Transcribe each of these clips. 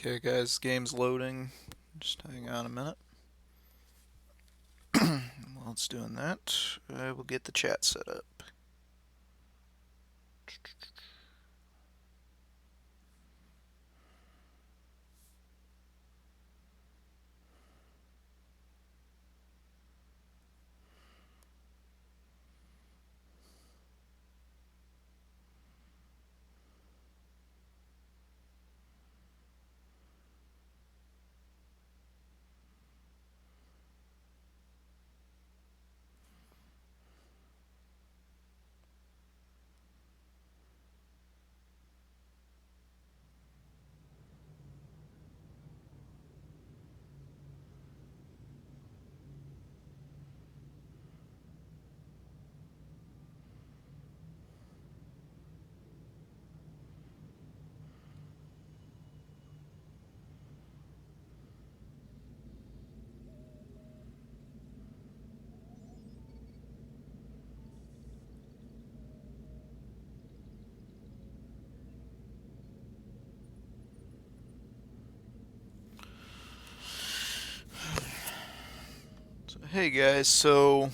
Okay, guys, game's loading. Just hang on a minute. While it's doing that, I will get the chat set up. Hey guys, so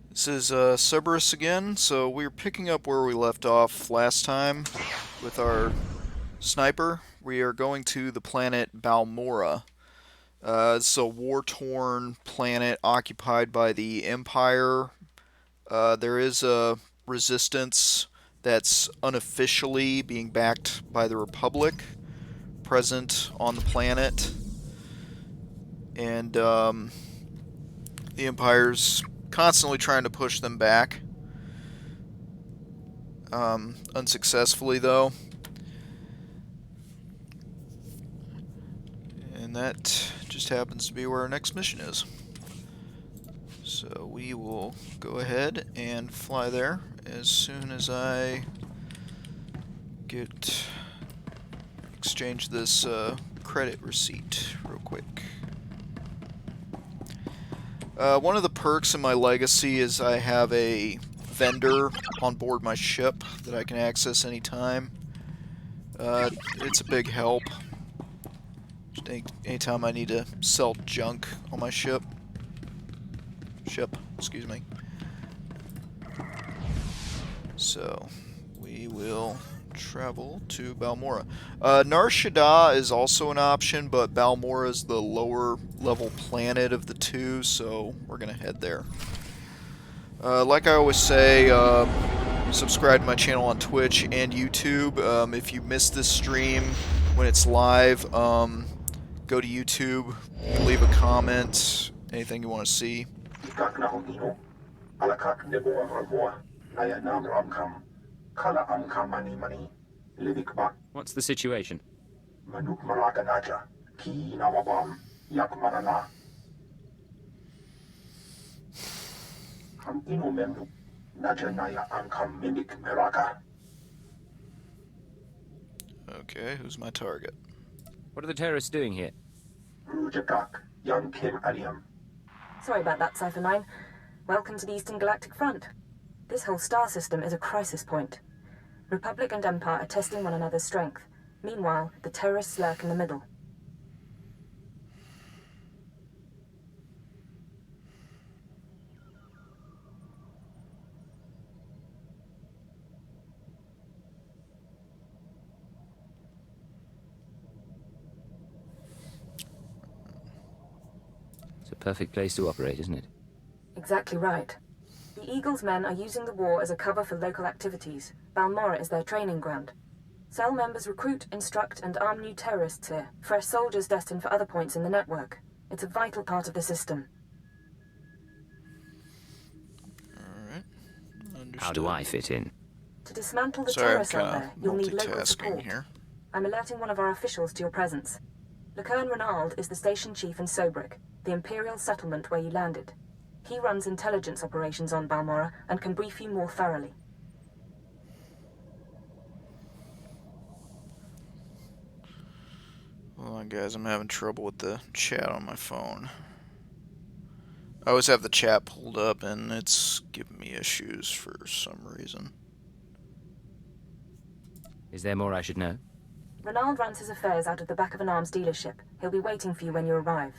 this is Cerberus again. So we're picking up where we left off last time with our sniper. We are going to the planet Balmorra. It's a war-torn planet occupied by the Empire. There is a resistance that's unofficially being backed by the Republic present on the planet, and the Empire's constantly trying to push them back. Unsuccessfully, though. And that just happens to be where our next mission is. So we will go ahead and fly there as soon as I exchange this credit receipt real quick. One of the perks in my legacy is I have a vendor on board my ship that I can access anytime. It's a big help. Anytime I need to sell junk on my ship. Excuse me. So, we will travel to Balmorra. Nar Shaddaa is also an option, but Balmorra is the lower level planet of the two, so we're going to head there. Like I always say, subscribe to my channel on Twitch and YouTube. If you missed this stream when it's live, go to YouTube, leave a comment, anything you want to see. What's the situation? Okay, who's my target? What are the terrorists doing here? Sorry about that, Cypher 9. Welcome to the Eastern Galactic Front. This whole star system is a crisis point. Republic and Empire are testing one another's strength. Meanwhile, the terrorists lurk in the middle. It's a perfect place to operate, isn't it? Exactly right. The Eagle's men are using the war as a cover for local activities. Balmorra is their training ground. Cell members recruit, instruct, and arm new terrorists here. Fresh soldiers destined for other points in the network. It's a vital part of the system. Alright, understood. How do I fit in? To dismantle the Sorry, terror I'm cell kind there, of you'll need local multitasking support. here. I'm alerting one of our officials to your presence. Lecurne Renald is the station chief in Sobrik, the Imperial settlement where you landed. He runs intelligence operations on Balmorra and can brief you more thoroughly. Hold on, guys, I'm having trouble with the chat on my phone. I always have the chat pulled up, and it's giving me issues for some reason. Is there more I should know? Renald runs his affairs out of the back of an arms dealership. He'll be waiting for you when you arrive.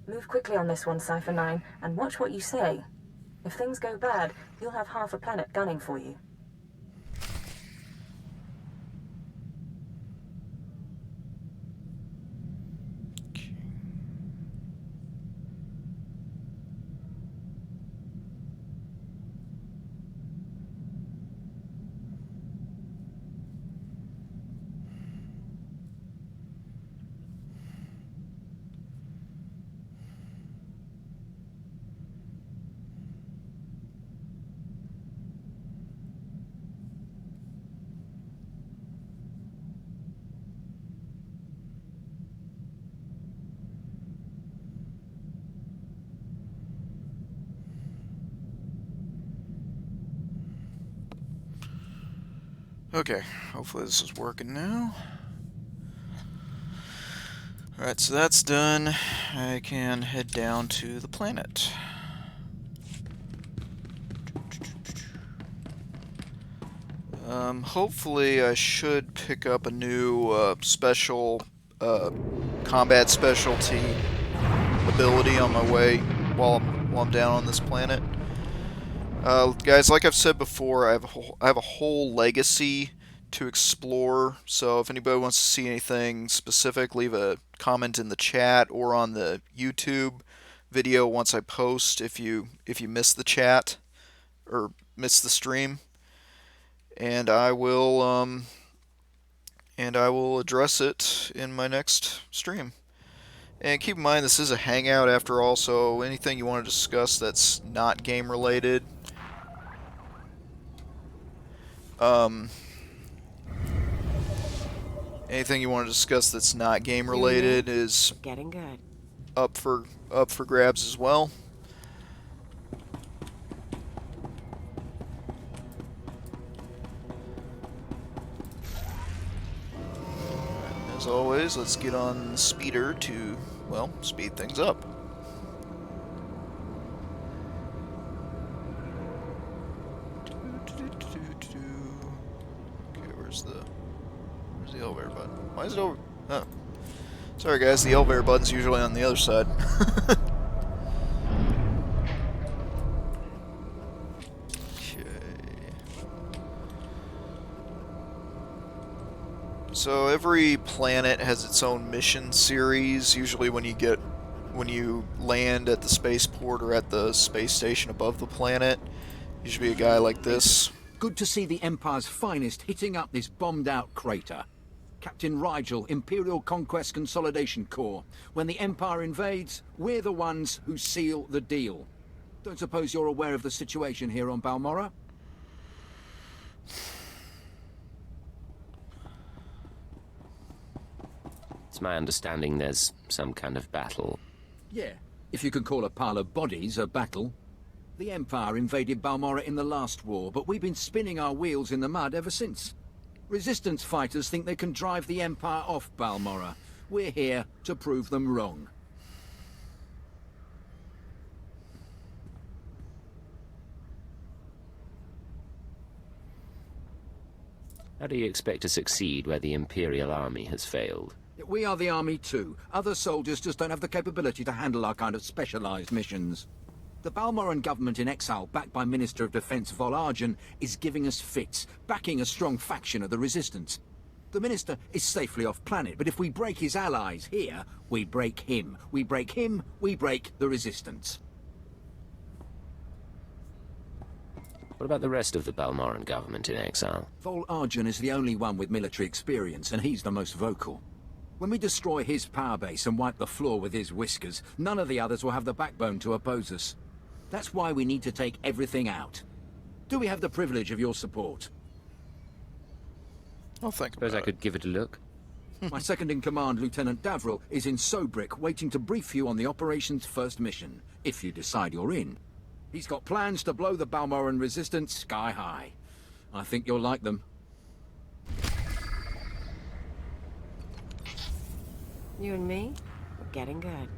Move quickly on this one, Cypher 9, and watch what you say. If things go bad, you'll have half a planet gunning for you. Okay, hopefully this is working now. Alright, so that's done. I can head down to the planet. Hopefully I should pick up a new special combat specialty ability on my way while I'm down on this planet. Guys, like I've said before, I have a whole legacy to explore. So if anybody wants to see anything specific, leave a comment in the chat or on the YouTube video once I post. If you miss the chat or miss the stream, and I will address it in my next stream. And keep in mind, this is a hangout after all, so anything you want to discuss that's not game related, anything you want to discuss that's not game related is getting good. up for grabs as well. As always, let's get on the speeder to, well, speed things up. Okay, where's the elevator button? Why is it over? Oh. Sorry guys, the elevator button's usually on the other side. So every planet has its own mission series. Usually when you land at the spaceport or at the space station above the planet, usually a guy like this. Good to see the Empire's finest hitting up this bombed-out crater. Captain Rigel, Imperial Conquest Consolidation Corps. When the Empire invades, we're the ones who seal the deal. Don't suppose you're aware of the situation here on Balmorra? It's my understanding there's some kind of battle. Yeah, if you can call a pile of bodies a battle. The Empire invaded Balmorra in the last war, but we've been spinning our wheels in the mud ever since. Resistance fighters think they can drive the Empire off Balmorra. We're here to prove them wrong. How do you expect to succeed where the Imperial Army has failed? We are the army too. Other soldiers just don't have the capability to handle our kind of specialized missions. The Balmorran government in exile, backed by Minister of Defense Vol Argen, is giving us fits, backing a strong faction of the Resistance. The Minister is safely off planet, but if we break his allies here, we break him. We break him, we break the Resistance. What about the rest of the Balmorran government in exile? Vol Argen is the only one with military experience, and he's the most vocal. When we destroy his power base and wipe the floor with his whiskers, none of the others will have the backbone to oppose us. That's why we need to take everything out. Do we have the privilege of your support? I'll think Suppose about I could give it a look. My second-in-command, Lieutenant Davril, is in Sobrick, waiting to brief you on the operation's first mission, if you decide you're in. He's got plans to blow the Balmorran resistance sky high. I think you'll like them. You and me, we're getting good.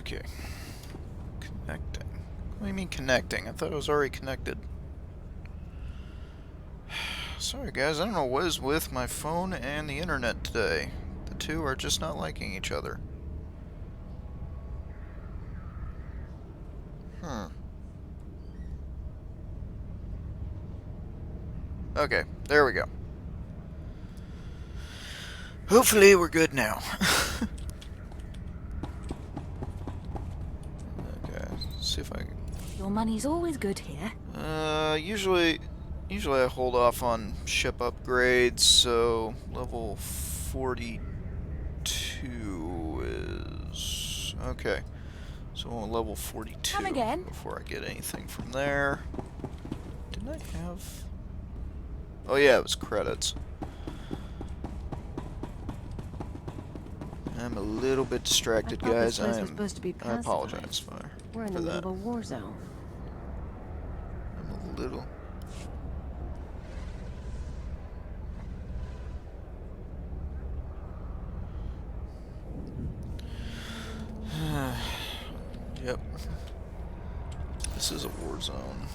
Okay. Connecting. What do you mean connecting? I thought it was already connected. Sorry guys, I don't know what is with my phone and the internet today. The two are just not liking each other. Okay, there we go. Hopefully we're good now. Okay, see if I can... Your money's always good here. Usually I hold off on ship upgrades, so level 42 is... Okay, so I'm on level 42 Come again? before I get anything from there. Didn't I have... Oh yeah, it was credits. I'm a little bit distracted, I thought this guys. place was supposed to be I apologize pacified. for We're in the middle that. of a war zone. I'm a little... Yep. This is a war zone.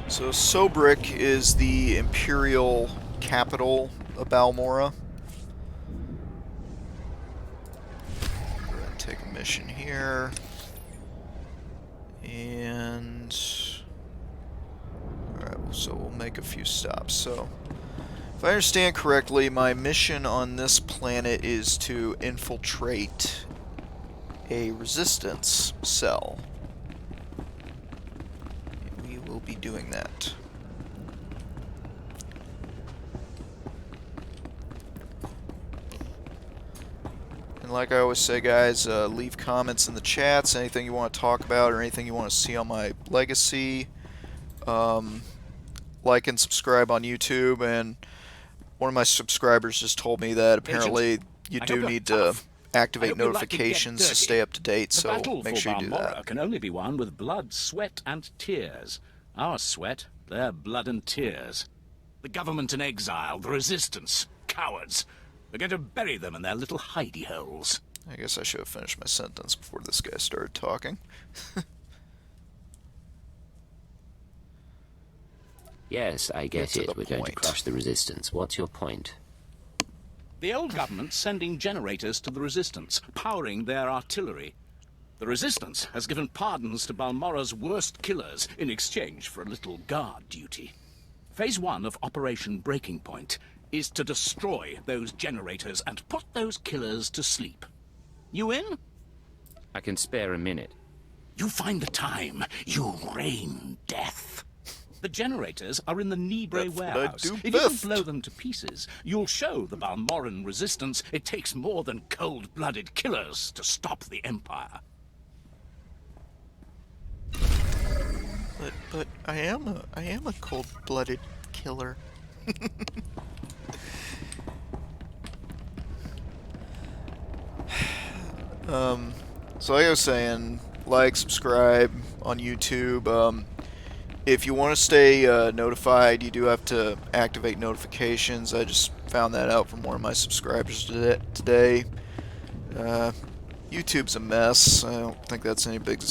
So Sobrik is the imperial capital of Balmorra. Go ahead and take a mission here. And... Alright, so we'll make a few stops. So, if I understand correctly, my mission on this planet is to infiltrate a resistance cell. And we will be doing that. And like I always say, guys, leave comments in the chats, anything you want to talk about or anything you want to see on my legacy. Like and subscribe on YouTube, and one of my subscribers just told me that apparently you do need to activate notifications to stay up to date, so make sure you do that. Balmorra can only be won with blood, sweat, and tears. Our sweat, their blood and tears. The government in exile, the resistance, cowards. We're going to bury them in their little hidey holes. I guess I should have finished my sentence before this guy started talking. Yes, I get Get to it. the We're going to point. crush the resistance. What's your point? The old government's sending generators to the resistance, powering their artillery. The resistance has given pardons to Balmorra's worst killers in exchange for a little guard duty. Phase 1 of Operation Breaking Point is to destroy those generators and put those killers to sleep. You in? I can spare a minute. You find the time. You rain death. The generators are in the Nibre That's what I warehouse. do If you best. can blow them to pieces, you'll show the Balmorran resistance it takes more than cold-blooded killers to stop the Empire. But I am a cold-blooded killer. So like I was saying, like, subscribe on YouTube. If you want to stay notified, you do have to activate notifications. I just found that out from one of my subscribers today. YouTube's a mess. I don't think that's any big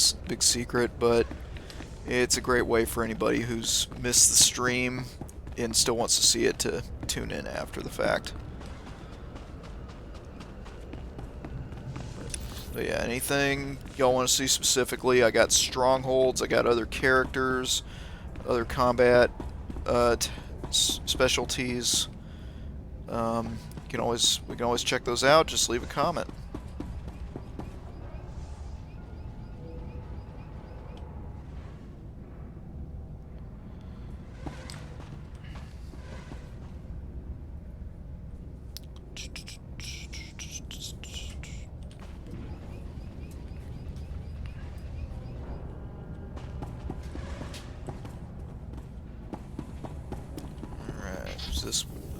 secret, but it's a great way for anybody who's missed the stream and still wants to see it to tune in after the fact. But yeah, anything y'all want to see specifically, I got strongholds, I got other characters, other combat specialties. We can always check those out. Just leave a comment.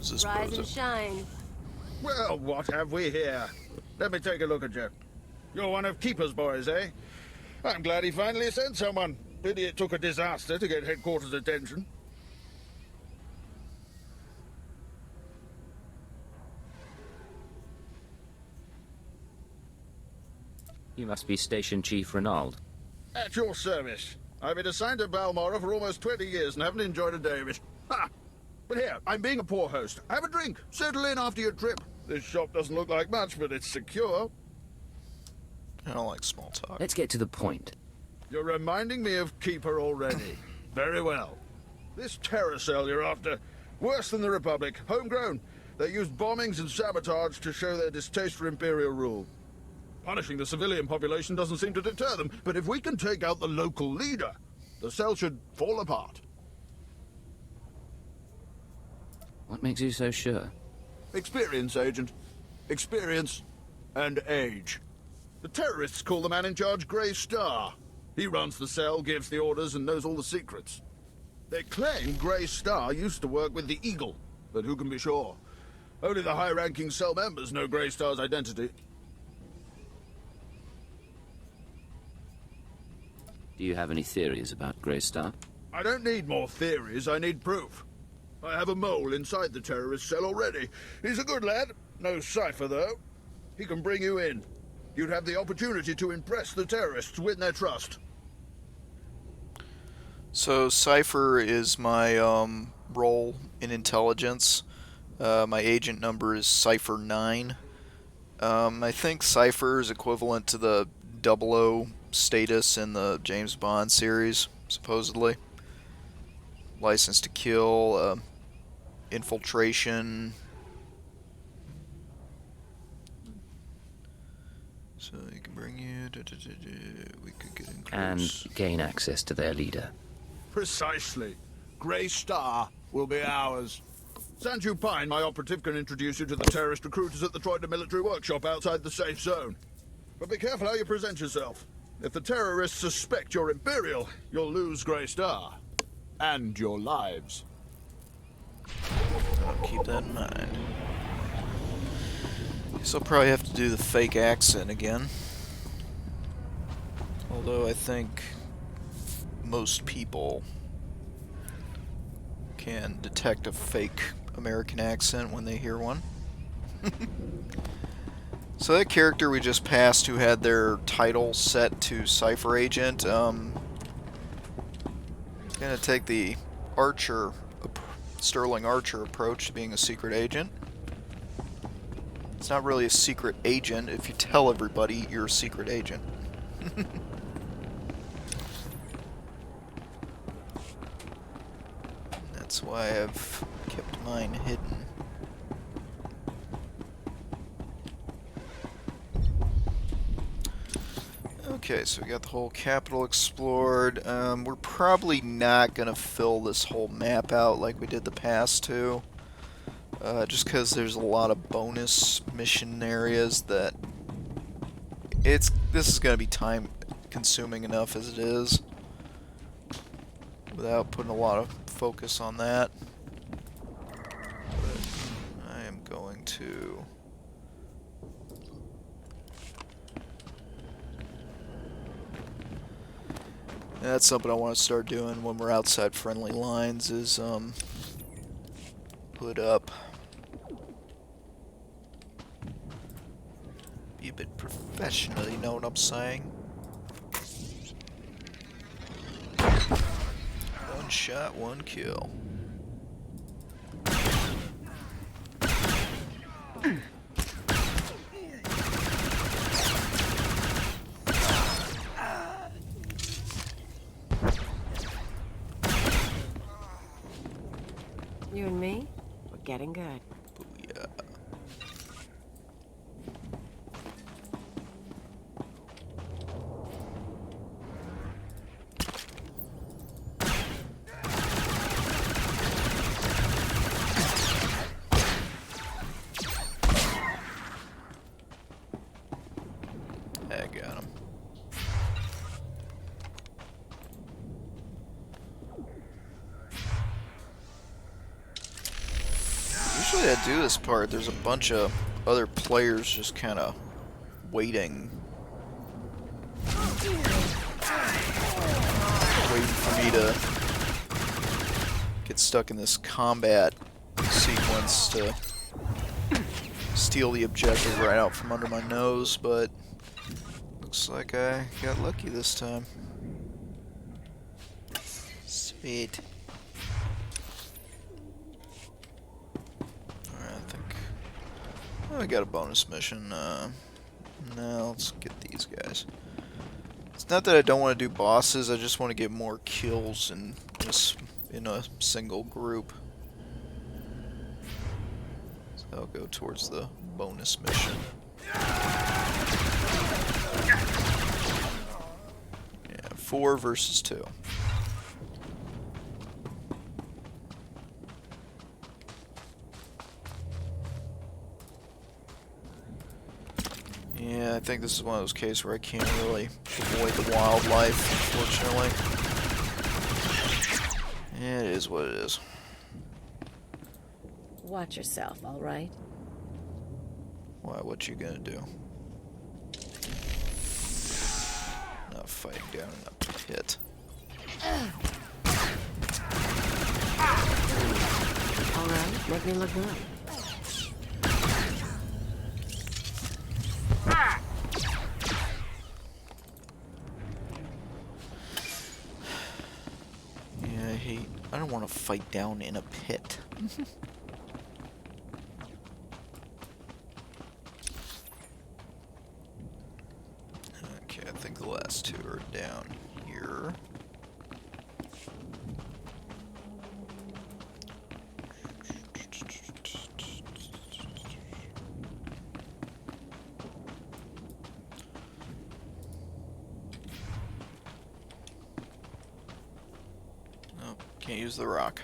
Is this Rise and shine. Well, what have we here? Let me take a look at you. You're one of Keeper's boys, eh? I'm glad he finally sent someone. Pity it took a disaster to get headquarters' attention. You must be Station Chief Renaud. At your service. I've been assigned to Balmorra for almost 20 years and haven't enjoyed a day of it. Ha! But here, I'm being a poor host. Have a drink. Settle in after your trip. This shop doesn't look like much, but it's secure. I don't like small talk. Let's get to the point. You're reminding me of Keeper already. Very well. This terror cell you're after, worse than the Republic, homegrown. They used bombings and sabotage to show their distaste for Imperial rule. Punishing the civilian population doesn't seem to deter them, but if we can take out the local leader, the cell should fall apart. What makes you so sure? Experience, Agent. Experience and age. The terrorists call the man in charge Grey Star. He runs the cell, gives the orders, and knows all the secrets. They claim Grey Star used to work with the Eagle, but who can be sure? Only the high-ranking cell members know Grey Star's identity. Do you have any theories about Grey Star? I don't need more theories, I need proof. I have a mole inside the terrorist cell already. He's a good lad. No cipher, though. He can bring you in. You'd have the opportunity to impress the terrorists, win their trust. So Cypher is my role in intelligence. My agent number is Cypher 9. I think Cypher is equivalent to the 00 status in the James Bond series, supposedly. License to kill, infiltration. So you can bring you. We could get in close. And gain access to their leader. Precisely. Grey Star will be ours. Sanju Pine, my operative, can introduce you to the terrorist recruiters at the Troida military workshop outside the safe zone. But be careful how you present yourself. If the terrorists suspect you're Imperial, you'll lose Grey Star. And your lives. I'll keep that in mind. Guess I'll probably have to do the fake accent again. Although I think most people can detect a fake American accent when they hear one. So that character we just passed who had their title set to Cypher Agent, gonna take the Archer, Sterling Archer approach to being a secret agent. It's not really a secret agent if you tell everybody you're a secret agent. That's why I've kept mine hidden. Okay, so we got the whole capital explored. We're probably not going to fill this whole map out like we did the past two. Just because there's a lot of bonus mission areas that... This is going to be time consuming enough as it is. Without putting a lot of focus on that. But I am going to... That's something I want to start doing when we're outside friendly lines is put up, be a bit professional, you know what I'm saying? One shot, one kill. You and me, we're getting good. Booyah. I got him. Usually I do this part, there's a bunch of other players just kind of waiting. Waiting for me to get stuck in this combat sequence to steal the objective right out from under my nose, but looks Looks like I got lucky this time. Sweet. Alright, I think... Oh, I got a bonus mission. Now, let's get these guys. It's not that I don't want to do bosses, I just want to get more kills in a single group. So I'll go towards the bonus mission. Yeah, 4 versus 2. Yeah, I think this is one of those cases where I can't really avoid the wildlife, unfortunately. Yeah, it is what it is. Watch yourself, all right? Why, what you gonna do? Not fighting down in a pit. All right, make me look good. Yeah, I don't want to fight down in a pit. Okay, I think the last 2 are down here. Nope, can't use the rock.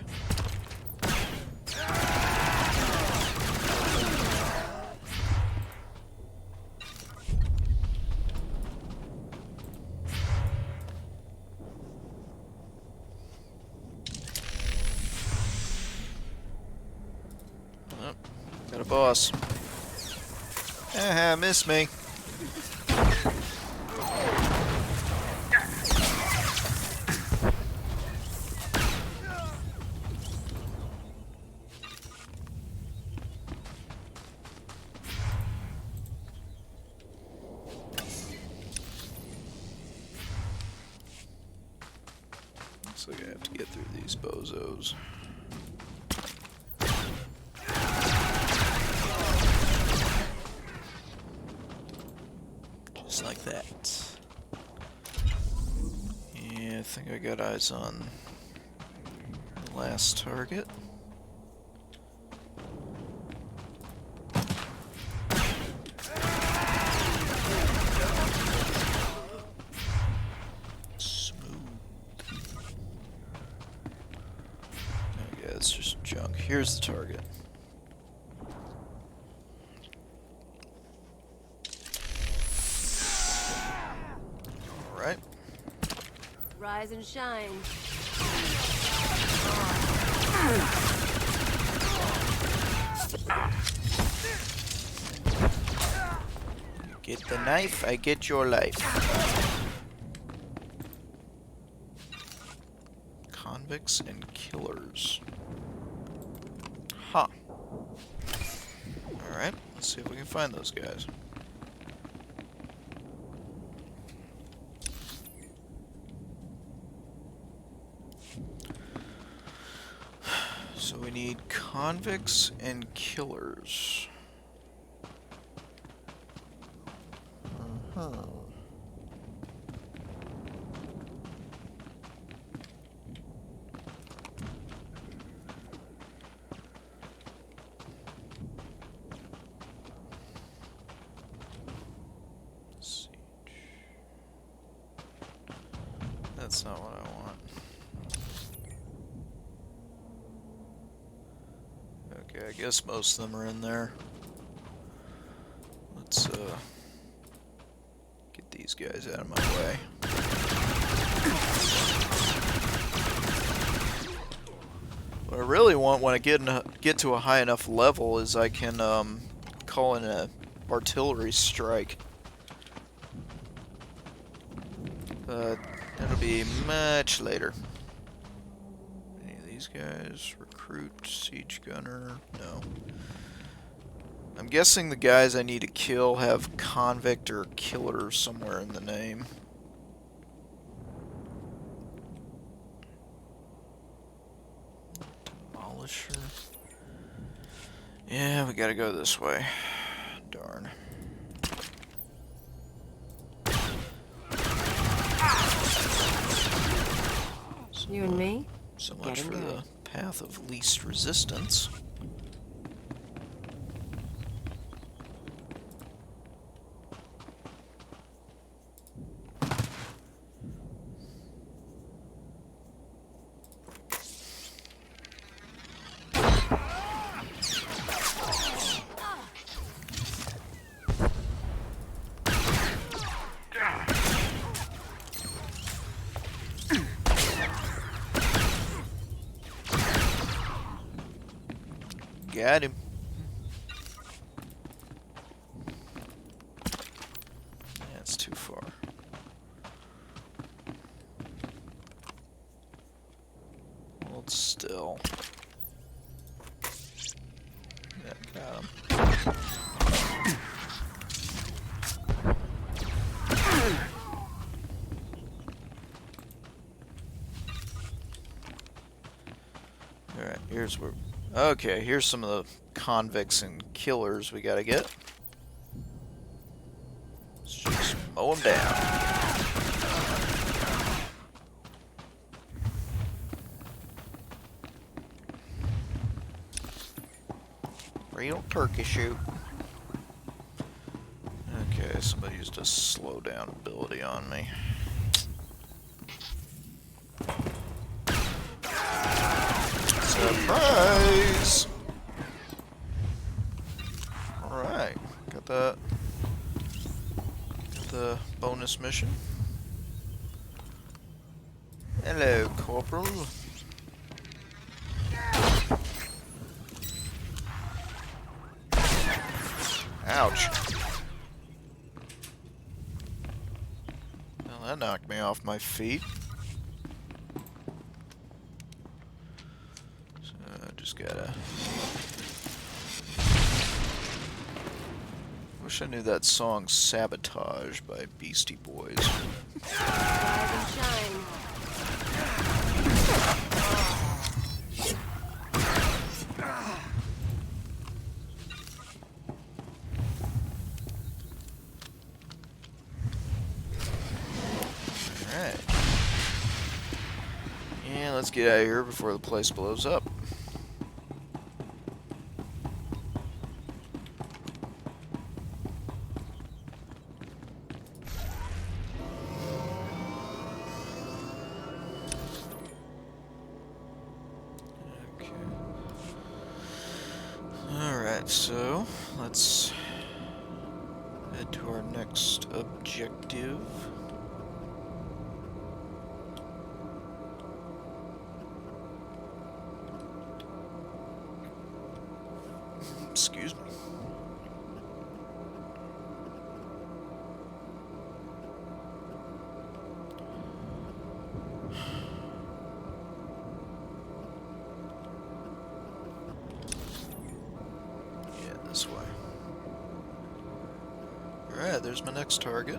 Oh, got a boss. Miss me. Looks like I have to get through these bozos. Just like that. Yeah, I think I got eyes on the last target. It's just junk. Here's the target. Alright. Rise and shine. You get the knife, I get your life. Convicts and killers. Huh. Alright, let's see if we can find those guys. So we need convicts and killers. That's not what I want. Okay, I guess most of them are in there. Let's get these guys out of my way. What I really want when I get to a high enough level is I can call in an artillery strike. But that'll be much later. Any of these guys? Recruit, siege gunner? No. I'm guessing the guys I need to kill have convict or killer somewhere in the name. Demolisher. Yeah, we gotta go this way. Darn. You and me? So much Getting for there. the path of least resistance. Got him. That's too far. Hold still. Yeah, got him. Alright, here's where... Okay, here's some of the convicts and killers we gotta get. Let's just mow them down. Real turkey shoot. Okay, somebody used a slow down ability on me. Surprise! Alright, got that. Got the bonus mission. Hello, Corporal. Ouch. Well, that knocked me off my feet. So, just gotta... Wish I knew that song Sabotage by Beastie Boys. Rise and shine. Alright. Yeah, let's get out of here before the place blows up. Okay. Alright, so let's head to our next objective. Excuse me. Yeah, this way. Alright, there's my next target.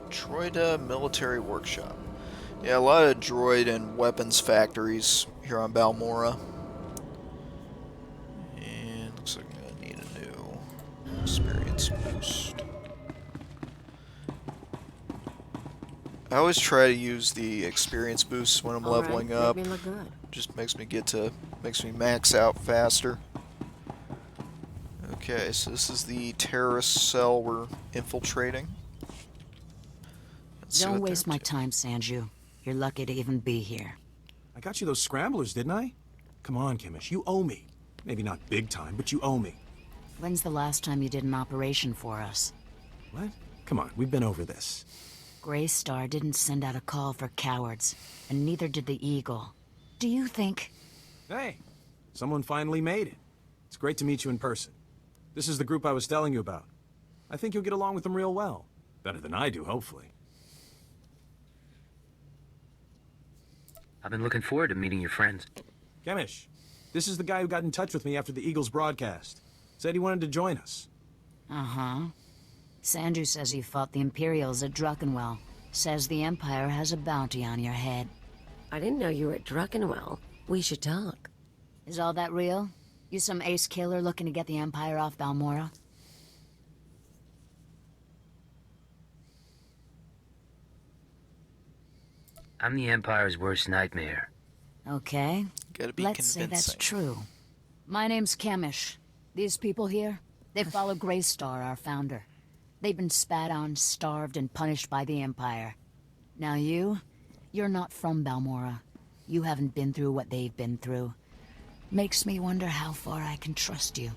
Detroit Military Workshop. Yeah, a lot of droid and weapons factories here on Balmorra. And looks like I'm gonna need a new experience boost. I always try to use the experience boost when I'm All right, leveling up. Make me look good. Just makes me max out faster. Okay, so this is the terrorist cell we're infiltrating. Let's see Don't what waste they're my up to. time, Sanju. You're lucky to even be here. I got you those scramblers, didn't I? Come on, Kimmish, you owe me. Maybe not big time, but you owe me. When's the last time you did an operation for us? What? Come on, we've been over this. Grey Star didn't send out a call for cowards, and neither did the Eagle. Do you think... Hey, someone finally made it. It's great to meet you in person. This is the group I was telling you about. I think you'll get along with them real well. Better than I do, hopefully. I've been looking forward to meeting your friends. Kemish, This is the guy who got in touch with me after the Eagles broadcast. Said he wanted to join us. Uh-huh. Sanju says you fought the Imperials at Druckenwell. Says the Empire has a bounty on your head. I didn't know you were at Druckenwell. We should talk. Is all that real? You some ace killer looking to get the Empire off Balmorra? I'm the Empire's worst nightmare. Okay. Gotta be Let's say that's convincing. true. My name's Kemish. These people here, they follow Greystar, our founder. They've been spat on, starved, and punished by the Empire. Now you're not from Balmorra. You haven't been through what they've been through. Makes me wonder how far I can trust you.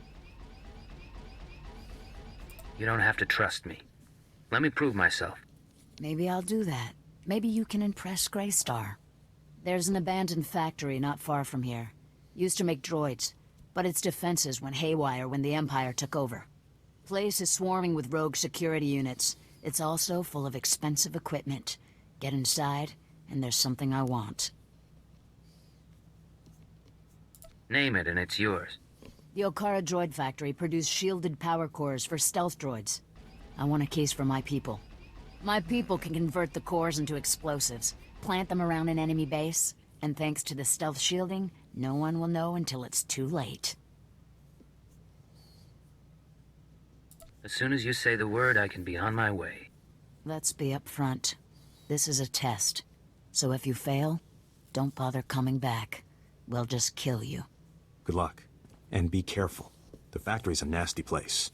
You don't have to trust me. Let me prove myself. Maybe I'll do that. Maybe you can impress Greystar. There's an abandoned factory not far from here. Used to make droids, but its defenses went haywire when the Empire took over. Place is swarming with rogue security units. It's also full of expensive equipment. Get inside, and there's something I want. Name it and it's yours. The Okara droid factory produced shielded power cores for stealth droids. I want a case for my people. My people can convert the cores into explosives, plant them around an enemy base, and thanks to the stealth shielding, no one will know until it's too late. As soon as you say the word, I can be on my way. Let's be upfront. This is a test. So if you fail, don't bother coming back. We'll just kill you. Good luck. And be careful. The factory's a nasty place.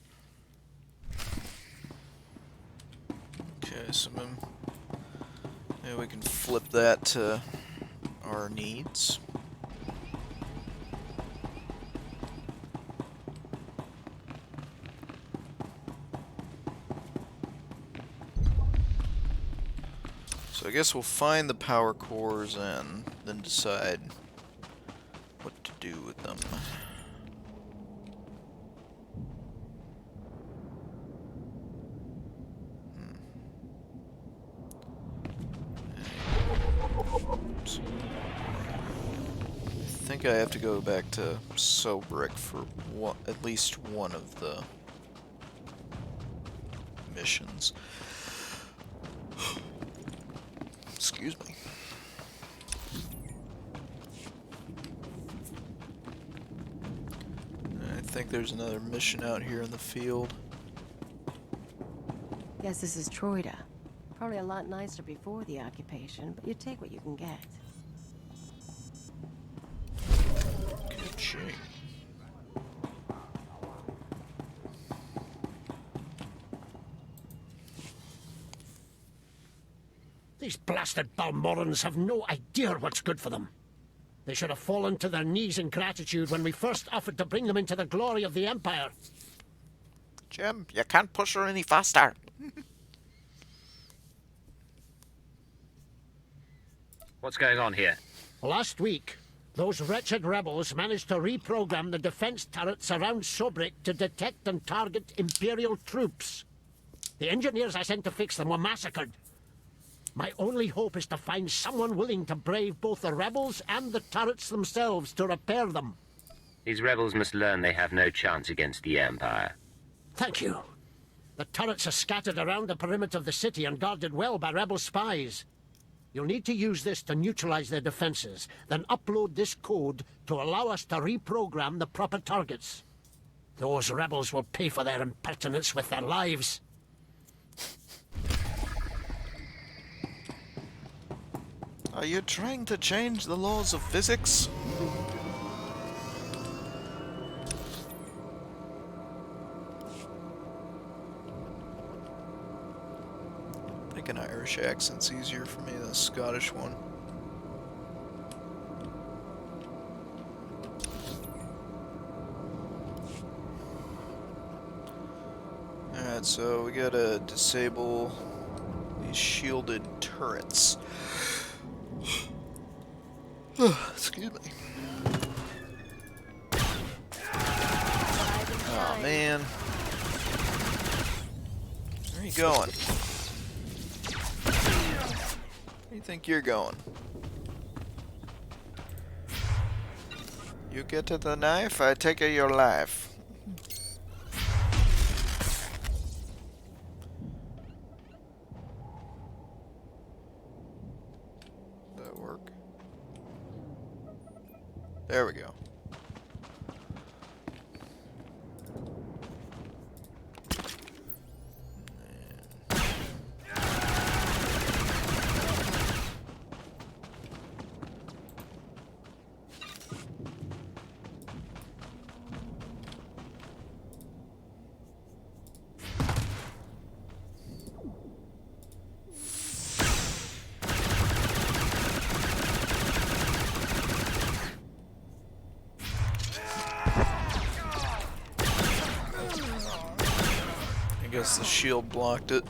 Okay, so maybe we can flip that to our needs. So I guess we'll find the power cores and then decide what to do with them. I think I have to go back to Sobrik for at least one of the missions. Excuse me. I think there's another mission out here in the field. Guess this is Troida. Probably a lot nicer before the occupation, but you take what you can get. Ka-ching. These blasted Balmorrans have no idea what's good for them. They should have fallen to their knees in gratitude when we first offered to bring them into the glory of the Empire. Jim, you can't push her any faster. What's going on here? Last week, those wretched rebels managed to reprogram the defense turrets around Sobrik to detect and target Imperial troops. The engineers I sent to fix them were massacred. My only hope is to find someone willing to brave both the rebels and the turrets themselves to repair them. These rebels must learn they have no chance against the Empire. Thank you. The turrets are scattered around the perimeter of the city and guarded well by rebel spies. You'll need to use this to neutralize their defenses, then upload this code to allow us to reprogram the proper targets. Those rebels will pay for their impertinence with their lives. Are you trying to change the laws of physics? I think an Irish accent's easier for me than a Scottish one. Alright, so we gotta disable these shielded turrets. Excuse me. Oh man. Where are you going? Where do you think you're going? You get at the knife, I take your life. That work? There we go. I guess the shield blocked it.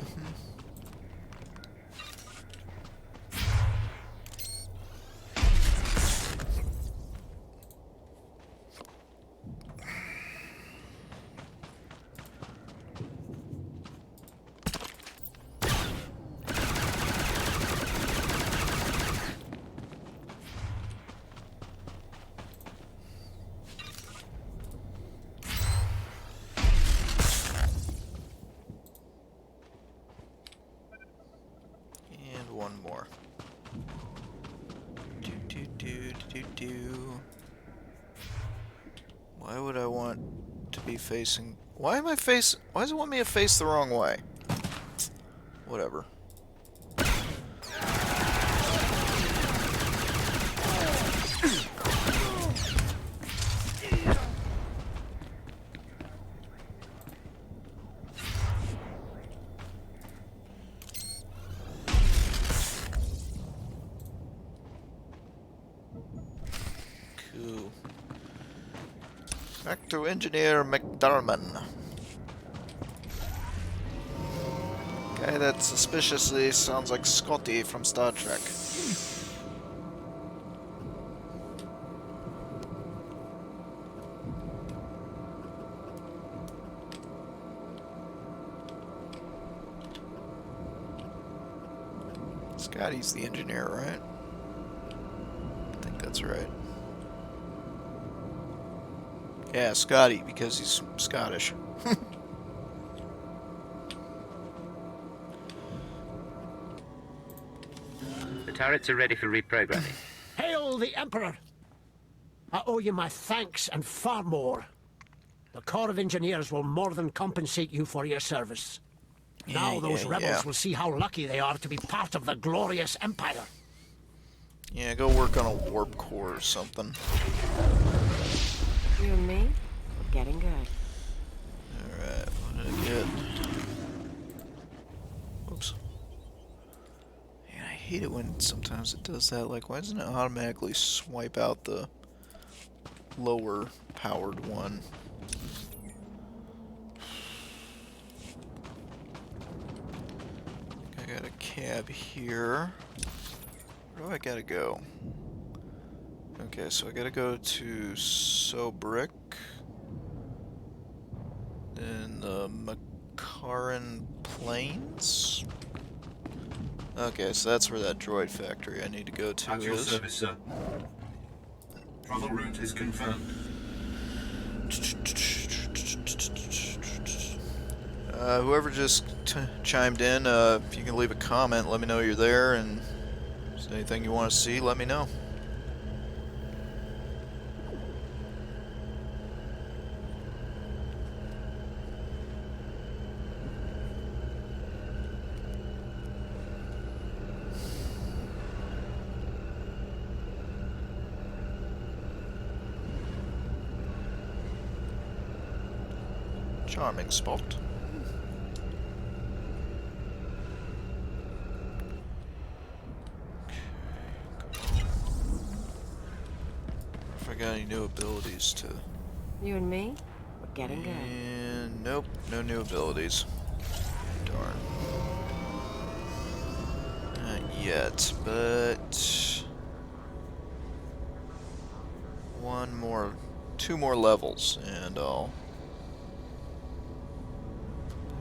One more. Why would I want to be facing... Why does it want me to face the wrong way? Whatever. Cool. Back to Engineer McDarman. Guy that suspiciously sounds like Scotty from Star Trek. Scotty's the engineer, right? I think that's right. Yeah, Scotty, because he's Scottish. The turrets are ready for reprogramming. Hail the Emperor! I owe you my thanks and far more. The Corps of Engineers will more than compensate you for your service. Now those rebels will see how lucky they are to be part of the glorious Empire. Yeah, go work on a warp core or something. You and me? We're getting good. Alright, what did I get? Oops. Man, I hate it when sometimes it does that. Like, why doesn't it automatically swipe out the lower powered one? I got a cab here. Where do I gotta go? Okay, so I gotta go to Sobrick. Then the Makaran Plains? Okay, so that's where that droid factory I need to go to At your is. service, sir. Travel route is confirmed. Whoever just chimed in, if you can leave a comment, let me know you're there, and if there's anything you want to see, let me know. Charming spot. If I got any new abilities to... You and me? We're getting good. And nope, no new abilities. Darn. Not yet, but... two more levels, and I'll...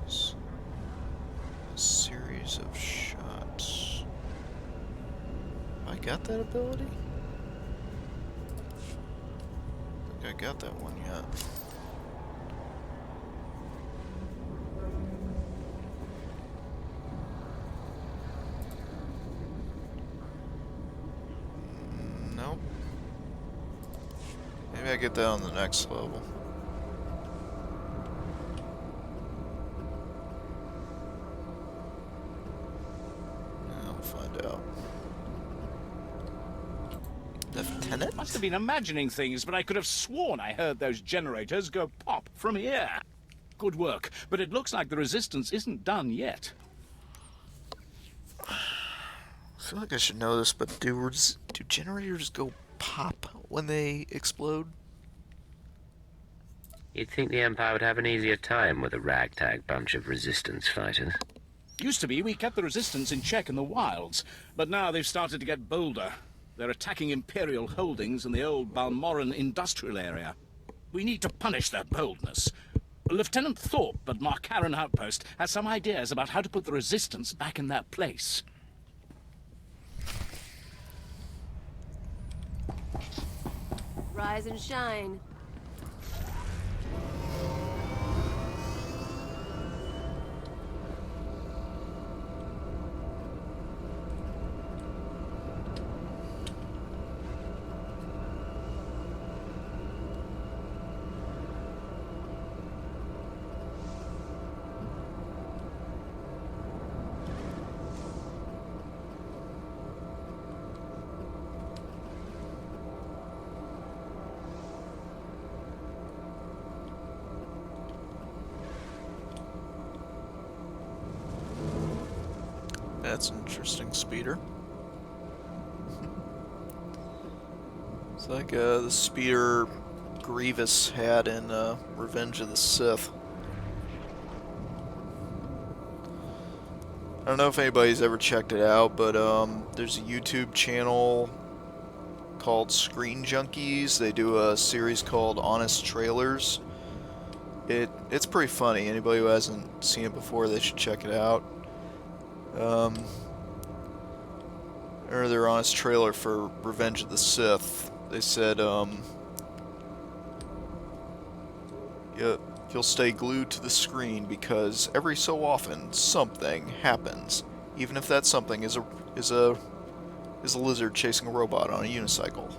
A series of shots. I got that ability? I got that one yet. Nope. Maybe I get that on the next level. I'll find out. Lieutenant? Must have been imagining things, but I could have sworn I heard those generators go pop from here. Good work, but it looks like the resistance isn't done yet. I feel like I should know this, but do generators go pop when they explode? You'd think the Empire would have an easier time with a ragtag bunch of resistance fighters. Used to be we kept the resistance in check in the wilds, but now they've started to get bolder. They're attacking Imperial holdings in the old Balmorran industrial area. We need to punish their boldness. Lieutenant Thorpe at Marcaron Outpost has some ideas about how to put the resistance back in their place. Rise and shine. That's an interesting speeder. It's like the speeder Grievous had in Revenge of the Sith. I don't know if anybody's ever checked it out, but there's a YouTube channel called Screen Junkies. They do a series called Honest Trailers. It's pretty funny. Anybody who hasn't seen it before, they should check it out. Or their honest trailer for Revenge of the Sith. They said, you'll stay glued to the screen because every so often something happens, even if that something is a lizard chasing a robot on a unicycle.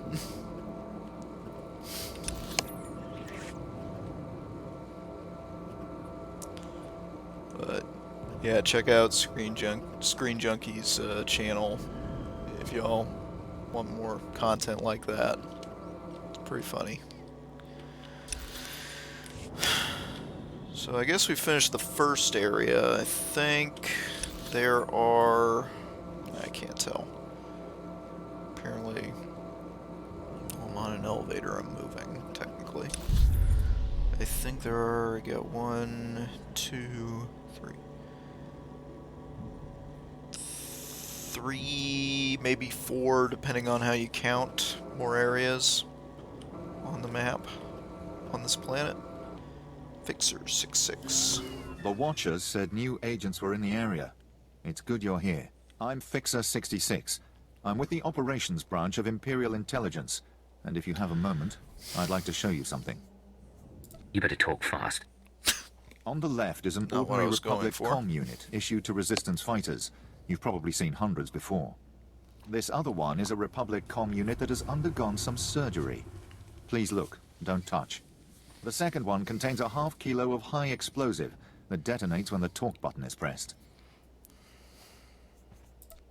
But yeah, check out Screen Junkies channel if y'all want more content like that. It's pretty funny. So I guess we finished the first area. I think there are... I can't tell. Apparently, I'm on an elevator, I'm moving, technically. I think there are... I got 1, 2, 3, maybe 4, depending on how you count, more areas on the map on this planet. Fixer 66. The Watchers said new agents were in the area. It's good you're here. I'm Fixer 66. I'm with the operations branch of Imperial Intelligence, and if you have a moment, I'd like to show you something. You better talk fast. On the left is an Not what I ordinary was going Republic for. comm unit issued to Resistance fighters. You've probably seen hundreds before. This other one is a Republic comm unit that has undergone some surgery. Please look, don't touch. The second one contains a ½ kilo of high explosive that detonates when the talk button is pressed.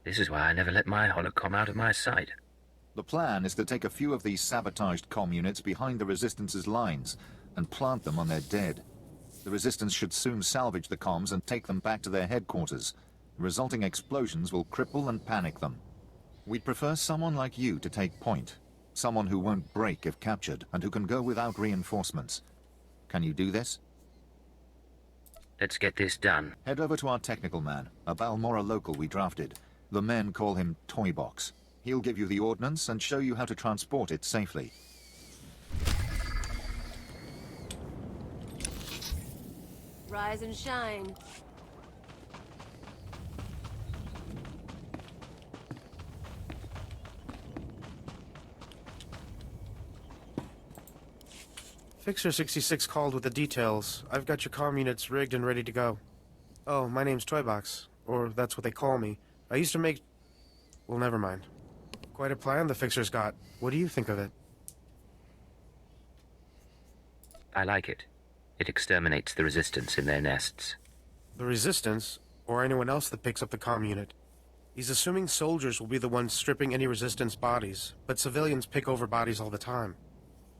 This is why I never let my holocom out of my sight. The plan is to take a few of these sabotaged comm units behind the Resistance's lines and plant them on their dead. The Resistance should soon salvage the comms and take them back to their headquarters. The resulting explosions will cripple and panic them. We'd prefer someone like you to take point. Someone who won't break if captured, and who can go without reinforcements. Can you do this? Let's get this done. Head over to our technical man, a Balmorra local we drafted. The men call him Toy Box. He'll give you the ordnance and show you how to transport it safely. Rise and shine. Fixer 66 called with the details. I've got your comm units rigged and ready to go. Oh, my name's Toybox, or that's what they call me. I used to make... Well, never mind. Quite a plan the Fixer's got. What do you think of it? I like it. It exterminates the Resistance in their nests. The Resistance, or anyone else that picks up the comm unit. He's assuming soldiers will be the ones stripping any Resistance bodies, but civilians pick over bodies all the time.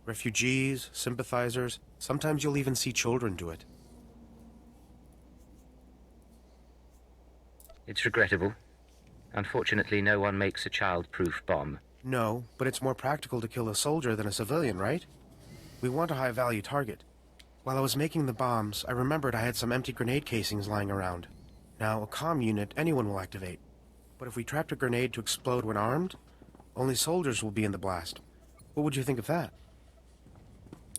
Refugees, sympathizers, sometimes you'll even see children do it. It's regrettable. Unfortunately, no one makes a child-proof bomb. No, but it's more practical to kill a soldier than a civilian, right? We want a high-value target. While I was making the bombs, I remembered I had some empty grenade casings lying around. Now, a comm unit anyone will activate. But if we trapped a grenade to explode when armed, only soldiers will be in the blast. What would you think of that?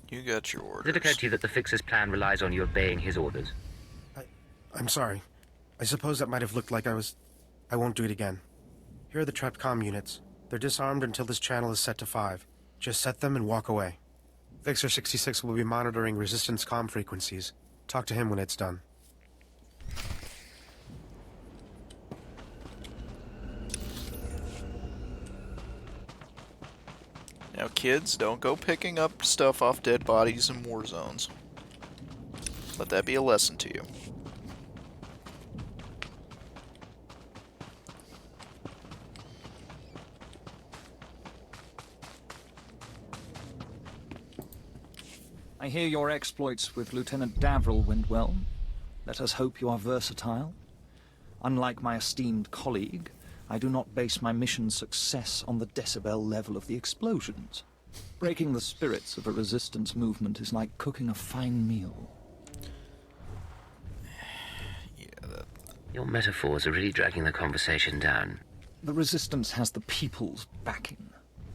You got your orders. Has it occurred to you that the Fixer's plan relies on you obeying his orders? I'm sorry. I suppose that might have looked like I won't do it again. Here are the trapped comm units. They're disarmed until this channel is set to 5. Just set them and walk away. Fixer 66 will be monitoring Resistance comm frequencies. Talk to him when it's done. Now, kids, don't go picking up stuff off dead bodies in war zones. Let that be a lesson to you. I hear your exploits with Lieutenant Davril went well. Let us hope you are versatile. Unlike my esteemed colleague, I do not base my mission's success on the decibel level of the explosions. Breaking the spirits of a resistance movement is like cooking a fine meal. Your metaphors are really dragging the conversation down. The resistance has the people's backing.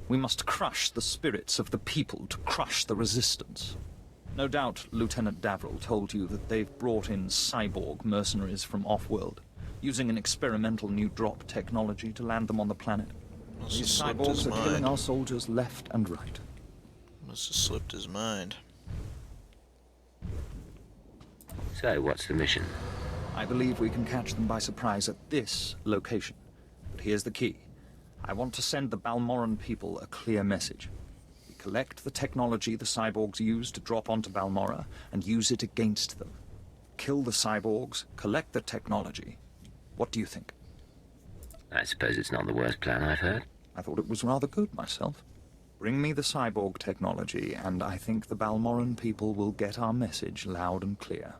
We must crush the spirits of the people to crush the resistance. No doubt Lieutenant Davril told you that they've brought in cyborg mercenaries from off-world, using an experimental new drop technology to land them on the planet. These cyborgs are killing our soldiers left and right. Must have slipped his mind. So, what's the mission? I believe we can catch them by surprise at this location. But here's the key. I want to send the Balmorran people a clear message. We collect the technology the cyborgs use to drop onto Balmorra and use it against them. Kill the cyborgs, collect the technology. What do you think? I suppose it's not the worst plan I've heard. I thought it was rather good myself. Bring me the cyborg technology, and I think the Balmorran people will get our message loud and clear.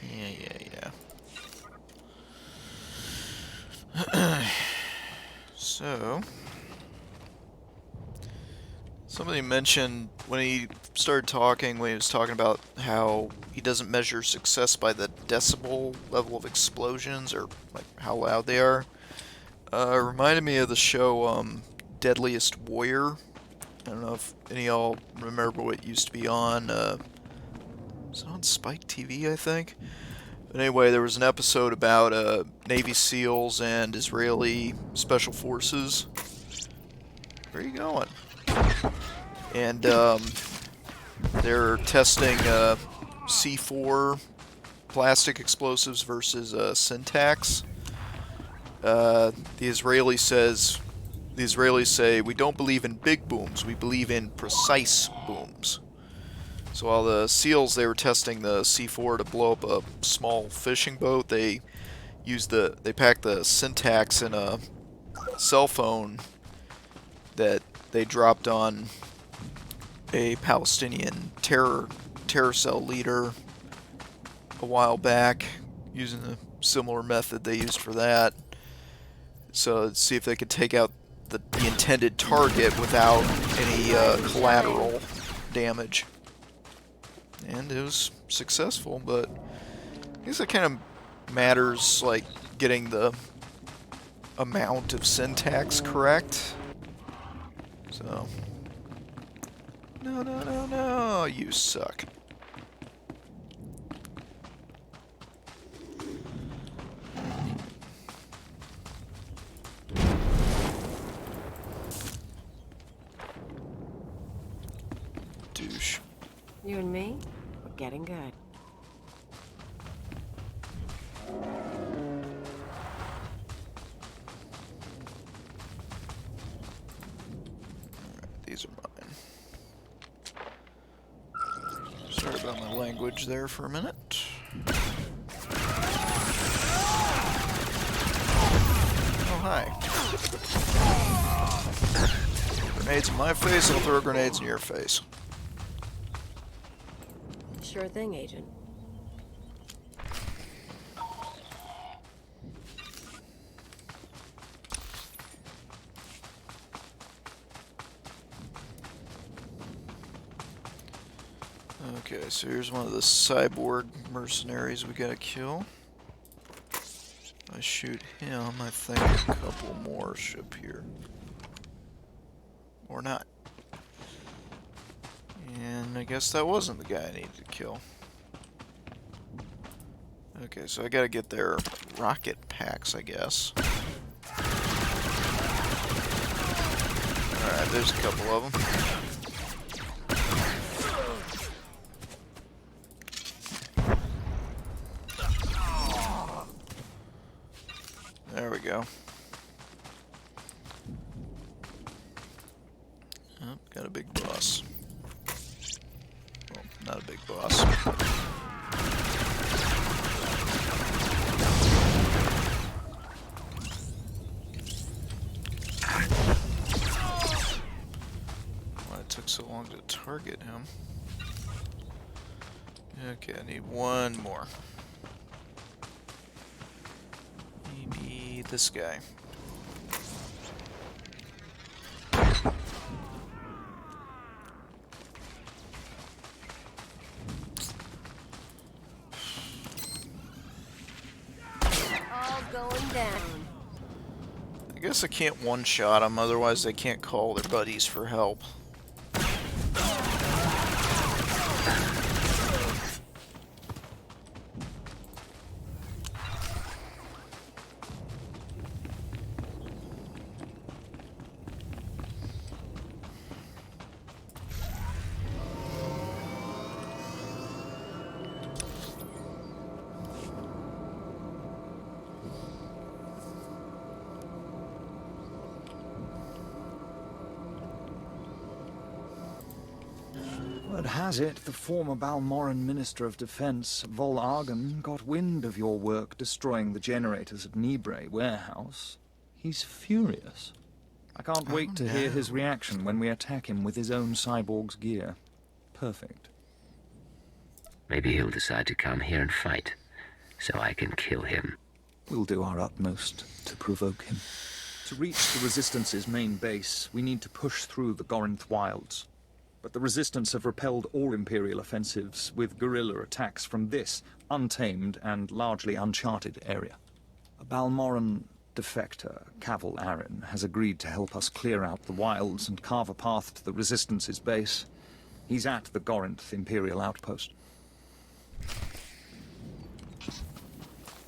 Yeah. So, somebody mentioned when he started talking, when he was talking about how he doesn't measure success by the decibel level of explosions or like how loud they are. Reminded me of the show Deadliest Warrior. I don't know if any of y'all remember what it used to be on. Was it on Spike TV, I think? But anyway, there was an episode about Navy SEALs and Israeli Special Forces. Where are you going? And they're testing C4 plastic explosives versus Syntax. The Israelis say, we don't believe in big booms, we believe in precise booms. So while the SEALs, they were testing the C4 to blow up a small fishing boat, they packed the Syntax in a cell phone that they dropped on a Palestinian terror cell leader a while back, using a similar method they used for that. So let's see if they could take out the intended target without any collateral damage. And it was successful, but I guess it kind of matters, like getting the amount of syntax correct. So, no, you suck. You and me, we're getting good. These are mine. Sorry about my language there for a minute. Oh, hi. Grenades in my face, I'll throw grenades in your face. Sure thing, Agent. Okay, so here's one of the cyborg mercenaries we gotta kill. If I shoot him, I think a couple more should appear. Or not. And I guess that wasn't the guy I needed to kill. Okay, so I gotta get their rocket packs, I guess. Alright, there's a couple of them. There we go. Oh, got a big boss. Well, not a big boss. Why it took so long to target him. Okay, I need one more. Maybe this guy. All going down. I guess I can't one-shot them, otherwise they can't call their buddies for help. Word has it, the former Balmorran Minister of Defense, Vol Argon, got wind of your work destroying the generators at Nibre warehouse. He's furious. I can't wait to hear his reaction when we attack him with his own cyborg's gear. Perfect. Maybe he'll decide to come here and fight, so I can kill him. We'll do our utmost to provoke him. To reach the Resistance's main base, we need to push through the Gorinth wilds. But the Resistance have repelled all Imperial offensives with guerrilla attacks from this untamed and largely uncharted area. A Balmorran defector, Cavil Aren, has agreed to help us clear out the wilds and carve a path to the Resistance's base. He's at the Gorinth Imperial outpost.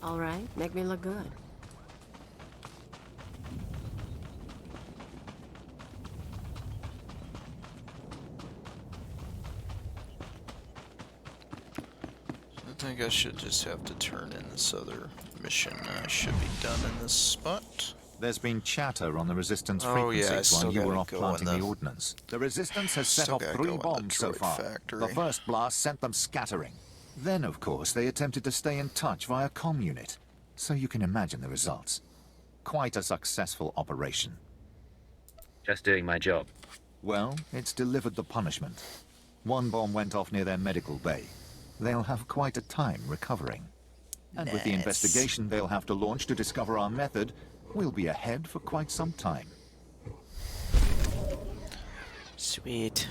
All right, make me look good. I think I should just have to turn in this other mission. I should be done in this spot. There's been chatter on the Resistance frequencies while you were off planting the ordnance. The Resistance has set off 3 bombs so far. The first blast sent them scattering. Then, of course, they attempted to stay in touch via comm unit. So you can imagine the results. Quite a successful operation. Just doing my job. Well, it's delivered the punishment. 1 bomb went off near their medical bay. They'll have quite a time recovering. And with the investigation they'll have to launch to discover our method, we'll be ahead for quite some time. Sweet.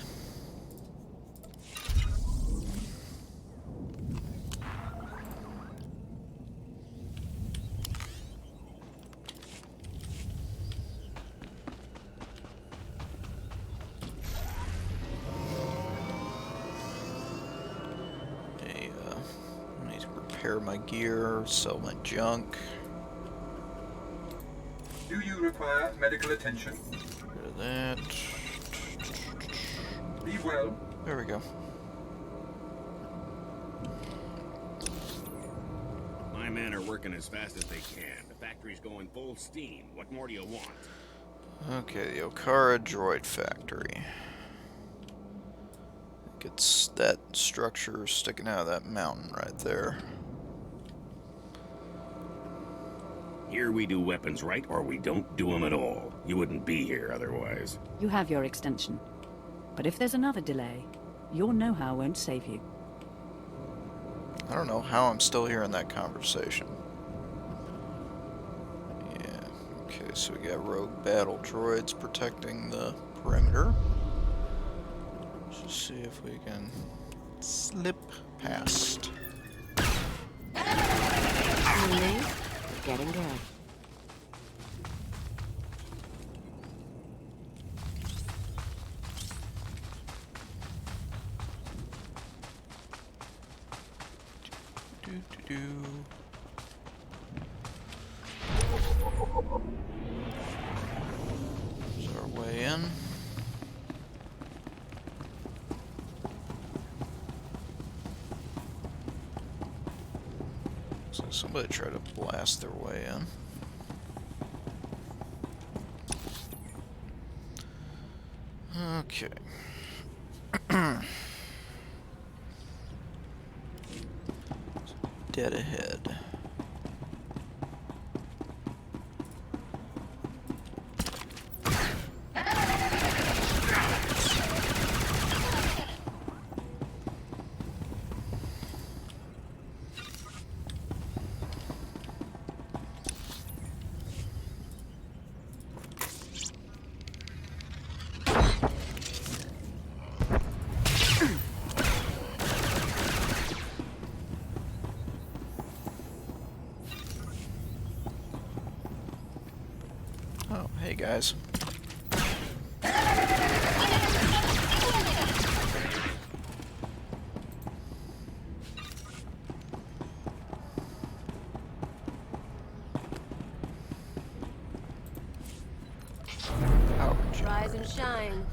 Repair my gear, sell my junk. Do you require medical attention? Rid of that. Be well. There we go. men are working as fast as they can. The factory's going full steam. What more do you want? Okay, the Okara droid factory. It's that structure sticking out of that mountain right there. Here we do weapons right, or we don't do them at all. You wouldn't be here otherwise. You have your extension. But if there's another delay, your know-how won't save you. I don't know how I'm still hearing that conversation. Yeah, okay, so we got rogue battle droids protecting the perimeter. Let's see if we can slip past. Getting good. There's our way in. So somebody tried to blast their way in. Okay. Dead ahead. Oh, hey guys. Rise and shine.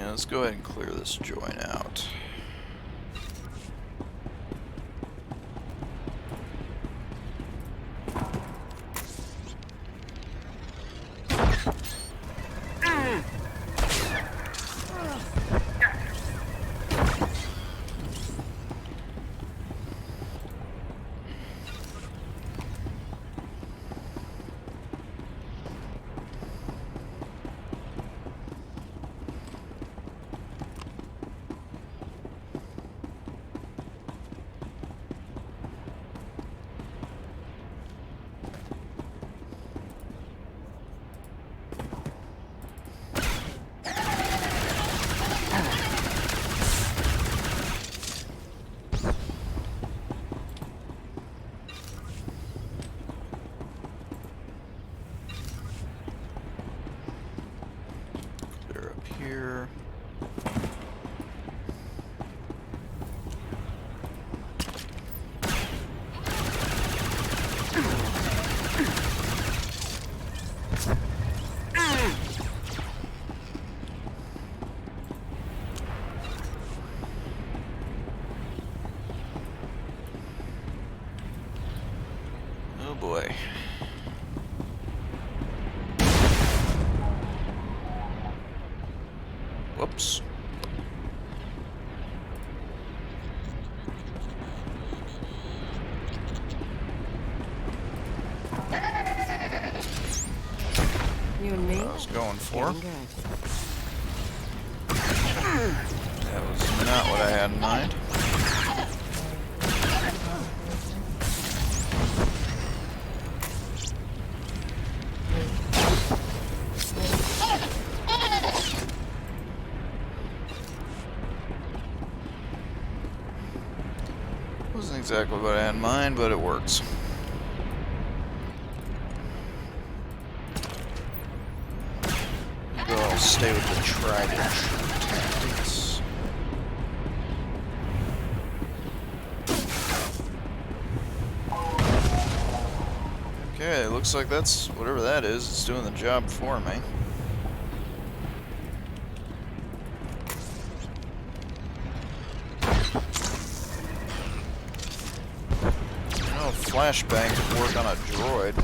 Let's go ahead and clear this joint out. Here. Oh boy. Whoops. You and me? I was going for. That was not what I had in mind. Wasn't exactly what I had in mind, but it works. stay with the tried and true tactics. Okay, looks like that's whatever that is. It's doing the job for me. Flashbang could work on a droid.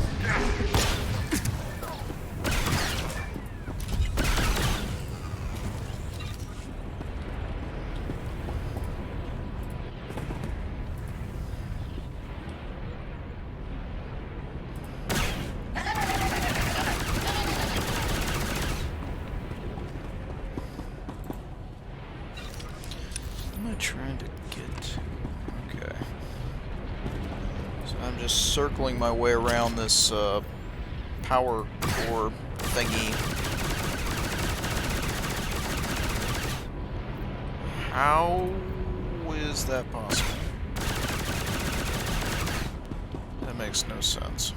What am I trying to get? Okay. I'm just circling my way around this power core thingy. How is that possible? That makes no sense.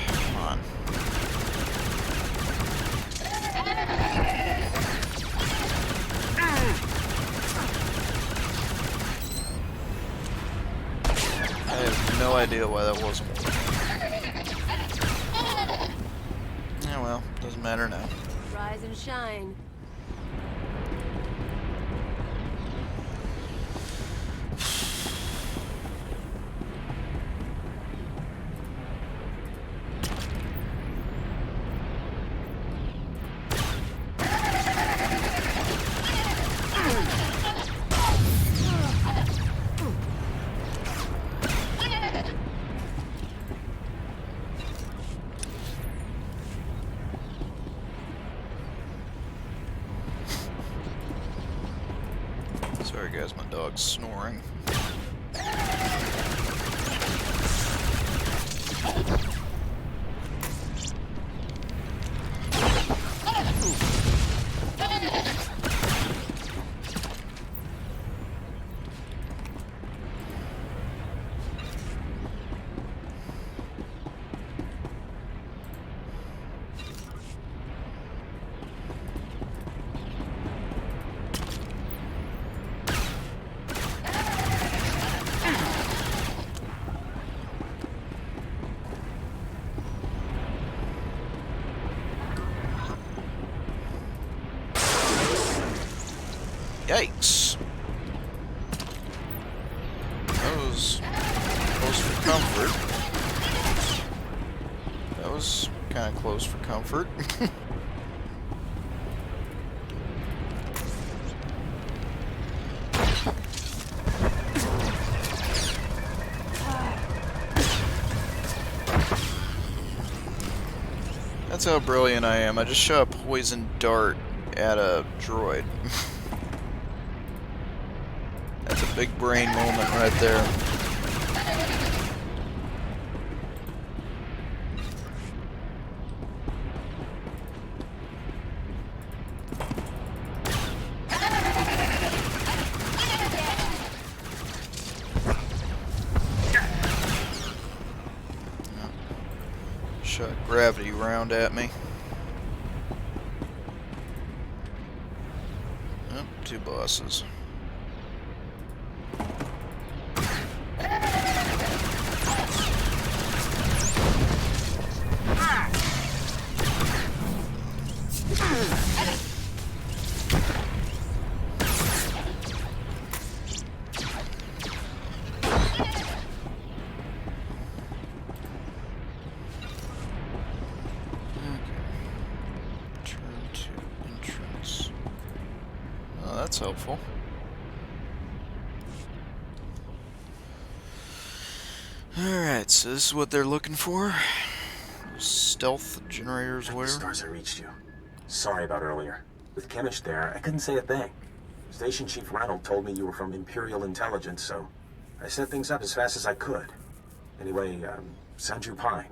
Come on. I have no idea why that wasn't working. Yeah, well, doesn't matter now. Rise and shine. Sorry guys, my dog's snoring. Yikes. That was close for comfort. That was kind of close for comfort. That's how brilliant I am. I just shot a poison dart at a droid. That's a big brain moment right there. Shot a gravity round at me. Oh, two bosses. That's helpful. Alright, so this is what they're looking for. Stealth generators, whatever. Stars, I reached you. Sorry about earlier. With Kimmich there, I couldn't say a thing. Station Chief Ranald told me you were from Imperial Intelligence, so I set things up as fast as I could. Anyway, Sanju Pine.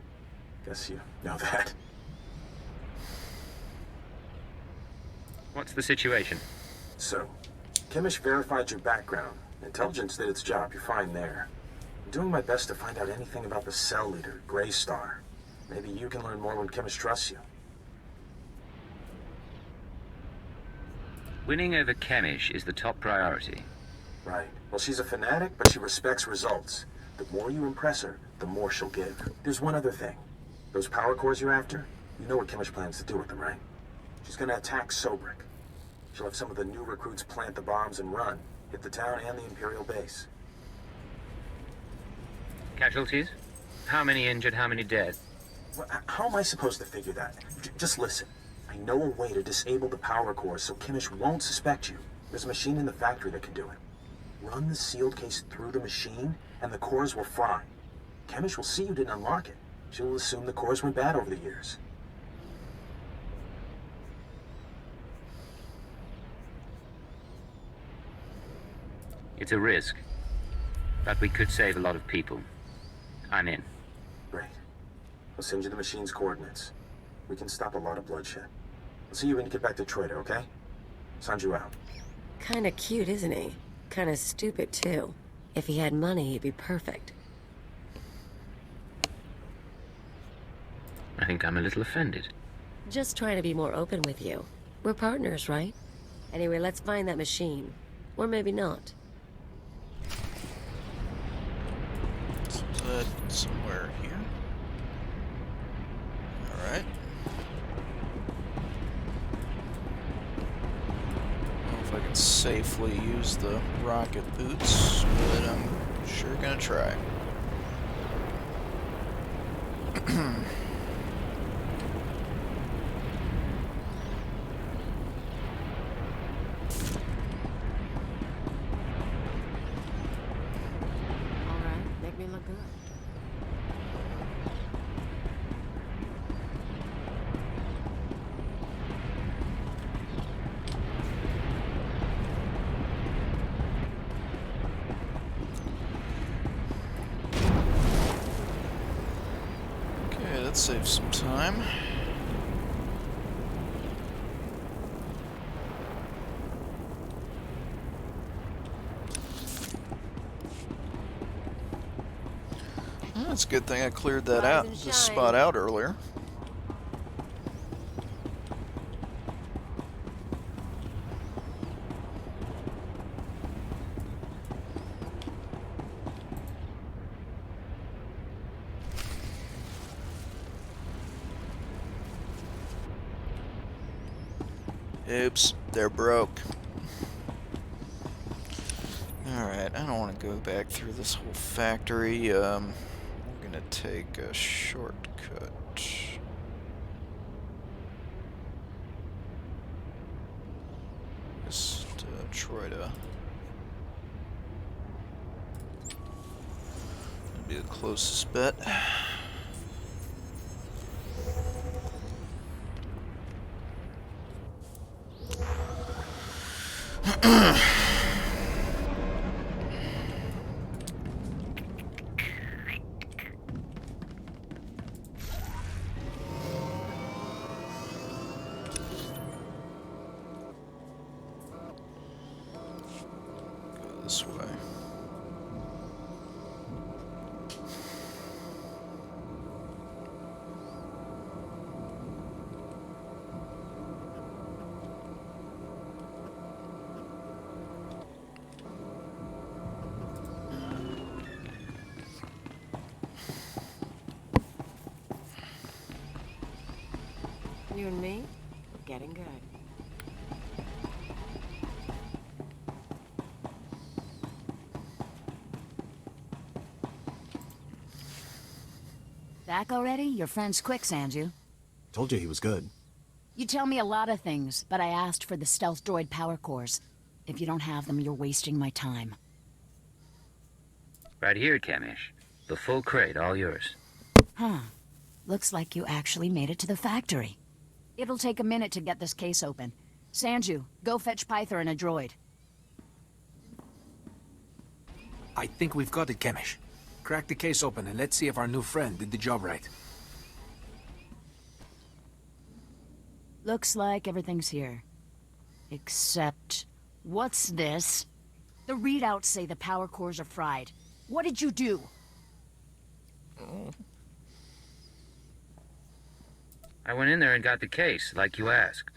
Guess you know that. What's the situation? So, Kimmich verified your background. Intelligence did its job. You're fine there. I'm doing my best to find out anything about the cell leader, Grey Star. Maybe you can learn more when Kimmich trusts you. Winning over Chemish is the top priority. Right. Well, she's a fanatic, but she respects results. The more you impress her, the more she'll give. There's one other thing. Those power cores you're after, you know what Chemish plans to do with them, right? She's gonna attack Sobrik. She'll have some of the new recruits plant the bombs and run. Hit the town and the Imperial base. Casualties? How many injured, how many dead? Well, how am I supposed to figure that? Just listen. I know a way to disable the power cores so Chemish won't suspect you. There's a machine in the factory that can do it. Run the sealed case through the machine, and the cores will fry. Chemish will see you didn't unlock it. She will assume the cores went bad over the years. It's a risk, but we could save a lot of people. I'm in. Great. I'll send you the machine's coordinates. We can stop a lot of bloodshed. I'll see you when you get back to Troida, okay? Sanju out. Kinda cute, isn't he? Kinda stupid, too. If he had money, he'd be perfect. I think I'm a little offended. Just trying to be more open with you. We're partners, right? Anyway, let's find that machine. Or maybe not. Is that somewhere here? Alright. I don't know if I can safely use the rocket boots, but I'm sure gonna try. That saves some time. Well, it's a good thing I cleared that this spot out earlier. Oops, they're broke. Alright, I don't want to go back through this whole factory. We're gonna take a shortcut. Just Troida. That'd be the closest bet. This way. You and me? We're getting good. Back already? Your friend's quick, Sanju. Told you he was good. You tell me a lot of things, but I asked for the stealth droid power cores. If you don't have them, you're wasting my time. Right here, Chemish. The full crate, all yours. Huh. Looks like you actually made it to the factory. It'll take a minute to get this case open. Sanju, go fetch Pyther and a droid. I think we've got it, Chemish. Crack the case open and let's see if our new friend did the job right. Looks like everything's here. Except... what's this? The readouts say the power cores are fried. What did you do? I went in there and got the case, like you asked.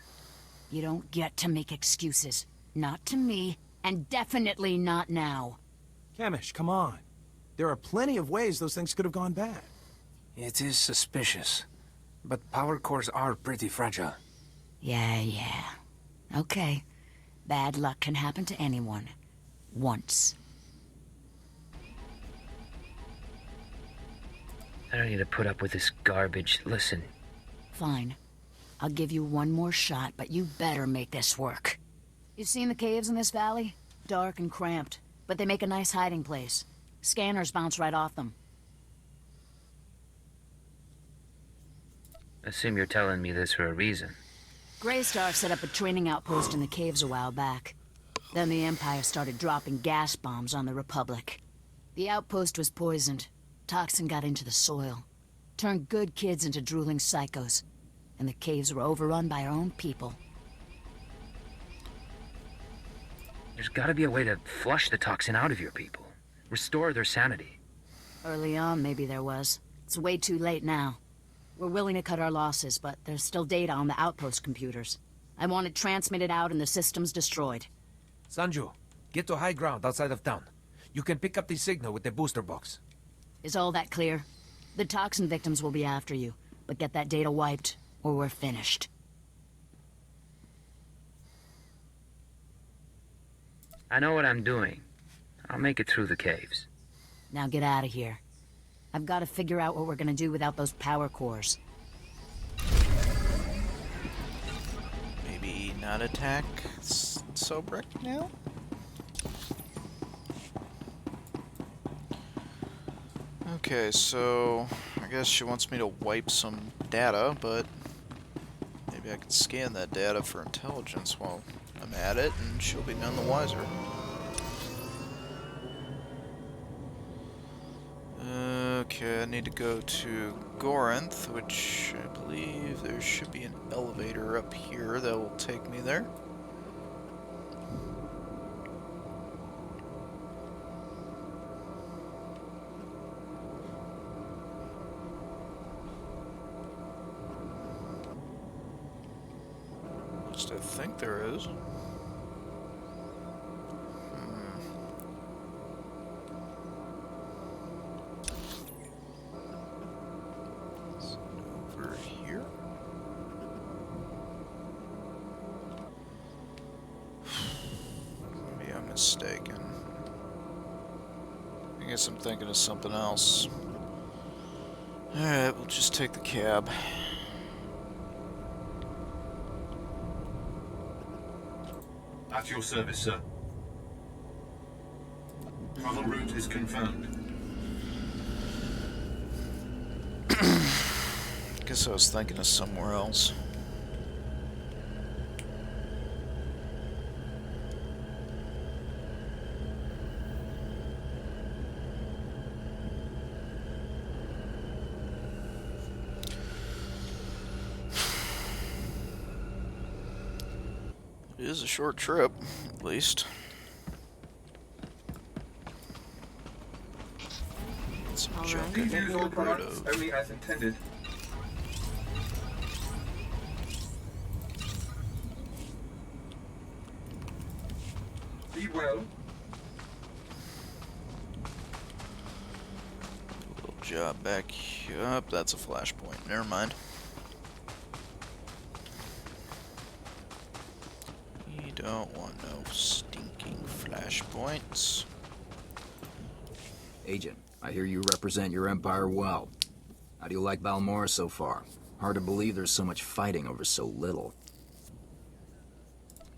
You don't get to make excuses. Not to me, and definitely not now. Kamish, come on. There are plenty of ways those things could have gone bad. It is suspicious, but power cores are pretty fragile. Yeah. Okay. Bad luck can happen to anyone. Once. I don't need to put up with this garbage. Listen. Fine. I'll give you one more shot, but you better make this work. You seen the caves in this valley? Dark and cramped, but they make a nice hiding place. Scanners bounce right off them. Assume you're telling me this for a reason. Greystar set up a training outpost in the caves a while back. Then the Empire started dropping gas bombs on the Republic. The outpost was poisoned. Toxin got into the soil. Turned good kids into drooling psychos. And the caves were overrun by our own people. There's gotta be a way to flush the toxin out of your people. Restore their sanity. Early on, maybe there was. It's way too late now. We're willing to cut our losses, but there's still data on the outpost computers. I want it transmitted out and the systems destroyed. Sanju, get to high ground outside of town. You can pick up the signal with the booster box. Is all that clear? The toxin victims will be after you, but get that data wiped, or we're finished. I know what I'm doing. I'll make it through the caves. Now get out of here. I've got to figure out what we're gonna do without those power cores. Maybe not attack Sobrik now? Okay, so I guess she wants me to wipe some data, but maybe I could scan that data for intelligence while I'm at it, and she'll be none the wiser. Okay, I need to go to Gorinth, which I believe there should be an elevator up here that will take me there. At least I think there is. Mistaken. I guess I'm thinking of something else. Alright, we'll just take the cab. At your service, sir. Travel route is confirmed. Guess I was thinking of somewhere else. It is a short trip, at least. Some junk I Please can use get all rid products of. only as intended. Be well. Little job back up. That's a flashpoint. Never mind. You don't want no stinking flashpoints. Agent, I hear you represent your empire well. How do you like Balmorra so far? Hard to believe there's so much fighting over so little.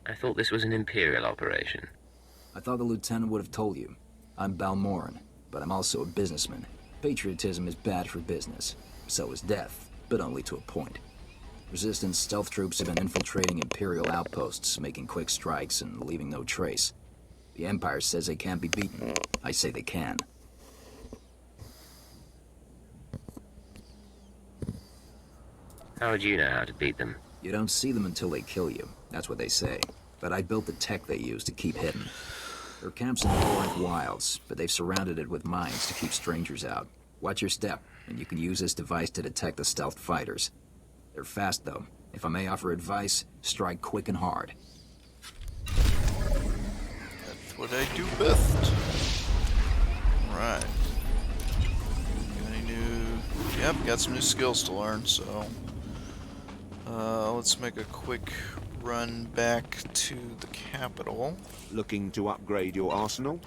I thought this was an Imperial operation. I thought the lieutenant would have told you. I'm Balmorran, but I'm also a businessman. Patriotism is bad for business. So is death, but only to a point. Resistance stealth troops have been infiltrating Imperial outposts, making quick strikes and leaving no trace. The Empire says they can't be beaten. I say they can. How would you know how to beat them? You don't see them until they kill you. That's what they say. But I built the tech they use to keep hidden. Their camp's in the Gorinth wilds, but they've surrounded it with mines to keep strangers out. Watch your step, and you can use this device to detect the stealth fighters. They're fast, though. If I may offer advice, strike quick and hard. That's what I do best. Right. Any new... Yep, got some new skills to learn, so... let's make a quick run back to the capital. Looking to upgrade your arsenal?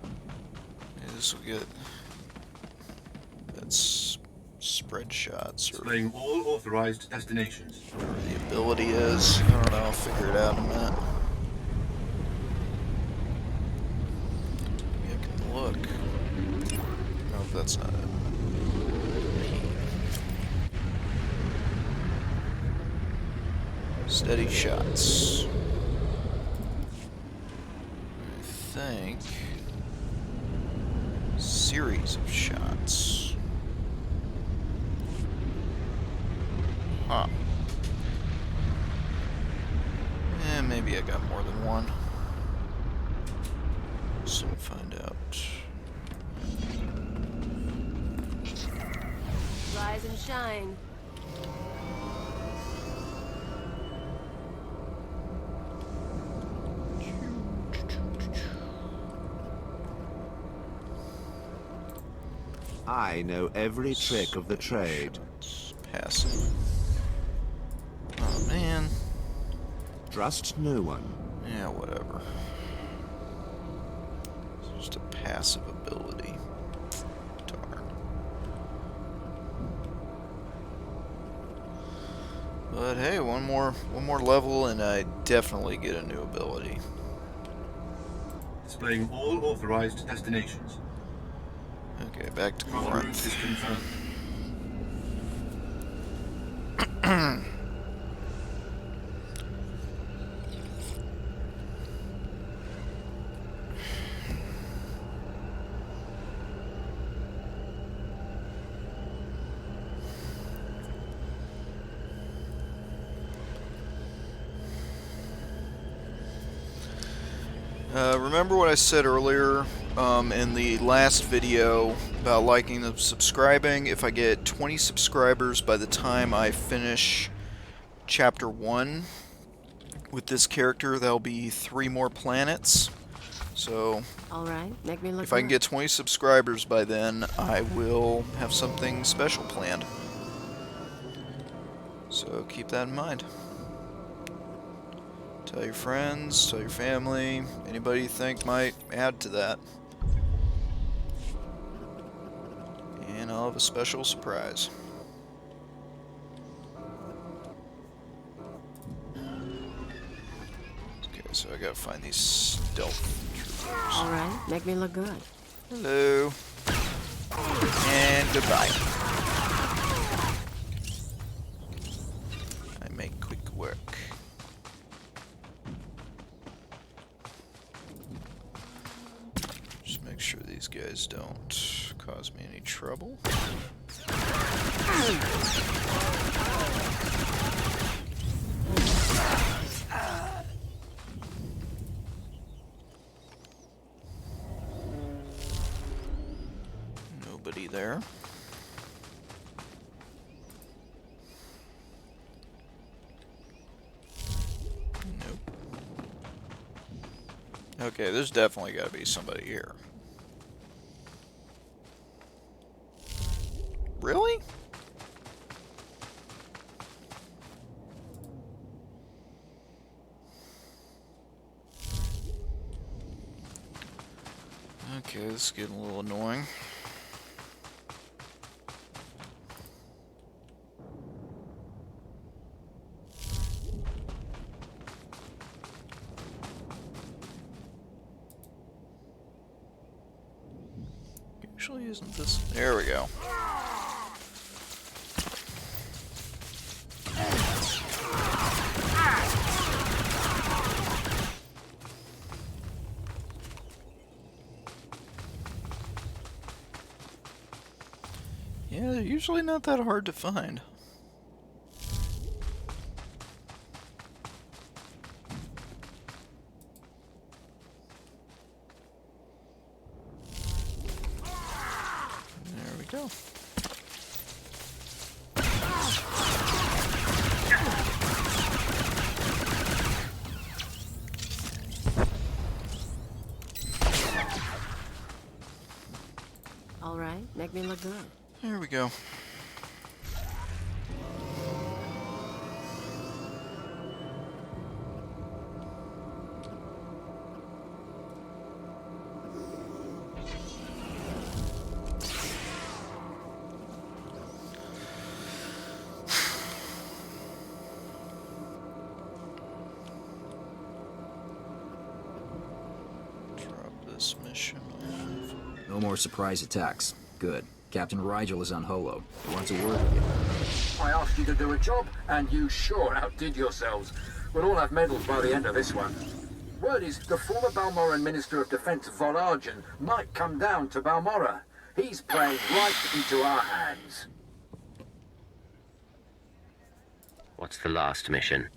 Yeah, this will get... That's... spread shots, or... Displaying all authorized destinations. Whatever the ability is. I don't know, I'll figure it out in a minute. Maybe I can look. No, that's not it. Steady shots. I think... Series of shots. Huh. Eh, maybe I got more than one. Soon find out. Rise and shine. I know every trick of the trade. Passive. Oh man. Trust no one. Yeah, whatever. It's just a passive ability. Darn. But hey, one more level and I definitely get a new ability. Displaying all authorized destinations. Okay, back to Travel route is confirmed. Remember what I said earlier in the last video about liking and subscribing? If I get 20 subscribers by the time I finish Chapter 1 with this character, there'll be 3 more planets. So, Alright, make me look if I can get 20 subscribers by then, I will have something special planned. So keep that in mind. Tell your friends, tell your family, anybody you think might add to that. And I'll have a special surprise. Okay, so I gotta find these stealth troopers. Alright, make me look good. Hello. And goodbye. I make quick work. Just make sure these guys don't cause me any trouble. Nobody there. Nope. Okay, there's definitely got to be somebody here. Really? Okay, this is getting a little annoying. Usually isn't this... There we go. Yeah, they're usually not that hard to find. There we go. All right, make me look good. There we go. Mission off. No more surprise attacks. Good. Captain Rigel is on Holo. He wants a word with you. I asked you to do a job, and you sure outdid yourselves. We'll all have medals by the end of this one. Word is the former Balmorran Minister of Defense Volargen might come down to Balmorra. He's playing right into our hands. What's the last mission?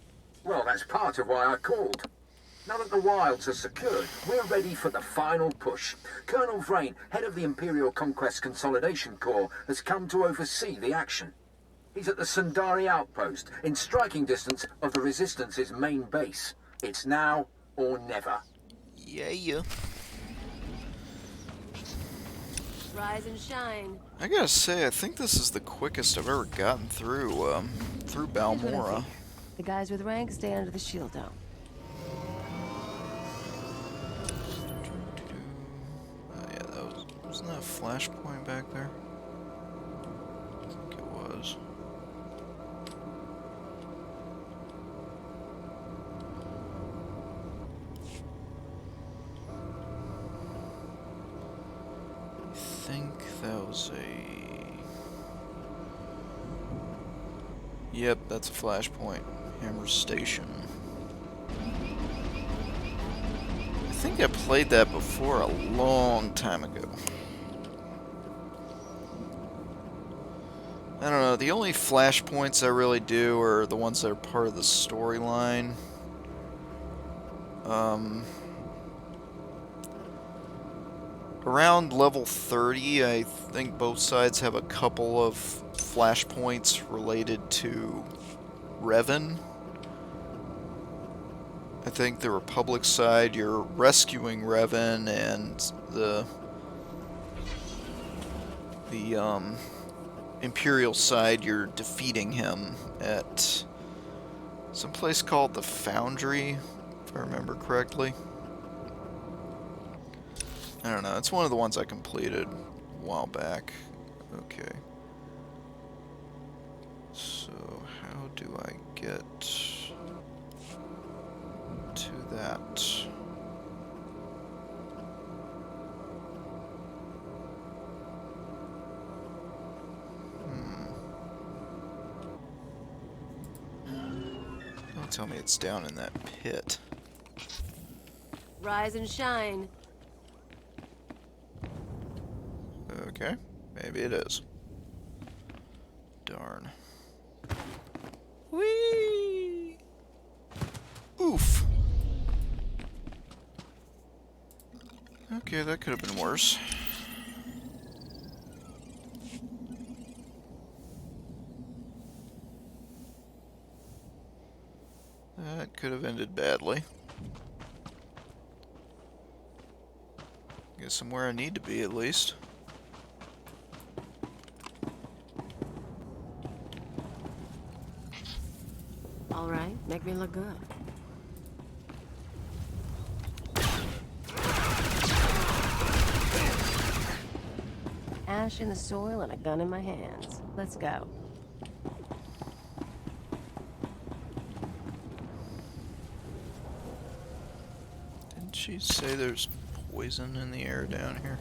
Well, that's part of why I called. Now that the wilds are secured, we're ready for the final push. Colonel Vrain, head of the Imperial Conquest Consolidation Corps, has come to oversee the action. He's at the Sundari outpost, in striking distance of the Resistance's main base. It's now or never. Yeah. Rise and shine. I gotta say, I think this is the quickest I've ever gotten through Balmorra. The guys with rank stay under the shield dome. Wasn't that a flashpoint back there? I think it was. I think that was a... Yep, that's a flashpoint. Hammer Station. I think I played that before a long time ago. I don't know, the only flashpoints I really do are the ones that are part of the storyline. Around level 30, I think both sides have a couple of flashpoints related to Revan. I think the Republic side, you're rescuing Revan, and the Imperial side, you're defeating him at some place called the Foundry, if I remember correctly. I don't know, it's one of the ones I completed a while back. Okay. So, how do I get to that? Don't tell me it's down in that pit. Rise and shine. Okay, maybe it is. Darn. Whee! Oof. Okay, that could have been worse. That could have ended badly. Guess I'm where I need to be, at least. All right, make me look good. Ash in the soil and a gun in my hands. Let's go. Didn't she say there's poison in the air down here?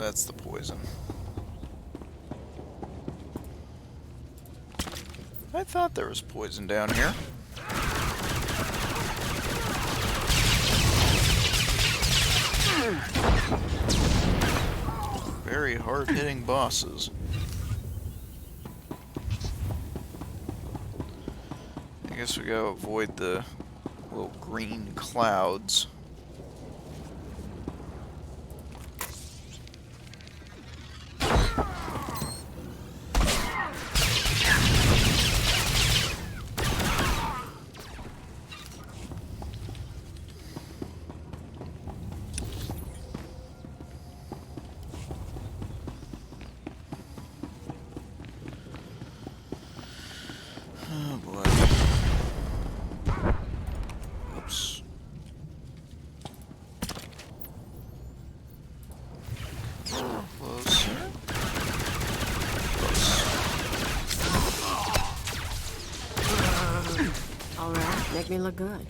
That's the poison. I thought there was poison down here. Very very hard-hitting bosses. I guess we gotta avoid the little green clouds. Oh boy. Oops. Close. Alright, make me look good.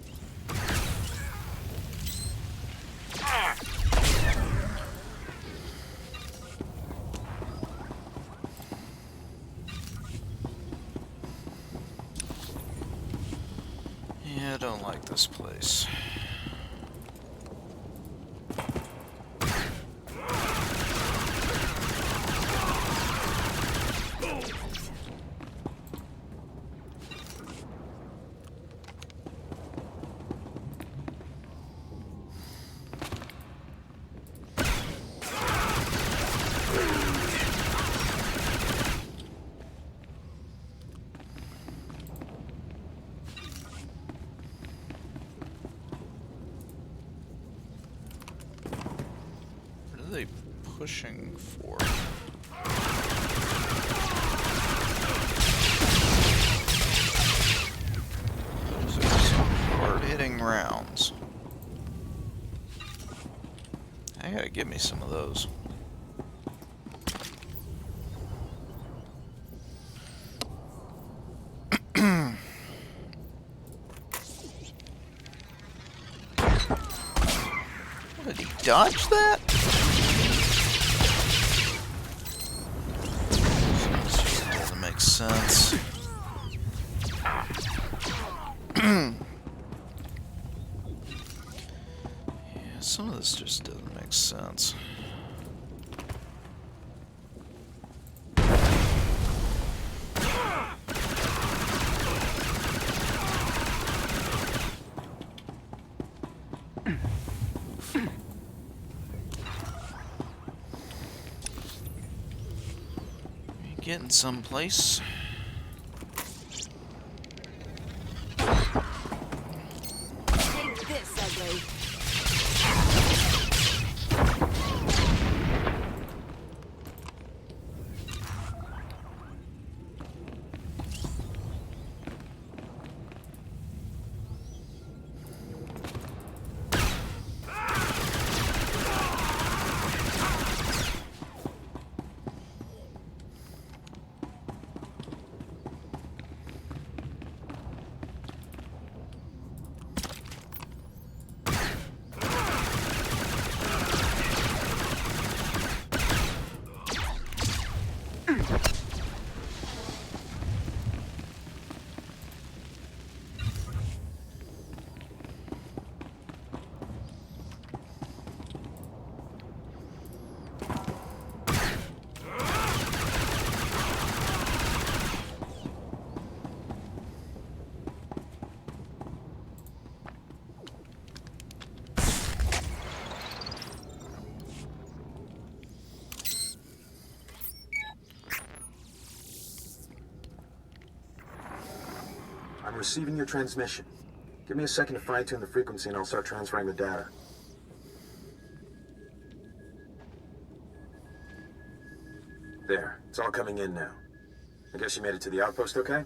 Yeah, I don't like this place. What are they pushing for? Those are some hard-hitting rounds. I gotta give me some of those. Did he dodge that? This just doesn't make sense. Yeah, some of this just doesn't make sense. Getting someplace. Take this, ugly. I'm receiving your transmission. Give me a second to fine-tune the frequency and I'll start transferring the data. There, it's all coming in now. I guess you made it to the outpost okay?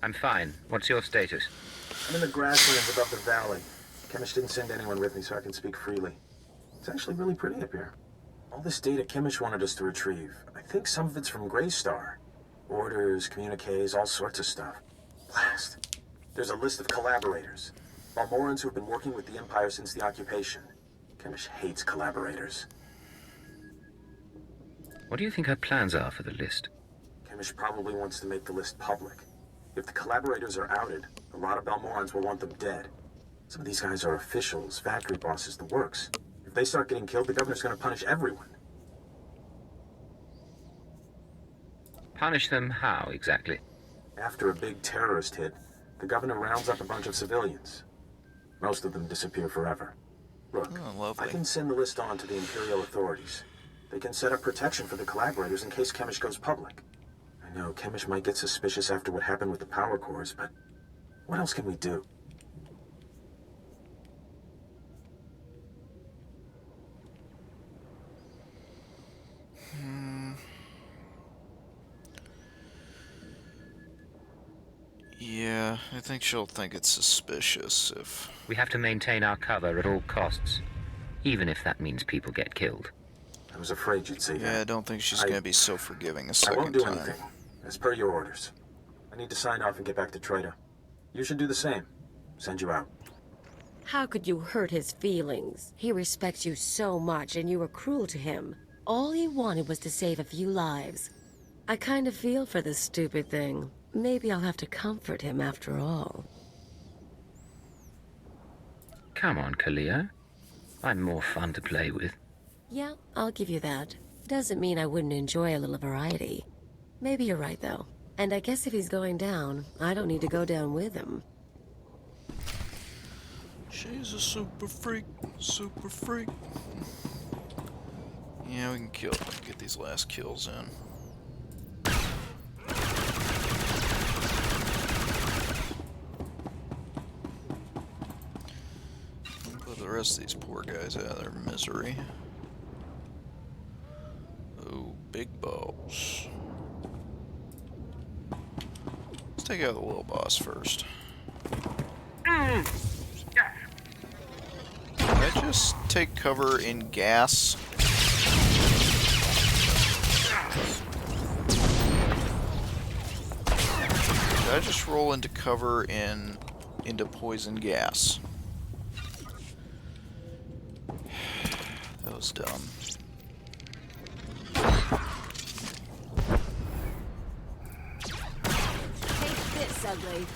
I'm fine. What's your status? I'm in the grasslands above the valley. Chemish didn't send anyone with me so I can speak freely. It's actually really pretty up here. All this data Chemish wanted us to retrieve. I think some of it's from Greystar. Orders, communiques, all sorts of stuff. Blast. There's a list of collaborators. Balmorrans who've been working with the Empire since the occupation. Chemish hates collaborators. What do you think her plans are for the list? Chemish probably wants to make the list public. If the collaborators are outed, a lot of Balmorrans will want them dead. Some of these guys are officials, factory bosses, the works. If If they start getting killed, the governor's gonna punish everyone. Punish them how, exactly? After a big terrorist hit, the governor rounds up a bunch of civilians. Most of them disappear forever. Look, I can send the list on to the Imperial authorities. They can set up protection for the collaborators in case Chemish goes public. I know Chemish might get suspicious after what happened with the power cores, but what else can we do? Yeah, I think she'll think it's suspicious if... We have to maintain our cover at all costs, even if that means people get killed. I was afraid you'd say that. Yeah, I don't think she's going to be so forgiving a second time. I won't do time. anything, as per your orders. I need to sign off and get back to Trader. You should do the same. Send you out. How could you hurt his feelings? He respects you so much, and you were cruel to him. All he wanted was to save a few lives. I kind of feel for this stupid thing. Maybe I'll have to comfort him after all. Come on, Kalia. I'm more fun to play with. Yeah, I'll give you that. Doesn't mean I wouldn't enjoy a little variety. Maybe you're right, though. And I guess if he's going down, I don't need to go down with him. She's a super freak, super freak. Yeah, we can get these last kills in. Put the rest of these poor guys out of their misery. Oh, big balls. Let's take out the little boss first. Did I just take cover in gas? Did I just roll into cover into poison gas? That was dumb. Take this, ugly.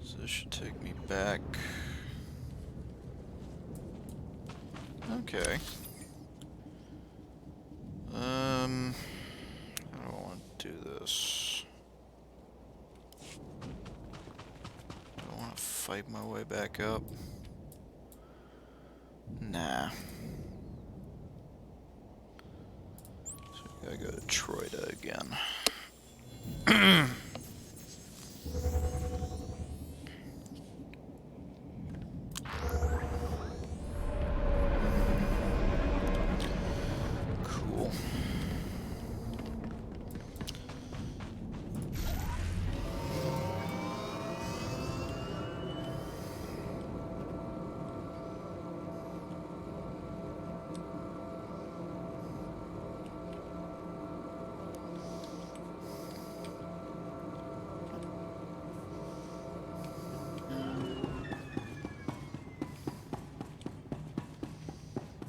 So this should take me back. Okay. I don't want to do this. I don't want to fight my way back up. Nah. So we gotta go to Troida again. Cool.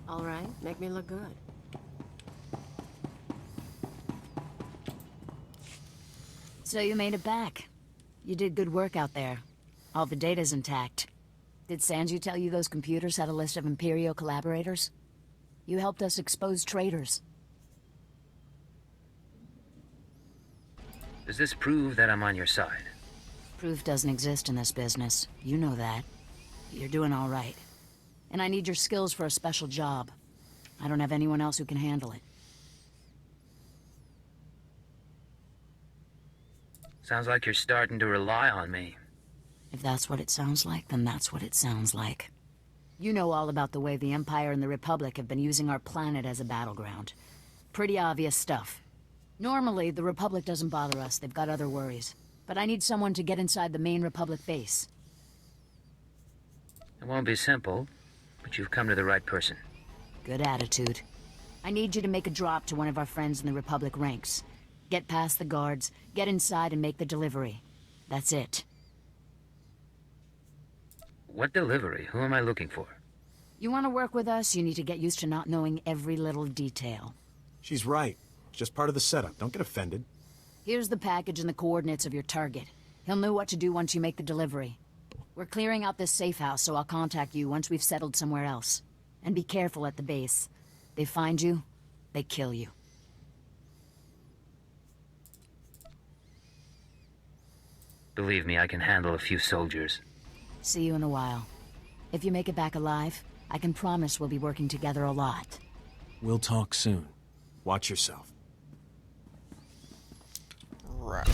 All right, make me look good. So you made it back. You did good work out there. All the data's intact. Did Sanju tell you those computers had a list of Imperial collaborators? You helped us expose traitors. Does this prove that I'm on your side? Proof doesn't exist in this business. You know that. You're doing all right. And I need your skills for a special job. I don't have anyone else who can handle it. Sounds like you're starting to rely on me. If that's what it sounds like, then that's what it sounds like. You know all about the way the Empire and the Republic have been using our planet as a battleground. Pretty obvious stuff. Normally, the Republic doesn't bother us. They've got other worries. But I need someone to get inside the main Republic base. It won't be simple, but you've come to the right person. Good attitude. I need you to make a drop to one of our friends in the Republic ranks. Get past the guards, get inside and make the delivery. That's it. What delivery? Who am I looking for? You want to work with us, you need to get used to not knowing every little detail. She's right. It's just part of the setup. Don't get offended. Here's the package and the coordinates of your target. He'll know what to do once you make the delivery. We're clearing out this safe house, so I'll contact you once we've settled somewhere else. And be careful at the base. They find you, they kill you. Believe me, I can handle a few soldiers. See you in a while. If you make it back alive, I can promise we'll be working together a lot. We'll talk soon. Watch yourself. Right.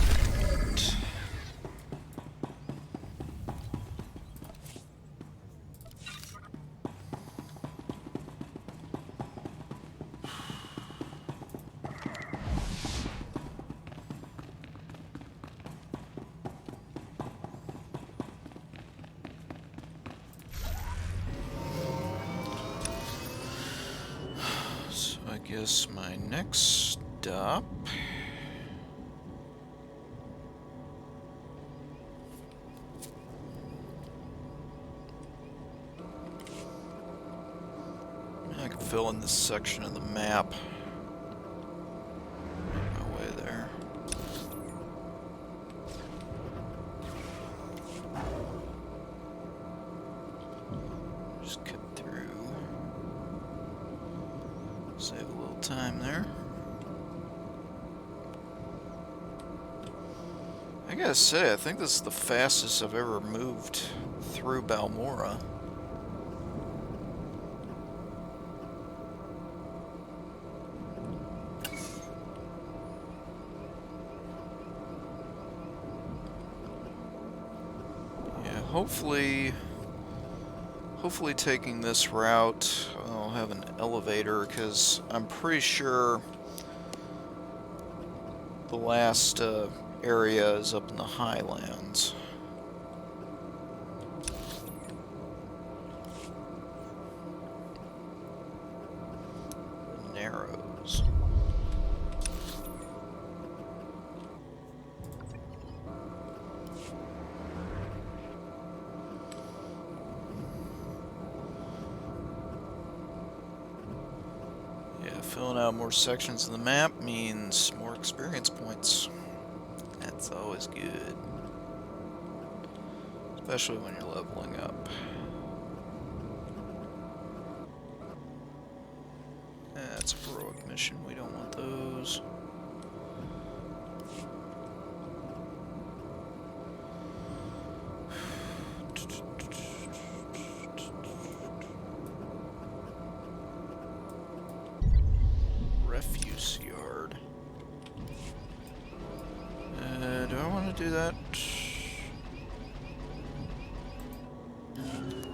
I guess my next stop... I can fill in this section of the map. Make my way there. Just cut through. Save a little time there. I gotta say, I think this is the fastest I've ever moved through Balmorra. Yeah, hopefully taking this route, I'll have an elevator, because I'm pretty sure the last area is up in the highlands. The Narrows. Filling out more sections of the map means more experience points. That's always good. Especially when you're leveling up. That's a heroic mission. We don't want those. Refuse yard. Do I want to do that?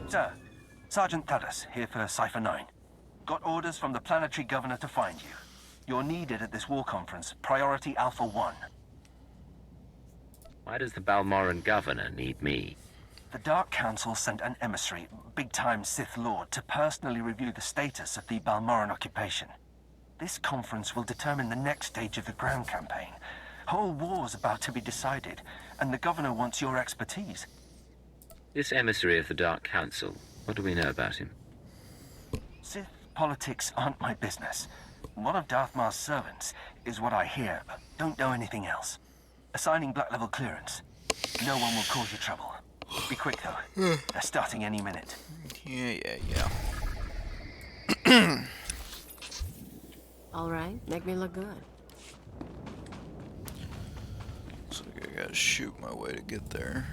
Sir, Sergeant Tadas, here for Cipher 9. Got orders from the planetary governor to find you. You're needed at this war conference, Priority Alpha 1. Why does the Balmorran governor need me? The Dark Council sent an emissary, big-time Sith Lord, to personally review the status of the Balmorran occupation. This conference will determine the next stage of the ground campaign. Whole war's about to be decided, and the governor wants your expertise. This emissary of the Dark Council, what do we know about him? Sith politics aren't my business. One of Darth Mar's servants is what I hear, but don't know anything else. Assigning black level clearance. No one will cause you trouble. Be quick though. They're starting any minute. Yeah. All right, make me look good. So I gotta shoot my way to get there.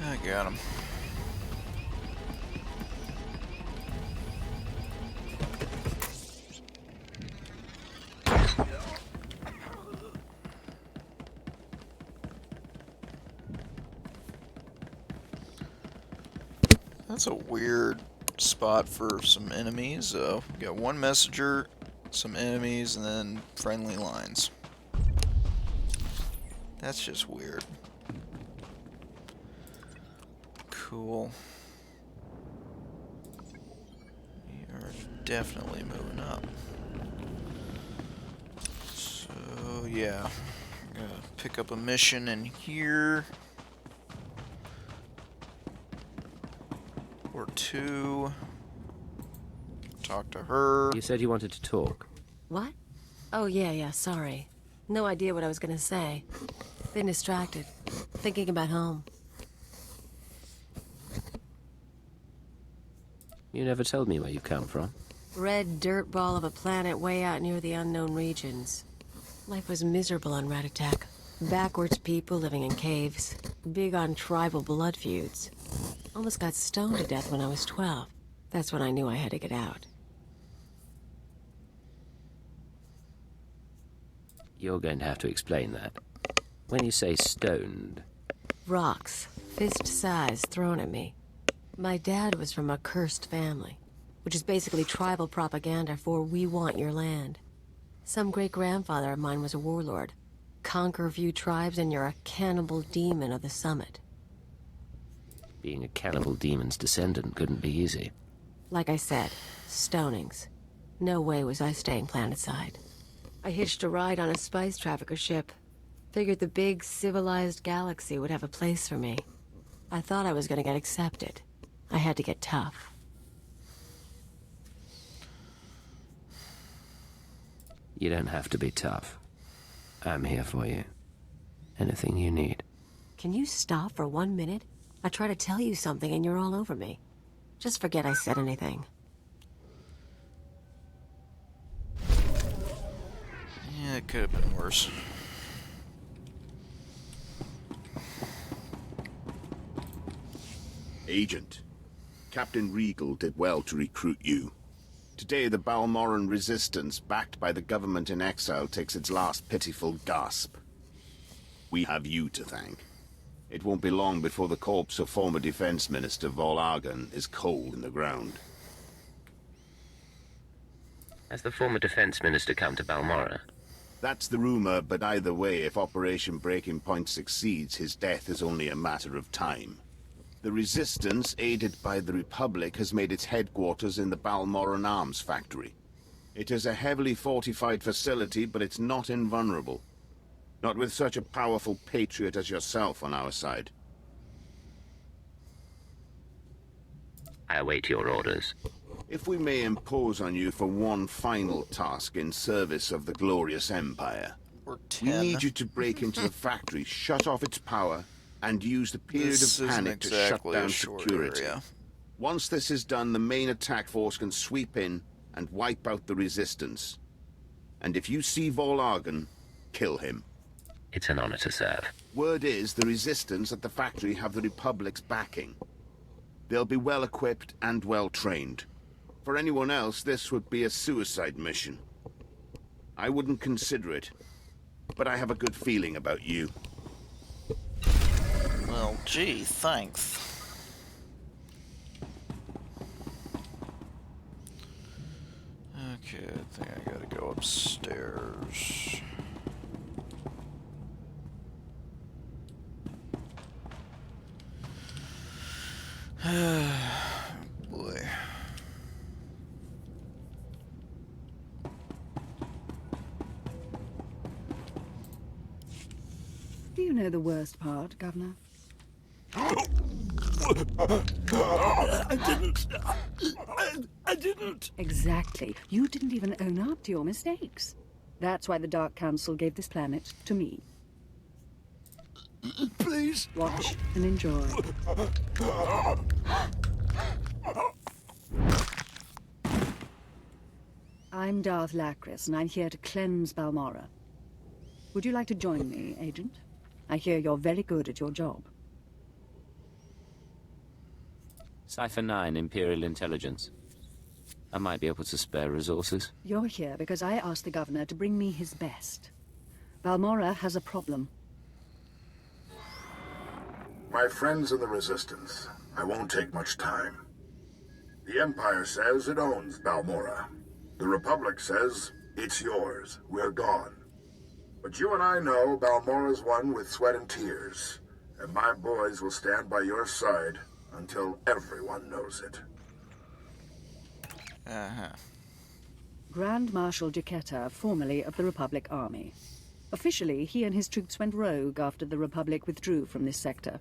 I got him. That's a weird spot for some enemies. We got one messenger, some enemies, and then friendly lines. That's just weird. Cool. definitely moving up. So, yeah. I'm gonna pick up a mission in here. Or two. Talk to her. You said you wanted to talk. What? Oh, yeah, sorry. No idea what I was gonna say. Been distracted. Thinking about home. You never told me where you come from. Red dirt ball of a planet way out near the unknown regions. Life was miserable on Ratatak. Backwards people living in caves. Big on tribal blood feuds. Almost got stoned to death when I was 12. That's when I knew I had to get out. You're going to have to explain that. When you say stoned... Rocks, fist-sized, thrown at me. My dad was from a cursed family, which is basically tribal propaganda for "we want your land." Some great-grandfather of mine was a warlord. Conquer a few tribes and you're a cannibal demon of the summit. Being a cannibal demon's descendant couldn't be easy. Like I said, stonings. No way was I staying planetside. I hitched a ride on a spice trafficker ship. Figured the big, civilized galaxy would have a place for me. I thought I was gonna get accepted. I had to get tough. You don't have to be tough. I'm here for you. Anything you need. Can you stop for 1 minute? I try to tell you something and you're all over me. Just forget I said anything. Yeah, it could have been worse. Agent, Captain Regal did well to recruit you. Today the Balmorran resistance, backed by the government in exile, takes its last pitiful gasp. We have you to thank. It won't be long before the corpse of former Defense Minister Vol'argan is cold in the ground. Has the former Defense Minister come to Balmorra? That's the rumor, but either way, if Operation Breaking Point succeeds, his death is only a matter of time. The Resistance, aided by the Republic, has made its headquarters in the Balmorran Arms Factory. It is a heavily fortified facility, but it's not invulnerable. Not with such a powerful patriot as yourself on our side. I await your orders. If we may impose on you for one final task in service of the glorious Empire, we need you to break into the factory, shut off its power, and use the period of panic to shut down security. Once this is done, the main attack force can sweep in and wipe out the Resistance. And if you see Vol'argan, kill him. It's an honor to serve. Word is the Resistance at the factory have the Republic's backing. They'll be well equipped and well trained. For anyone else, this would be a suicide mission. I wouldn't consider it, but I have a good feeling about you. Well, gee, thanks. Okay, I think I gotta go upstairs. Boy. Do you know the worst part, Governor? I didn't. Exactly. You didn't even own up to your mistakes. That's why the Dark Council gave this planet to me. Please. Watch and enjoy. I'm Darth Lacris, and I'm here to cleanse Balmorra. Would you like to join me, Agent? I hear you're very good at your job. Cipher 9, Imperial Intelligence. I might be able to spare resources. You're here because I asked the Governor to bring me his best. Balmorra has a problem. My friends in the Resistance, I won't take much time. The Empire says it owns Balmorra. The Republic says it's yours. We're gone. But you and I know Balmorra's won with sweat and tears, and my boys will stand by your side until everyone knows it. Grand Marshal Giulietta, formerly of the Republic Army. Officially, he and his troops went rogue after the Republic withdrew from this sector.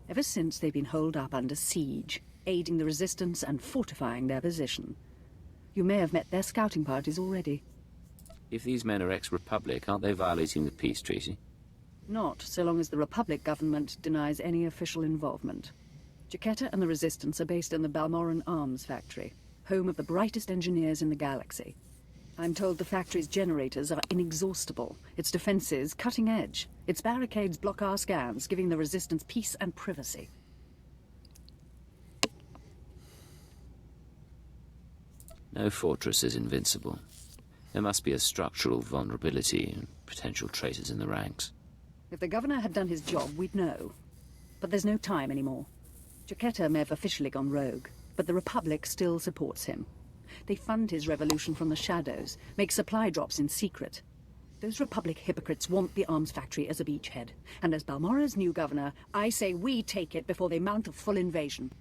Ever since, they've been holed up under siege, aiding the resistance and fortifying their position. You may have met their scouting parties already. If these men are ex-Republic, aren't they violating the peace treaty? Not so long as the Republic government denies any official involvement. Giulietta and the Resistance are based in the Balmorran Arms Factory, home of the brightest engineers in the galaxy. I'm told the factory's generators are inexhaustible, its defenses cutting edge, its barricades block our scans, giving the Resistance peace and privacy. No fortress is invincible. There must be a structural vulnerability and potential traitors in the ranks. If the governor had done his job, we'd know. But there's no time anymore. Giulietta may have officially gone rogue, but the Republic still supports him. They fund his revolution from the shadows, make supply drops in secret. Those Republic hypocrites want the arms factory as a beachhead. And as Balmorra's new governor, I say we take it before they mount a full invasion.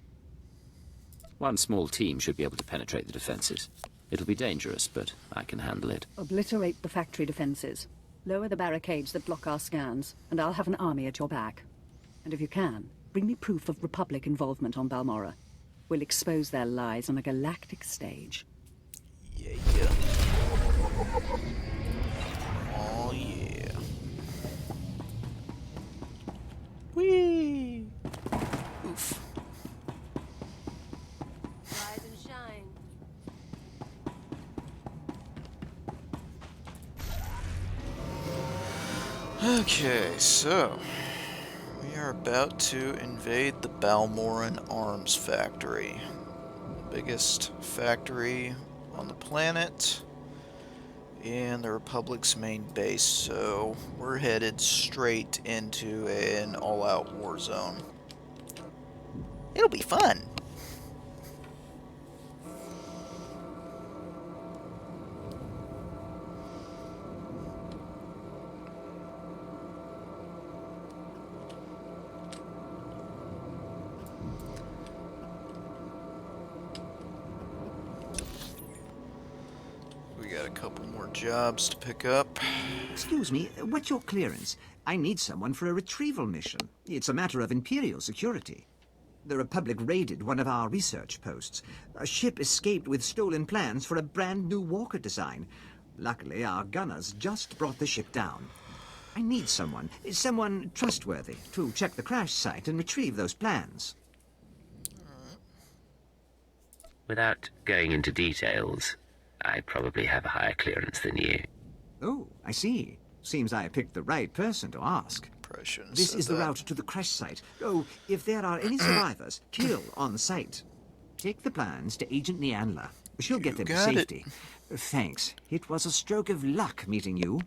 One small team should be able to penetrate the defenses. It'll be dangerous, but I can handle it. Obliterate the factory defenses. Lower the barricades that block our scans, and I'll have an army at your back. And if you can, bring me proof of Republic involvement on Balmorra. We'll expose their lies on a galactic stage. Yeah. Oh, yeah. Whee! Oof. Rise and shine. Okay, so we are about to invade the Balmorran Arms Factory. Biggest factory on the planet and the Republic's main base, so we're headed straight into an all-out war zone. It'll be fun. Jobs to pick up. Excuse me, what's your clearance? I need someone for a retrieval mission. It's a matter of Imperial security. The Republic raided one of our research posts. A ship escaped with stolen plans for a brand new walker design. Luckily, our gunners just brought the ship down. I need someone trustworthy, to check the crash site and retrieve those plans. Without going into details, I probably have a higher clearance than you. Oh, I see. Seems I picked the right person to ask. This is the route to the crash site. Oh, if there are any survivors, kill on site. Take the plans to Agent Neandler. She'll get them to safety. Thanks. It was a stroke of luck meeting you.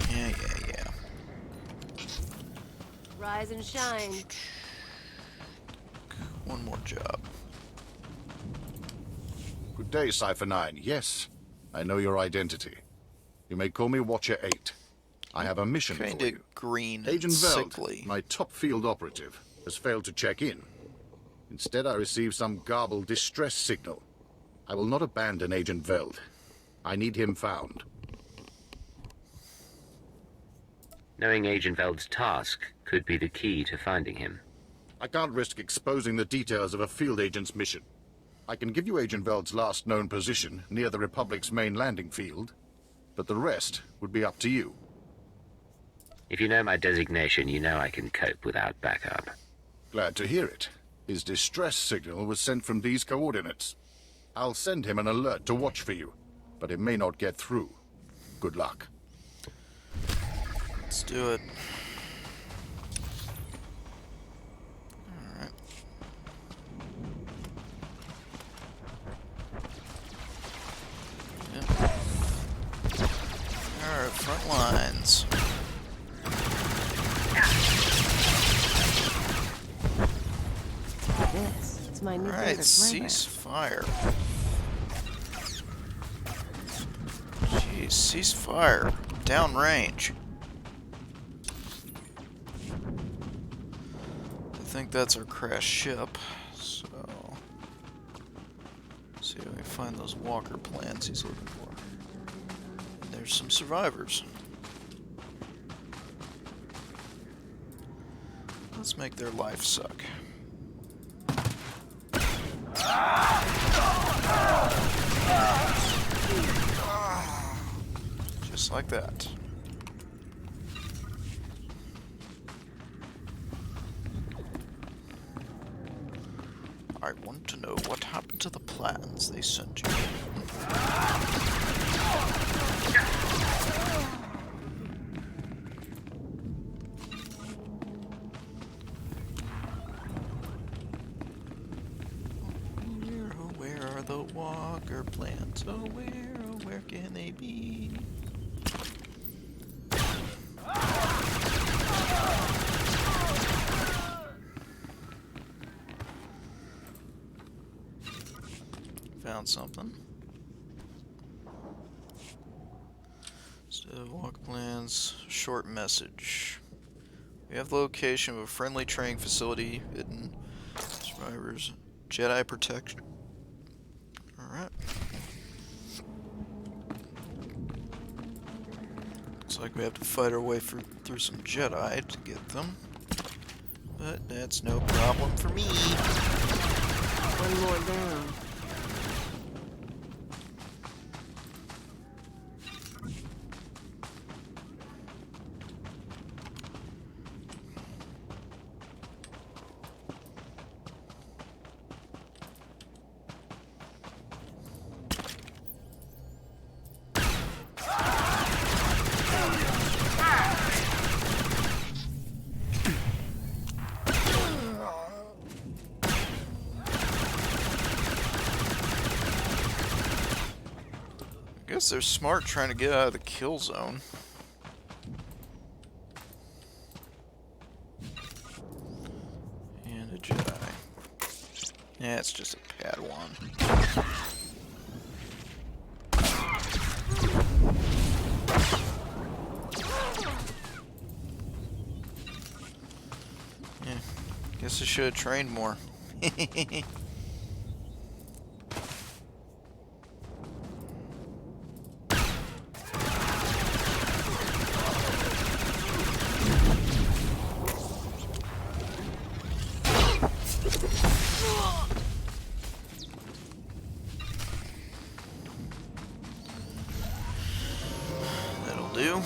Yeah. Rise and shine. One more job. Good day, Cypher 9. Yes, I know your identity. You may call me Watcher 8. I have a mission for you. Green Agent Veld, sickly. my top field operative, has failed to check in. Instead, I received some garbled distress signal. I will not abandon Agent Veld. I need him found. Knowing Agent Veld's task could be the key to finding him. I can't risk exposing the details of a field agent's mission. I can give you Agent Veld's last known position near the Republic's main landing field, but the rest would be up to you. If you know my designation, you know I can cope without backup. Glad to hear it. His distress signal was sent from these coordinates. I'll send him an alert to watch for you, but it may not get through. Good luck. Let's do it. Alright, front lines. It's my new Alright, favorite flavor. ceasefire. Jeez, ceasefire. Downrange. I think that's our crash ship. So, see if I can find those walker plants he's looking for. And there's some survivors. Let's make their life suck. Just like that. I want to know what happened to the plans they sent you. Where are the walker plants? Oh, where can they be? Found something. So, walk plans, short message. We have the location of a friendly training facility hidden. Survivors, Jedi protection. Alright. Looks like we have to fight our way through some Jedi to get them. But that's no problem for me. One more down. I guess they're smart trying to get out of the kill zone. And a Jedi. Yeah, it's just a Padawan. Yeah, guess I should have trained more. That'll do.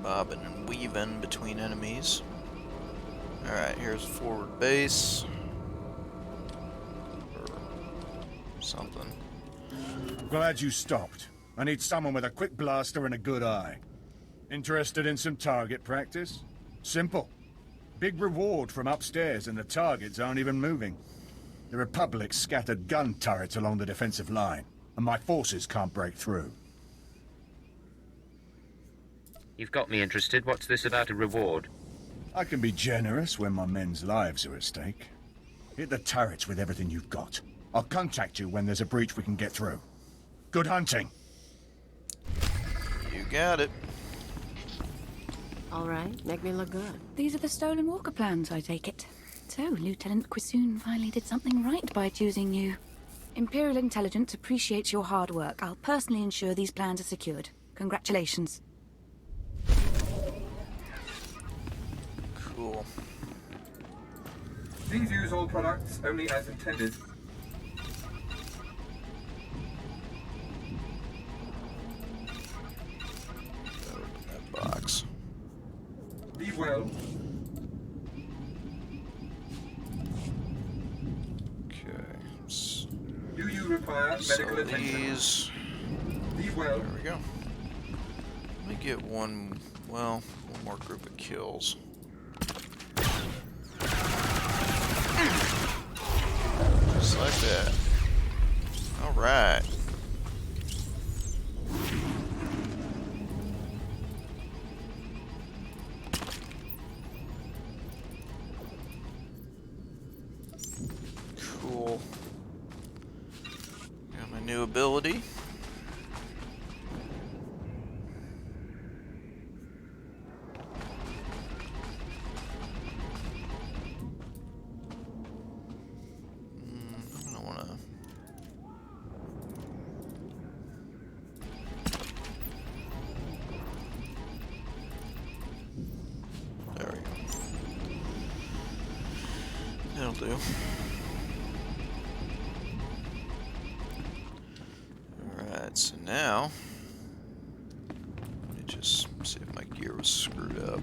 Bobbing and weaving between enemies. Alright, here's a forward base. Or something. Glad you stopped. I need someone with a quick blaster and a good eye. Interested in some target practice? Simple. Big reward from upstairs and the targets aren't even moving. The Republic scattered gun turrets along the defensive line, and my forces can't break through. You've got me interested. What's this about a reward? I can be generous when my men's lives are at stake. Hit the turrets with everything you've got. I'll contact you when there's a breach we can get through. Good hunting! You got it. All right, make me look good. These are the stolen walker plans, I take it. So, Lieutenant Quisoon finally did something right by choosing you. Imperial Intelligence appreciates your hard work. I'll personally ensure these plans are secured. Congratulations. Cool. Please use all products only as intended. Open that box. Be well. Okay. Do you require medical attention? These. Be well. There we go. Let me get one more group of kills. Just like that. Alright. Cool. Got my new ability. I don't wanna... There we go. That'll do. Alright, so now... Let me just see if my gear was screwed up.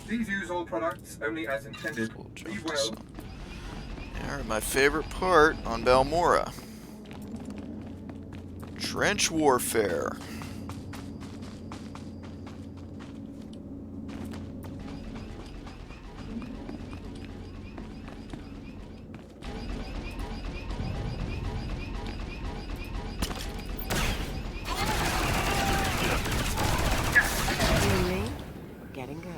Please use all products only as intended. Be well. Alright, my favorite part on Balmorra. Trench warfare. Really? We're getting good.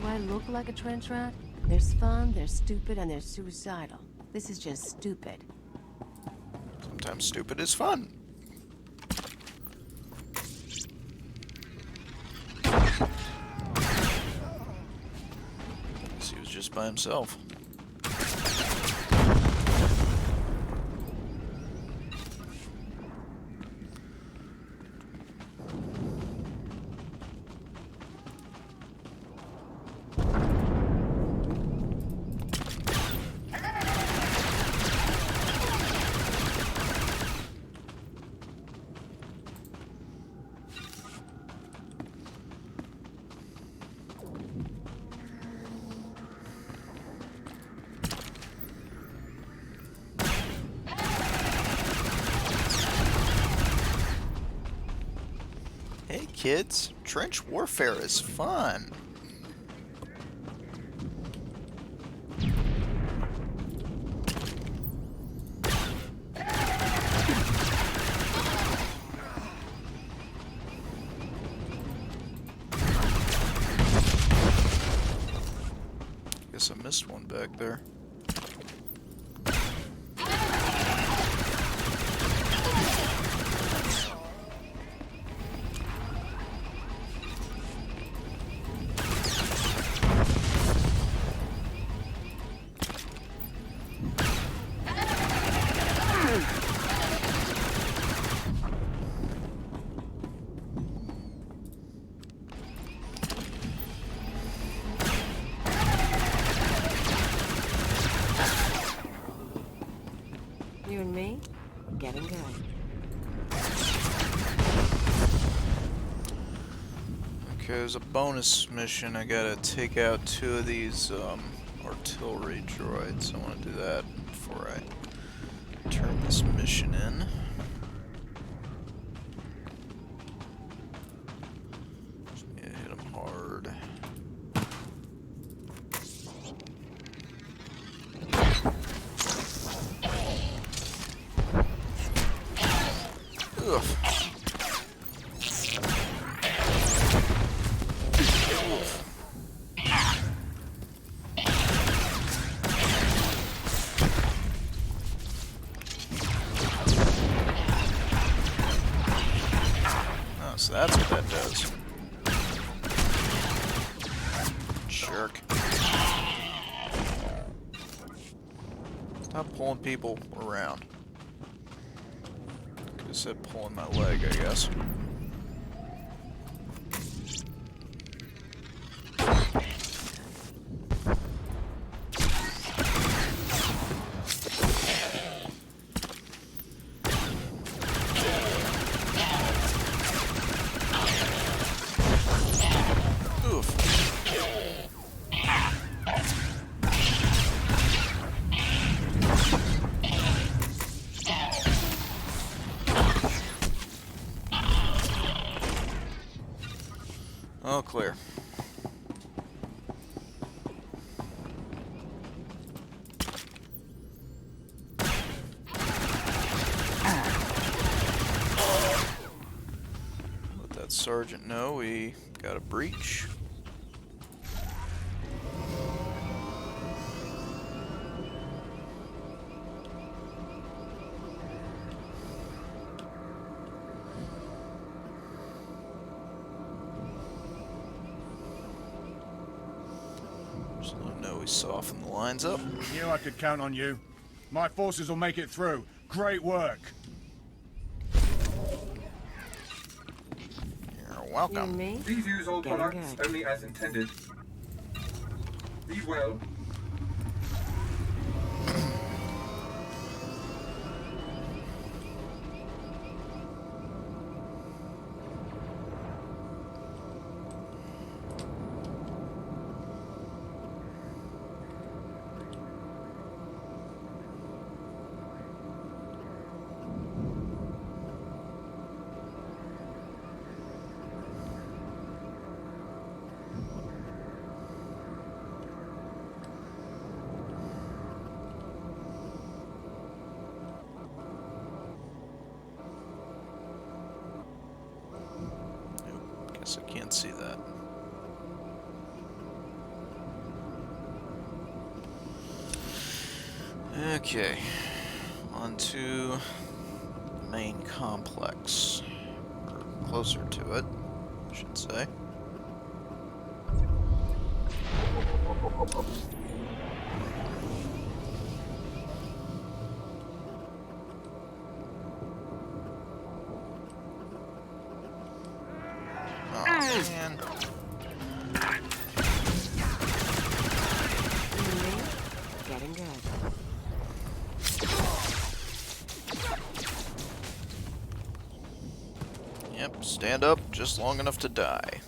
Do I look like a trench rat? There's fun, there's stupid, and there's suicidal. This is just stupid. Sometimes stupid is fun. Guess he was just by himself. Hey kids, trench warfare is fun. Guess I missed one back there. You and me, we're getting good. Okay, there's a bonus mission. I gotta take out 2 of these artillery droids. I want to do that before I turn this mission in. Just need to hit them hard. Ugh. Oh, so that's what that does. Jerk. Stop pulling people around. Could have said pulling my leg, I guess. Oof. clear. Let that sergeant know we got a breach. Just let him know we soften the lines up. Knew I could count on you. My forces will make it through. Great work. You're welcome. Please use all products only as intended. Be well. Guess I can't see that. Okay, on to the main complex, or closer to it, I should say. Oh, man. Getting good. Yep, stand up just long enough to die.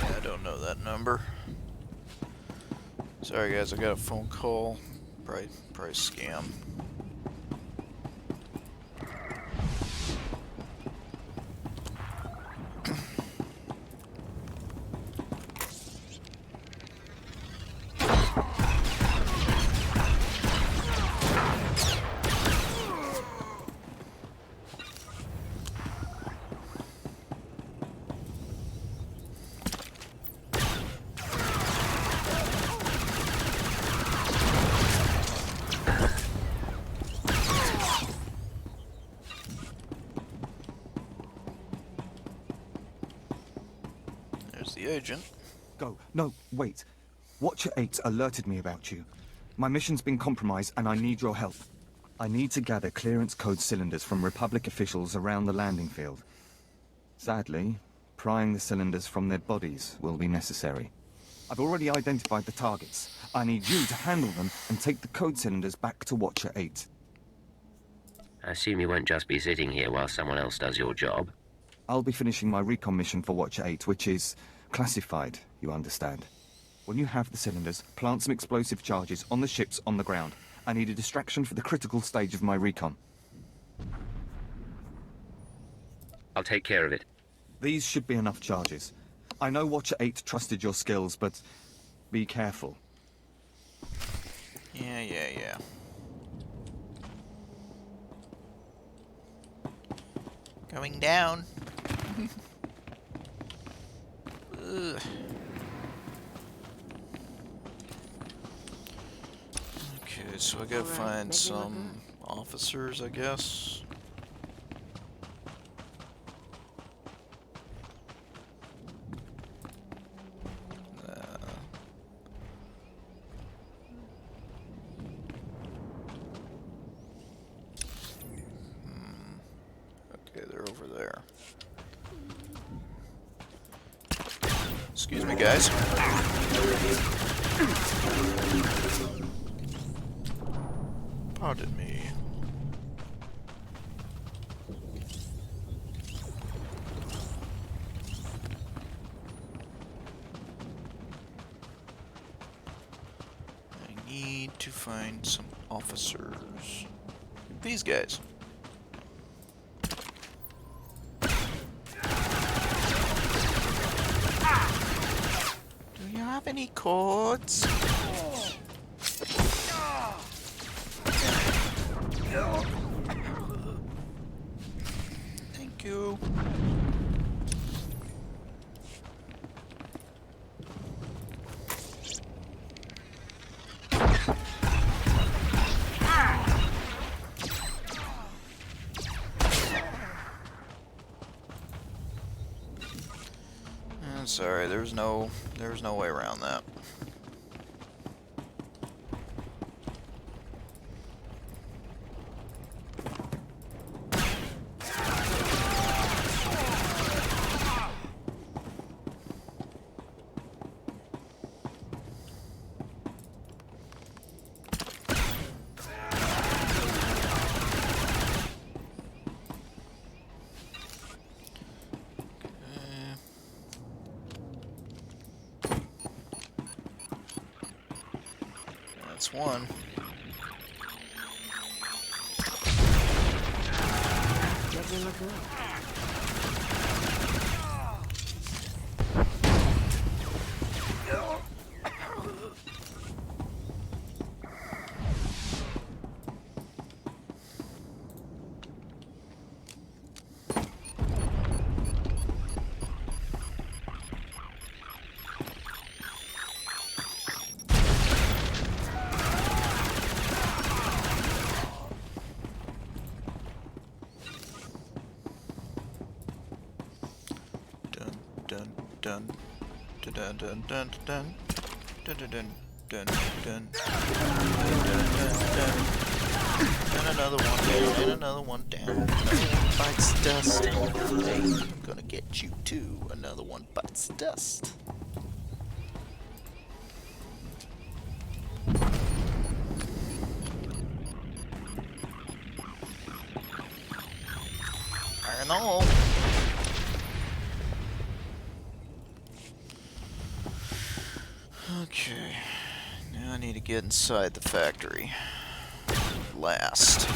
I don't know that number. Sorry guys, I got a phone call. Probably scam. There's the agent. Go. No, wait. Watcher 8 alerted me about you. My mission's been compromised and I need your help. I need to gather clearance code cylinders from Republic officials around the landing field. Sadly, prying the cylinders from their bodies will be necessary. I've already identified the targets. I need you to handle them and take the code cylinders back to Watcher 8. I assume you won't just be sitting here while someone else does your job. I'll be finishing my recon mission for Watcher 8, which is classified, you understand. When you have the cylinders, plant some explosive charges on the ships on the ground. I need a distraction for the critical stage of my recon. I'll take care of it. These should be enough charges. I know Watcher 8 trusted your skills, but be careful. Yeah. Going down. Ugh. Okay, so I gotta find some officers, I guess. Excuse me, guys. Pardon me. I need to find some officers. These guys. Do you have any cords? Thank you. Sorry, there's no way around that. That's one. Doesn't look good. Dun dun dun dun dun dun dun dun dun dun dun dun dun. And another one down, and another one down. Another one bites dust. Hey, I'm gonna get you too. Another one bites dust. I know. Okay, now I need to get inside the factory. Last.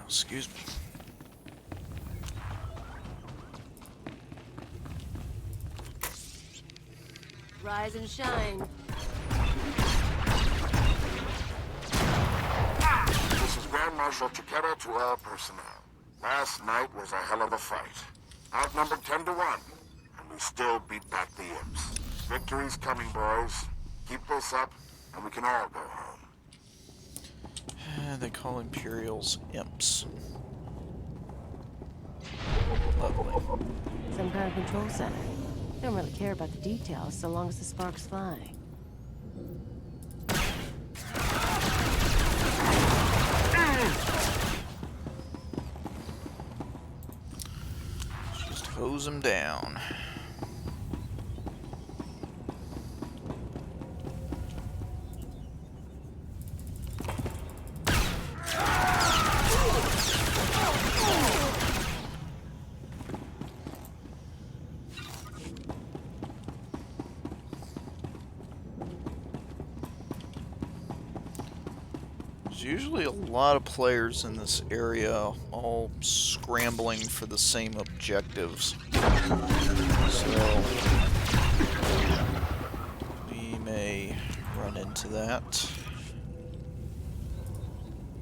Excuse me. Rise and shine. This is Grand Marshal Chiquera to all personnel. Last night was a hell of a fight. Outnumbered 10 to 1, and we still beat back the imps. Victory's coming, boys. Keep this up, and we can all go home. They call Imperials imps. Lovely. Some kind of control center. Don't really care about the details so long as the sparks fly. Just hose them down. There's usually a lot of players in this area, all scrambling for the same objectives. So, we may run into that.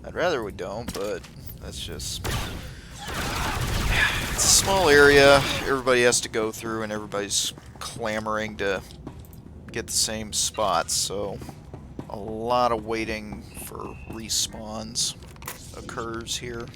I'd rather we don't, but that's just... It's a small area everybody has to go through, and everybody's clamoring to get the same spots, so a lot of waiting for respawns occurs here.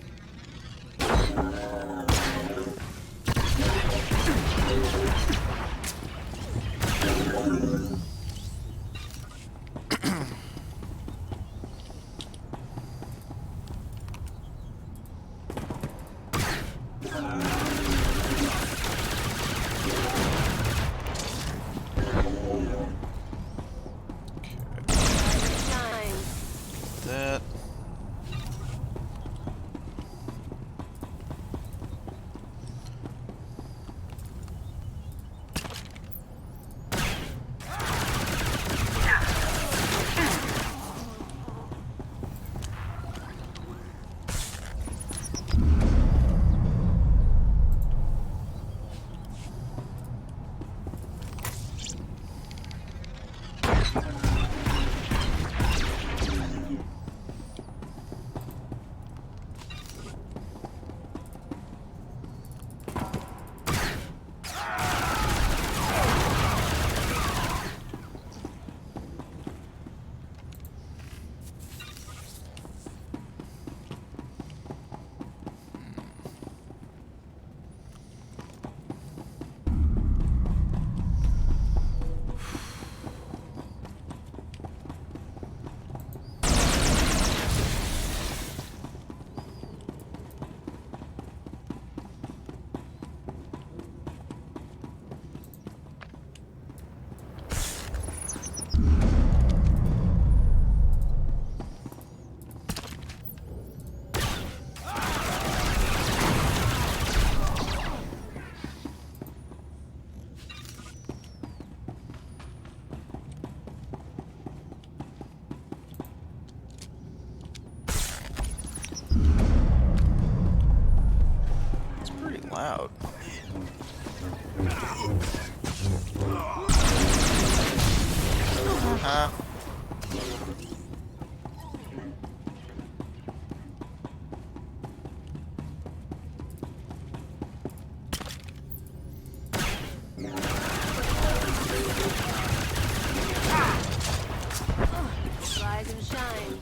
That. Loud. Huh? Rise and shine.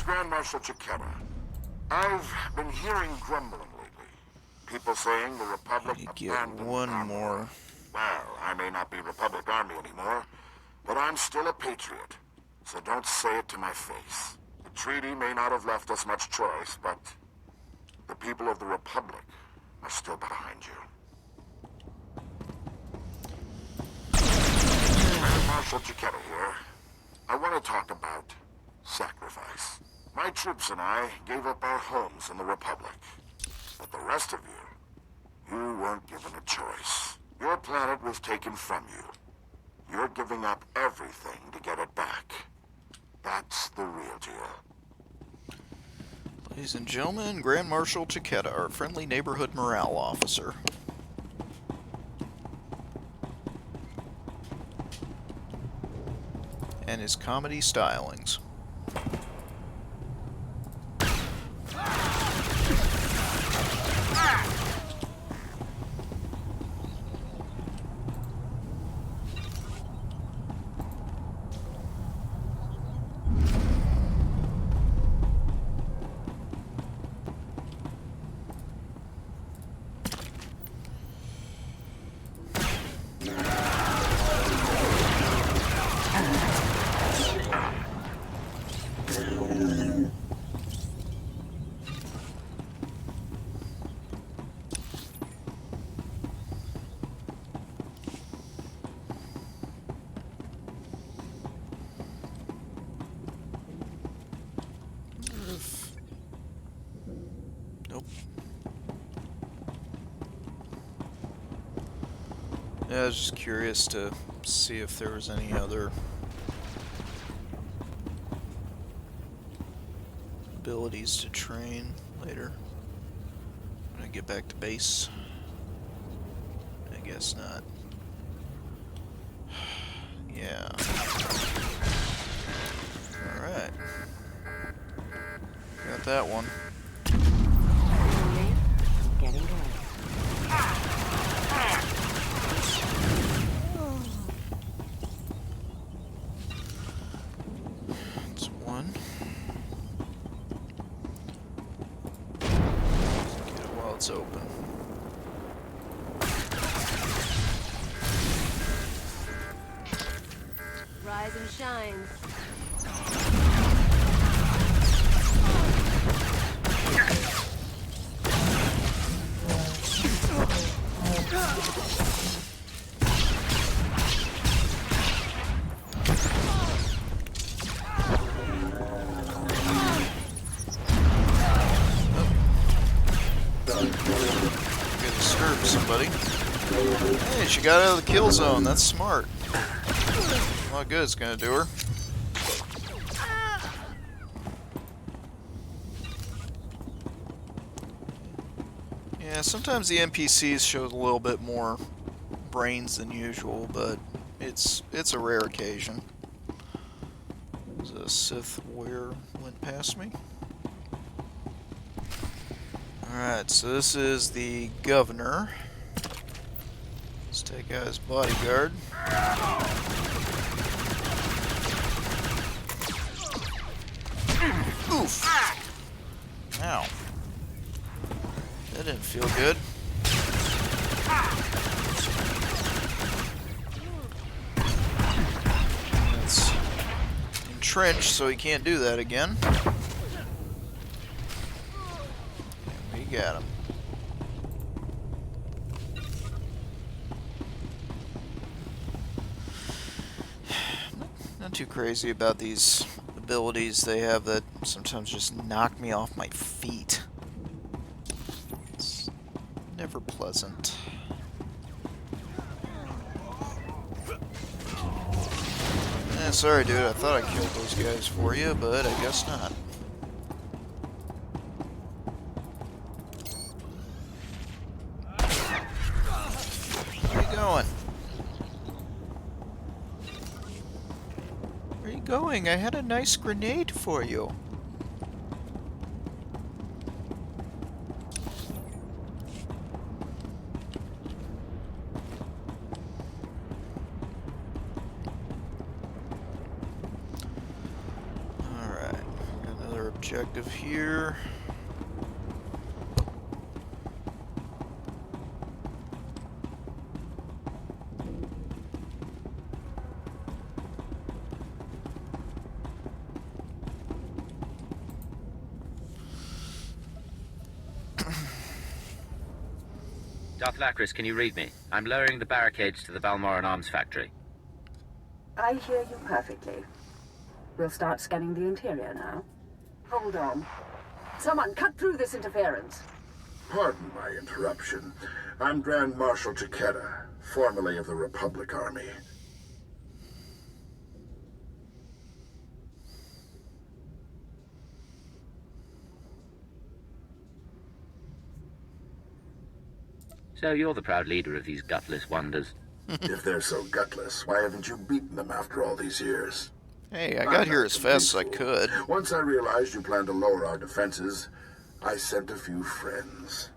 Grand Marshal Chiquetta. I've been hearing grumbling lately. People saying the Republic abandoned one Balmorra. more. Well, I may not be Republic Army anymore, but I'm still a patriot. So don't say it to my face. The treaty may not have left us much choice, but the people of the Republic are still behind you. Grand Marshal Chiquetta here. I want to talk about sacrifice. My troops and I gave up our homes in the Republic. But the rest of you weren't given a choice. Your planet was taken from you. You're giving up everything to get it back. That's the real deal. Ladies and gentlemen, Grand Marshal Chiquetta, our friendly neighborhood morale officer. And his comedy stylings. Yeah, I was just curious to see if there was any other abilities to train later when I get back to base. guess not. Yeah. Alright. Got that one. Getting going. That's one. Get it while it's open. Rise and shine. Disturb somebody. Hey, she got out of the kill zone. That's smart. A lot good it's gonna do her. Yeah, sometimes the NPCs show a little bit more brains than usual, but it's a rare occasion. The Sith warrior went past me. Alright, so this is the governor. Let's take out his bodyguard. Oof! Ow. That didn't feel good. That's entrenched, so he can't do that again. And we got him. Not too crazy about these abilities they have that sometimes just knock me off my feet. It's never pleasant. Sorry dude, I thought I killed those guys for you, but I guess not. Where are you going? Where are you going? I had a nice grenade for you. Alright, got another objective here. Darth Lacris, can you read me? I'm lowering the barricades to the Balmorra arms factory. I hear you perfectly. We'll start scanning the interior now. Hold on. Someone cut through this interference. Pardon my interruption. I'm Grand Marshal Chiquetta, formerly of the Republic Army. So you're the proud leader of these gutless wonders. If they're so gutless, why haven't you beaten them after all these years? Hey, I got here as fast as I could. Once I realized you planned to lower our defenses, I sent a few friends.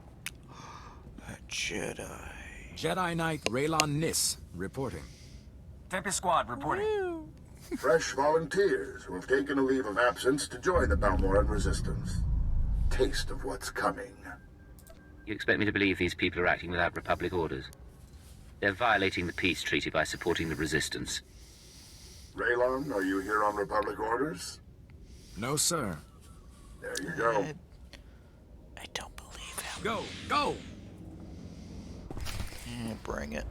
A Jedi. Jedi Knight Raylon Nis, reporting. Tempest Squad, reporting. Fresh volunteers who have taken a leave of absence to join the Balmorran resistance. Taste of what's coming. You expect me to believe these people are acting without Republic orders? They're violating the peace treaty by supporting the resistance. Raylon, are you here on Republic orders? No, sir. There you go. I don't believe him. Go! Go! Bring it.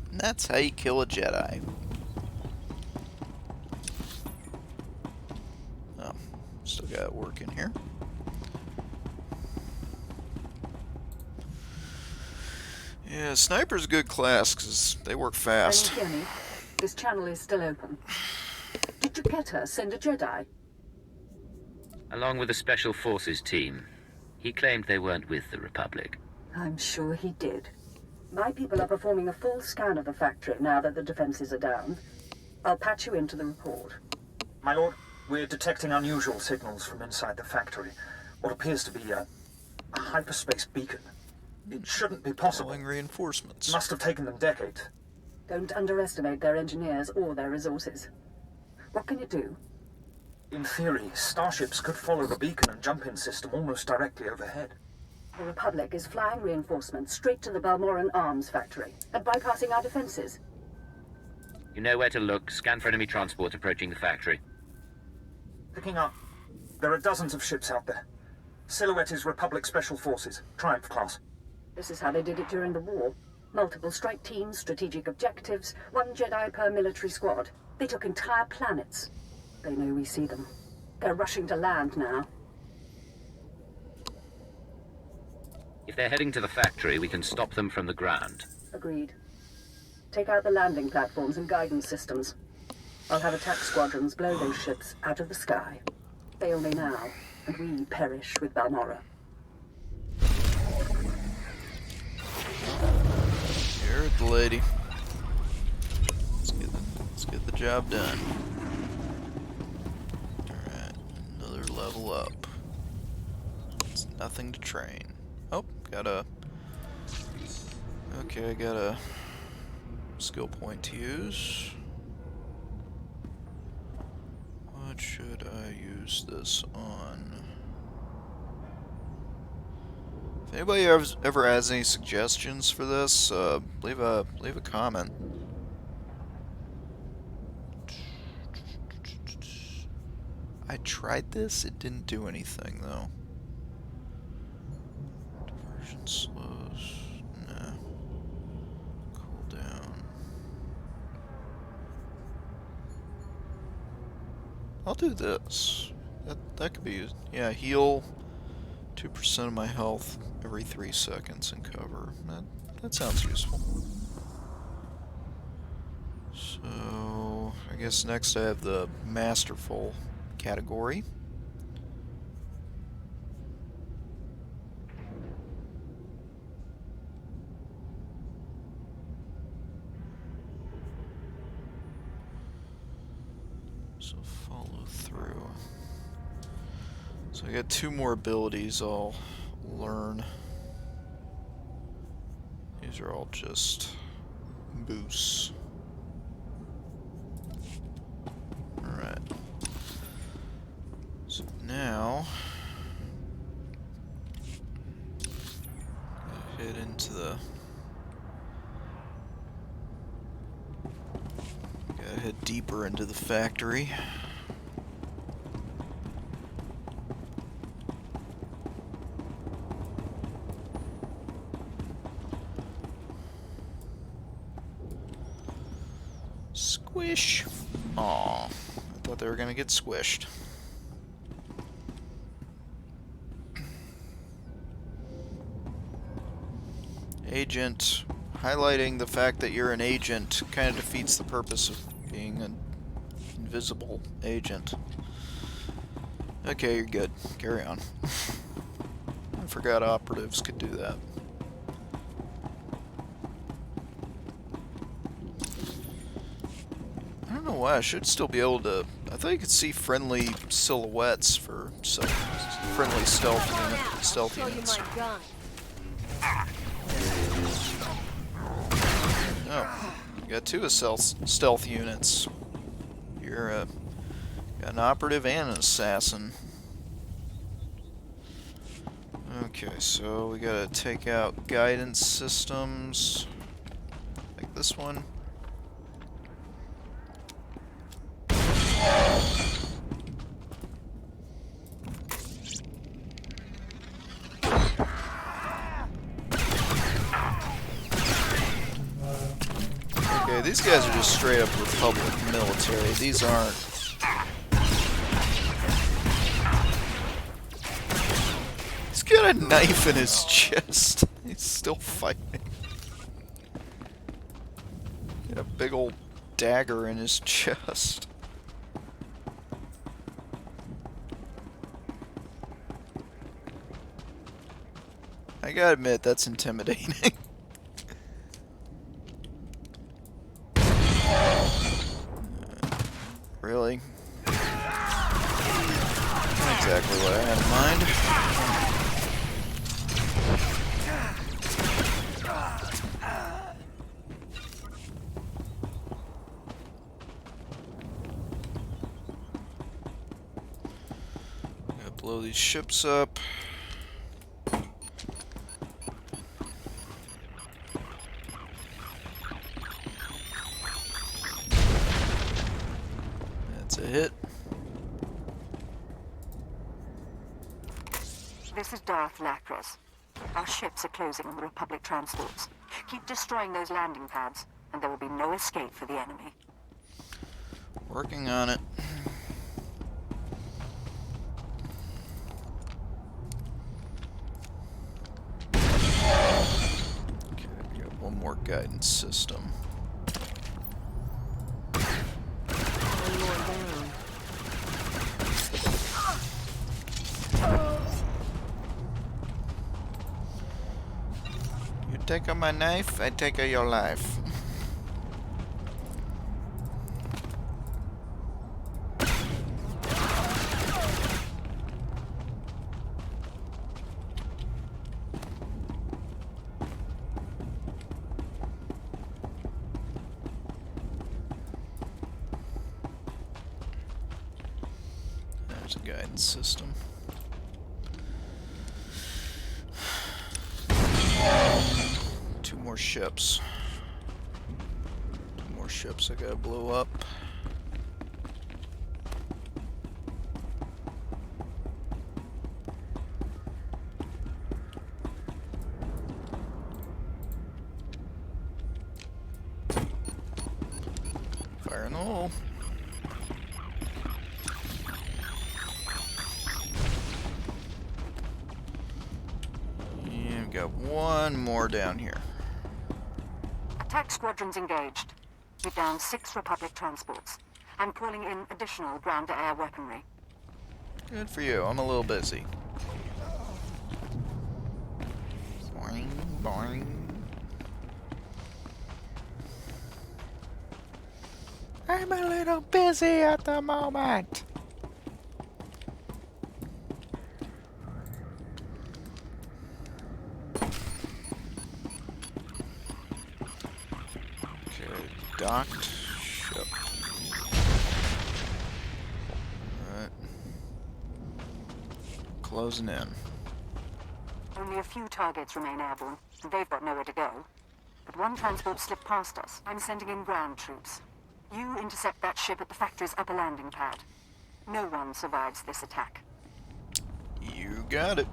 And that's how you kill a Jedi. Oh, still got it working here. Yeah, sniper's a good class because they work fast. Can you hear me? This channel is still open. Did Jaquetta send a Jedi? Along with a Special Forces team. He claimed they weren't with the Republic. I'm sure he did. My people are performing a full scan of the factory now that the defenses are down. I'll patch you into the report. My lord, we're detecting unusual signals from inside the factory. What appears to be a hyperspace beacon. It shouldn't be possible. Reinforcements. Must have taken them decades. Don't underestimate their engineers or their resources. What can you do? In theory, starships could follow the beacon and jump-in system almost directly overhead. The Republic is flying reinforcements straight to the Balmorran arms factory and bypassing our defenses. You know where to look. Scan for enemy transport approaching the factory. Picking up. There are dozens of ships out there. Silhouette is Republic Special Forces, Triumph class. This is how they did it during the war. Multiple strike teams, strategic objectives, 1 Jedi per military squad. They took entire planets. They know we see them. They're rushing to land now. If they're heading to the factory, we can stop them from the ground. Agreed. Take out the landing platforms and guidance systems. I'll have attack squadrons blow those ships out of the sky. Fail me now, and we perish with Balmorra. You're the lady. Let's get the job done. Alright, another level up. It's nothing to train. Oh, got a... Okay, I got a skill point to use. What should I use this on? If anybody ever has any suggestions for this, leave a comment. I tried this, it didn't do anything though. Diversion slows, no. Cool down. I'll do this. That could be used. Yeah, heal 2% of my health every 3 seconds and cover. That sounds useful. So I guess next I have the masterful category. So follow through. So I got 2 more abilities I'll learn. These are all just boosts. Alright. So now head into the gotta head deeper into the factory. Squish. Aw, I thought they were gonna get squished. Agent. Highlighting the fact that you're an agent kind of defeats the purpose of being an invisible agent. Okay, you're good. Carry on. I forgot operatives could do that. I don't know why. I should still be able to... I thought you could see friendly silhouettes for some friendly stealth units. Oh, you got 2 stealth units. You're got an operative and an assassin. Okay, so we gotta take out guidance systems, like this one. Okay, these guys are just straight up Republic military. These aren't. He's got a knife in his chest. He's still fighting. Got a big old dagger in his chest. I gotta admit, that's intimidating. Really? Not exactly what I had in mind. Gotta blow these ships up. That's a hit. This is Darth Lacras. Our ships are closing on the Republic transports. Keep destroying those landing pads, and there will be no escape for the enemy. Working on it. Okay, we got one more guidance system. You take my knife, I take your life. There's a guidance system. Two more ships. Two more ships I gotta blow up. Fire in the hole. Yeah, we've got one more down here. Attack squadrons engaged. We've downed 6 Republic transports. I'm calling in additional ground-to-air weaponry. Good for you. I'm a little busy. Boing, boing. I'm a little busy at the moment. Okay, docked ship. Alright. Closing in. Only a few targets remain airborne, and they've got nowhere to go. But one transport slipped past us. I'm sending in ground troops. You intercept that ship at the factory's upper landing pad. No one survives this attack. You got it.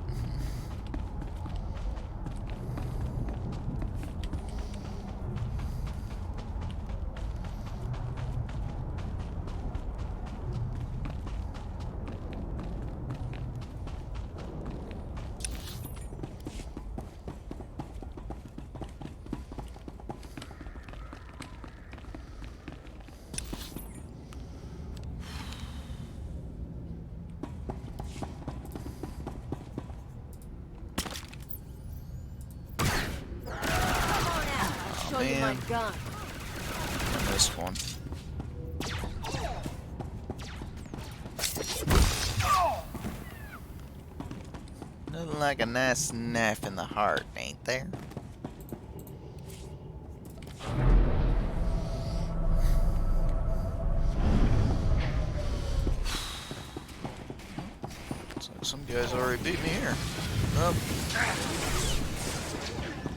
Show you my Man. gun. I missed one. Nothing like a nice knife in the heart, ain't there? Looks like some guys already beat me here. Oh.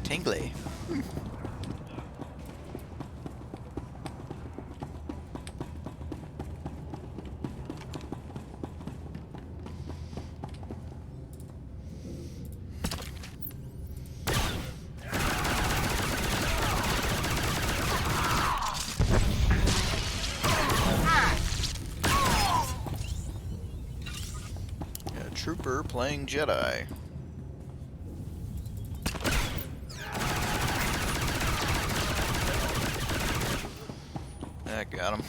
Tingly. Trooper playing Jedi. I got him.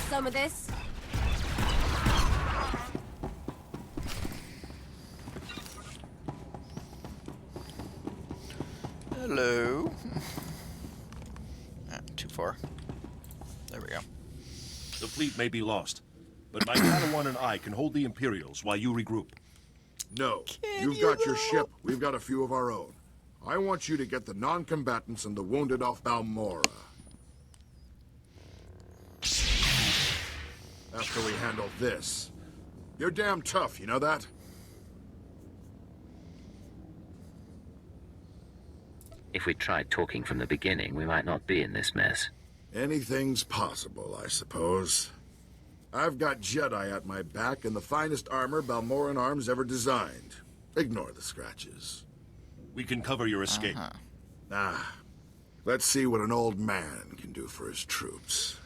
Some of this? Hello. Too far. There we go. The fleet may be lost, but my Padawan and I can hold the Imperials while you regroup. No. You've got your ship, we've got a few of our own. I want you to get the non-combatants and the wounded off Balmorra. After we handle this. You're damn tough, you know that? If we tried talking from the beginning, we might not be in this mess. Anything's possible, I suppose. I've got Jedi at my back and the finest armor Balmorran arms ever designed. Ignore the scratches. We can cover your escape. Let's see what an old man can do for his troops.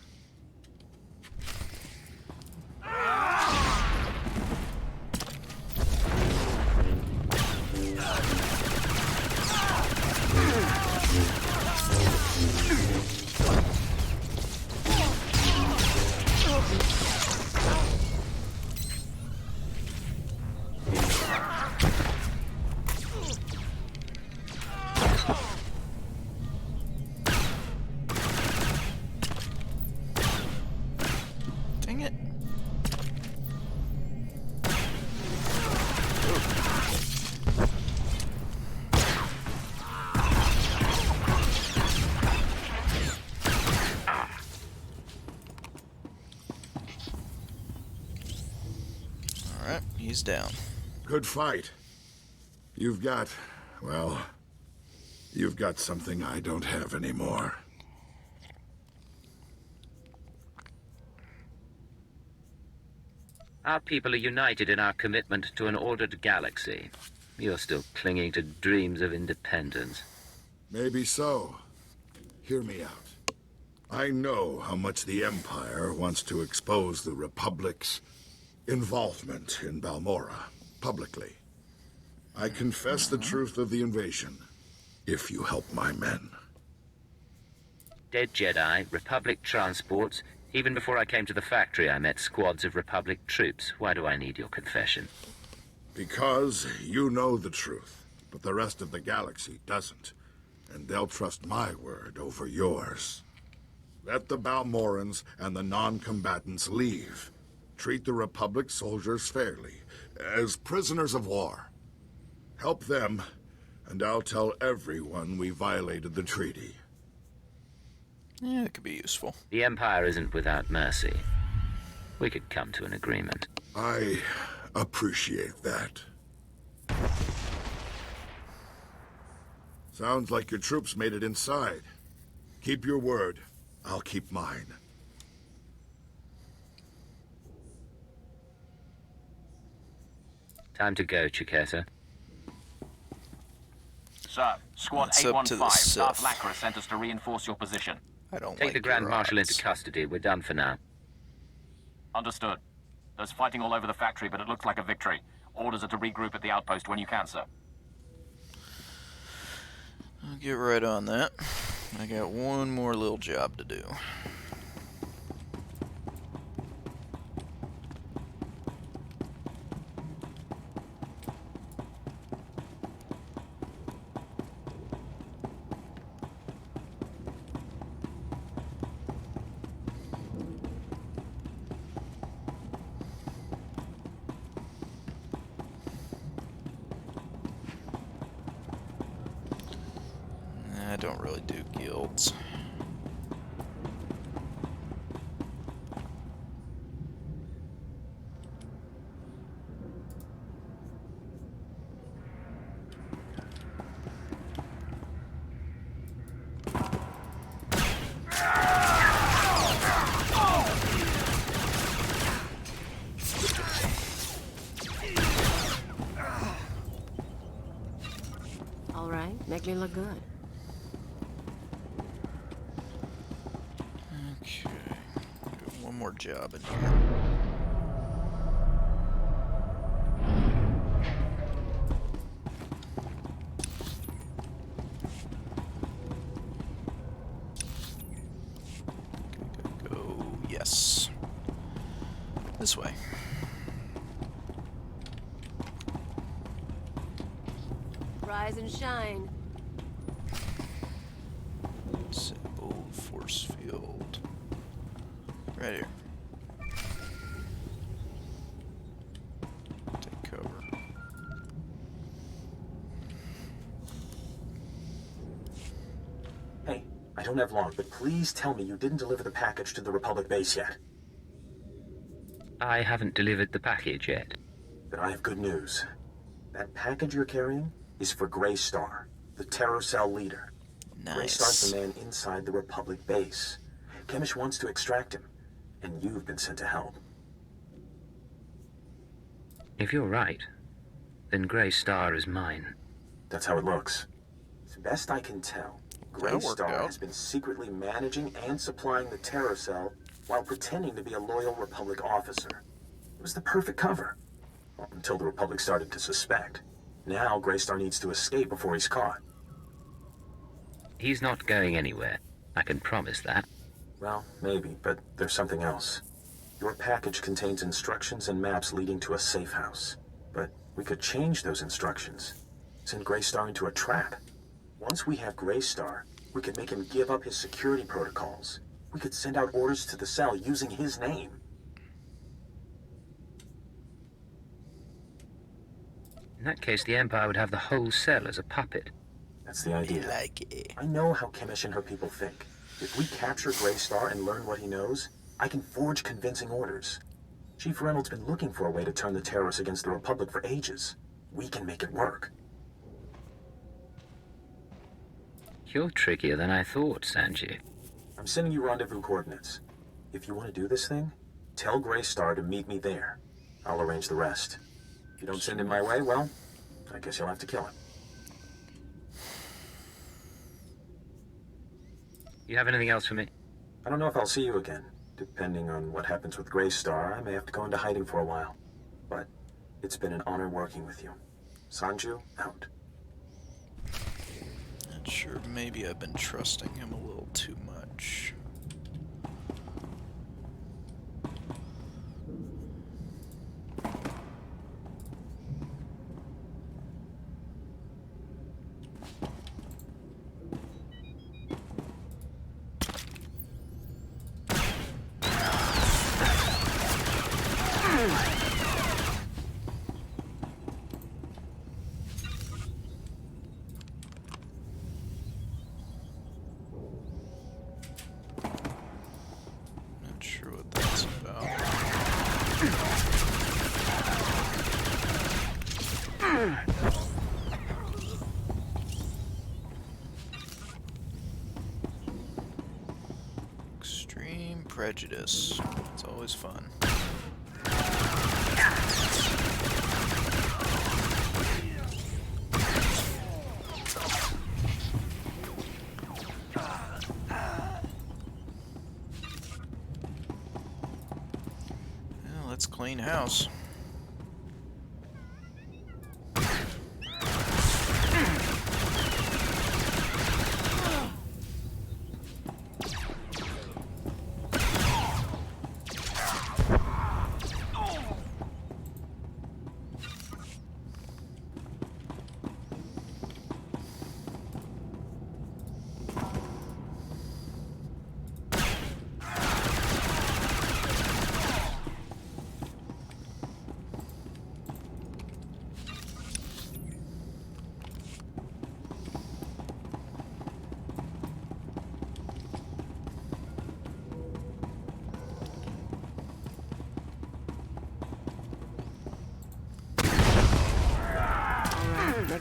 Dang it. Alright, he's down. Good fight. You've got, well, you've got something I don't have anymore. Our people are united in our commitment to an ordered galaxy. You're still clinging to dreams of independence. Maybe so. Hear me out. I know how much the Empire wants to expose the Republic's involvement in Balmorra, publicly. I confess the truth of the invasion, if you help my men. Dead Jedi, Republic transports. Even before I came to the factory, I met squads of Republic troops. Why do I need your confession? Because you know the truth, but the rest of the galaxy doesn't. And they'll trust my word over yours. Let the Balmorrans and the non-combatants leave. Treat the Republic soldiers fairly, as prisoners of war. Help them, and I'll tell everyone we violated the treaty. Yeah, it could be useful. The Empire isn't without mercy. We could come to an agreement. I appreciate that. Sounds like your troops made it inside. Keep your word. I'll keep mine. Time to go, Chiquetta. Sir, Squad It's up to the 815, Darth Sith. Lacra sent us to reinforce your position. I don't Take like the Grand your Marshal into odds. custody. We're done for now. Understood. There's fighting all over the factory, but it looks like a victory. Orders are to regroup at the outpost when you can, sir. I'll get right on that. I got one more little job to do. I don't really do guilds. All right, make me look good. Okay. Got one more job in here. Go. Yes. This way. Rise and shine. Old force field. Right here. Take cover. Hey, I don't have long, but please tell me you didn't deliver the package to the Republic base yet. I haven't delivered the package yet. Then I have good news. That package you're carrying is for Grey Star, the Terror Cell leader. Nice. Grey Star's the man inside the Republic base. Chemish wants to extract him, and you've been sent to help. If you're right, then Grey Star is mine. That's how it looks. As best I can tell, Grey Star has been secretly managing and supplying the Terror Cell while pretending to be a loyal Republic officer. It was the perfect cover. Well, until the Republic started to suspect. Now Grey Star needs to escape before he's caught. He's not going anywhere. I can promise that. Well, maybe, but there's something else. Your package contains instructions and maps leading to a safe house. But we could change those instructions. Send Grey Star into a trap. Once we have Grey Star, we could make him give up his security protocols. We could send out orders to the cell using his name. In that case, the Empire would have the whole cell as a puppet. That's the idea. I like it. I know how Chemish and her people think. If we capture Grey Star and learn what he knows, I can forge convincing orders. Chief Reynolds' been looking for a way to turn the terrorists against the Republic for ages. We can make it work. You're trickier than I thought, Sanji. I'm sending you rendezvous coordinates. If you want to do this thing, tell Grey Star to meet me there. I'll arrange the rest. If you don't send him my way, well, I guess you'll have to kill him. You have anything else for me? I don't know if I'll see you again. Depending on what happens with Grey Star, I may have to go into hiding for a while. But it's been an honor working with you. Sanju, out. Not sure, maybe I've been trusting him a little too much. Not sure what that's about. Extreme prejudice. It's always fun. Well, let's clean house.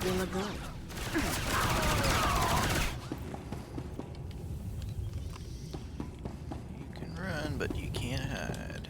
You look good. You can run, but you can't hide.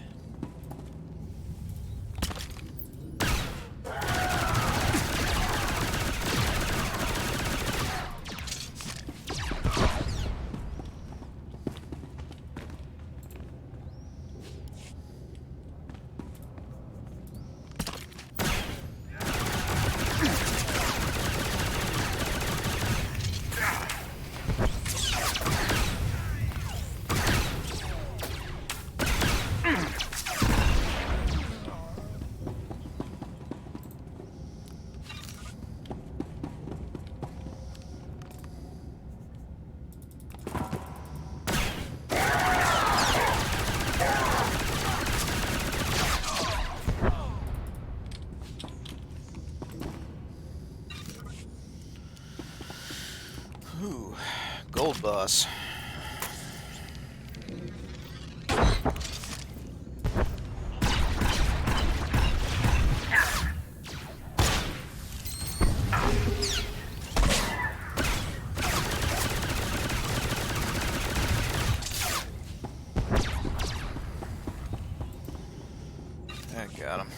Ooh, gold boss. I got him.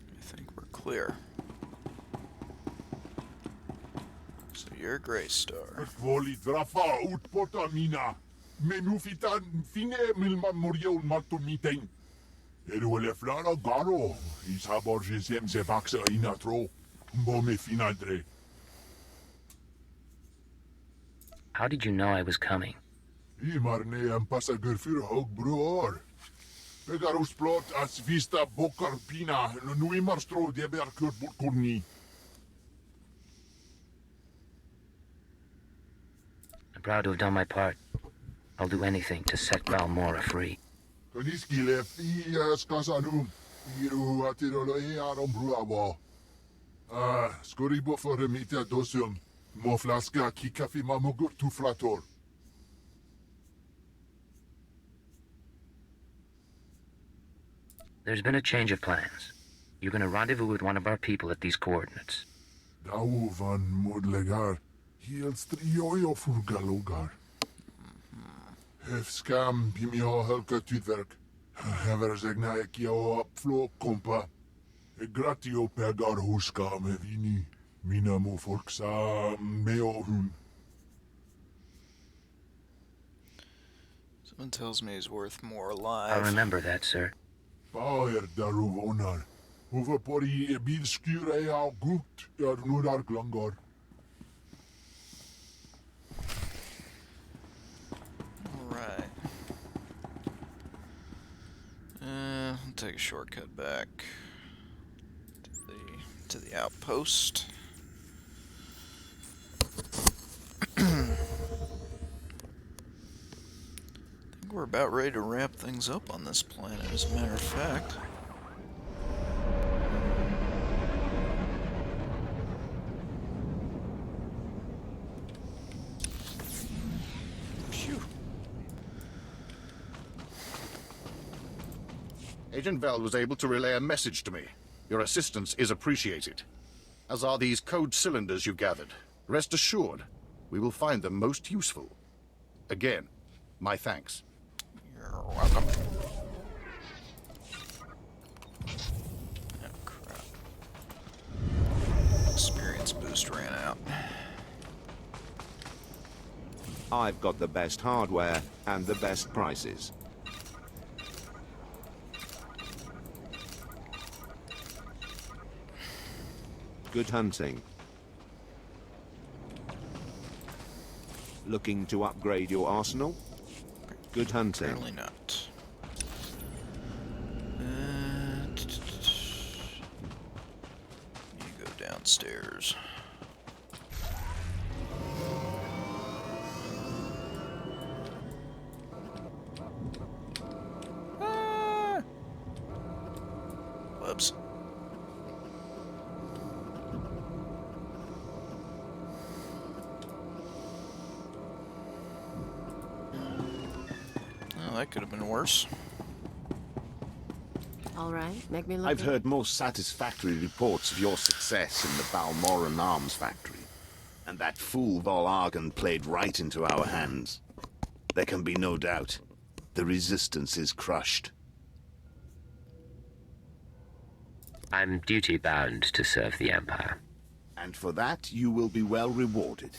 I think we're clear. So you're a Grey Star. Voli drafa ut potamina. Menufitan fine milma morion matomiten. Eruele flara garo. Isabor jesem se vaxa inatro. Mbome finadre. How did you know I was coming? Imarne am pasager für hog broor. Begarus plot as vista bokarpina. Nui marstro de berkurt burkurni. I'm proud to have done my part. I'll do anything to set Balmorra free. Koniski left skasanum. Iru atirolo arom bruavo. Skoribo for remita dosum. Moflaska ki kafi mamogur tu flator. There's been a change of plans. You're gonna rendezvous with one of our people at these coordinates. Dau van modlegar. Hiel strioio furgalogar. Hefskam pimio helka tutwerk. Hever zegna ekio upflo kompa. Gratio pegar huska me vini. Minamo folksa meohum. Someone tells me he's worth more I'll alive. remember that, sir. Bauer daruvonar. Hoeveel pori bil skure au gut. Nudar glangor. Alright. I'll take a shortcut back to the outpost. I think we're about ready to wrap things up on this planet, as a matter of fact. Phew. Agent Vel was able to relay a message to me. Your assistance is appreciated. As are these code cylinders you gathered. Rest assured, we will find them most useful. Again, my thanks. You're welcome. Oh, crap. Experience boost ran out. I've got the best hardware and the best prices. Good hunting. Looking to upgrade your arsenal? Good hunting. Apparently not. You go downstairs. Whoops. Oh, that could have been worse. All right, make me look. I've heard most satisfactory reports of your success in the Balmorra arms factory. And that fool Volargan played right into our hands. There can be no doubt. The resistance is crushed. I'm duty-bound to serve the Empire. And for that, you will be well rewarded.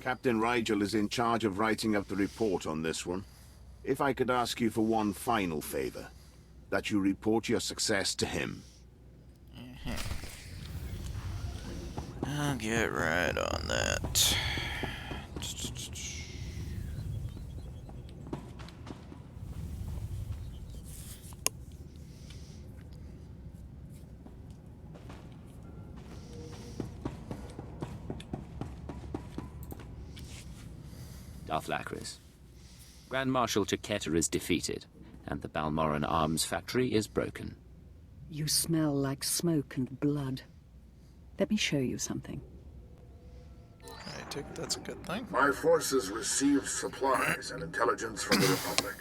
Captain Rigel is in charge of writing up the report on this one. If I could ask you for one final favor, that you report your success to him. I'll get right on that. Darth Lacris. Grand Marshal Jaquetta is defeated, and the Balmorran arms factory is broken. You smell like smoke and blood. Let me show you something. I take it that's a good thing. My forces received supplies and intelligence from the Republic.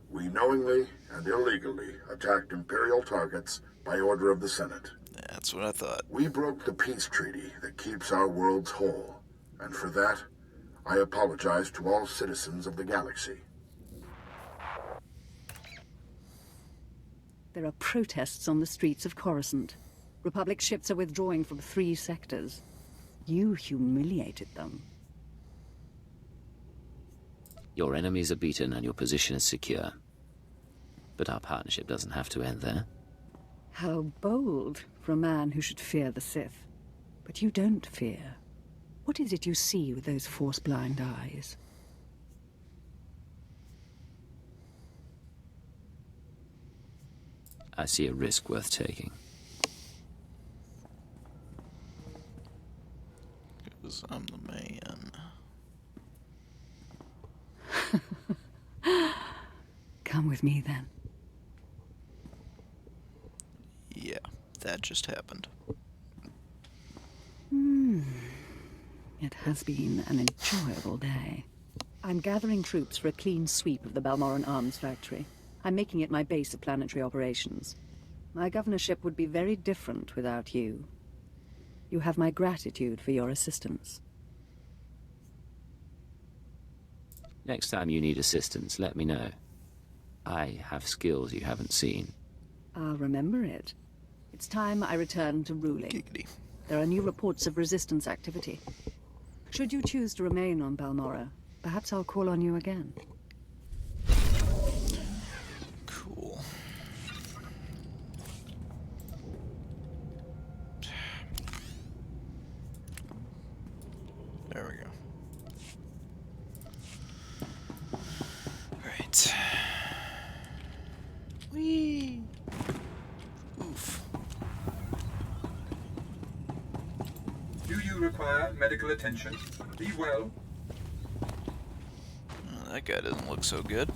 We knowingly and illegally attacked Imperial targets by order of the Senate. That's what I thought. We broke the peace treaty that keeps our worlds whole, and for that, I apologize to all citizens of the galaxy. There are protests on the streets of Coruscant. Republic ships are withdrawing from 3 sectors. You humiliated them. Your enemies are beaten and your position is secure. But our partnership doesn't have to end there. How bold for a man who should fear the Sith. But you don't fear. What is it you see with those force-blind eyes? I see a risk worth taking. Because I'm the man. Come with me, then. Yeah, that just happened. It has been an enjoyable day. I'm gathering troops for a clean sweep of the Balmorran arms factory. I'm making it my base of planetary operations. My governorship would be very different without you. You have my gratitude for your assistance. Next time you need assistance, let me know. I have skills you haven't seen. I'll remember it. It's time I return to ruling. Giggity. There are new reports of resistance activity. Should you choose to remain on Balmorra, perhaps I'll call on you again. Cool. There we go. Right. Whee! Oof. Do you require medical attention? Be well. Oh, that guy doesn't look so good.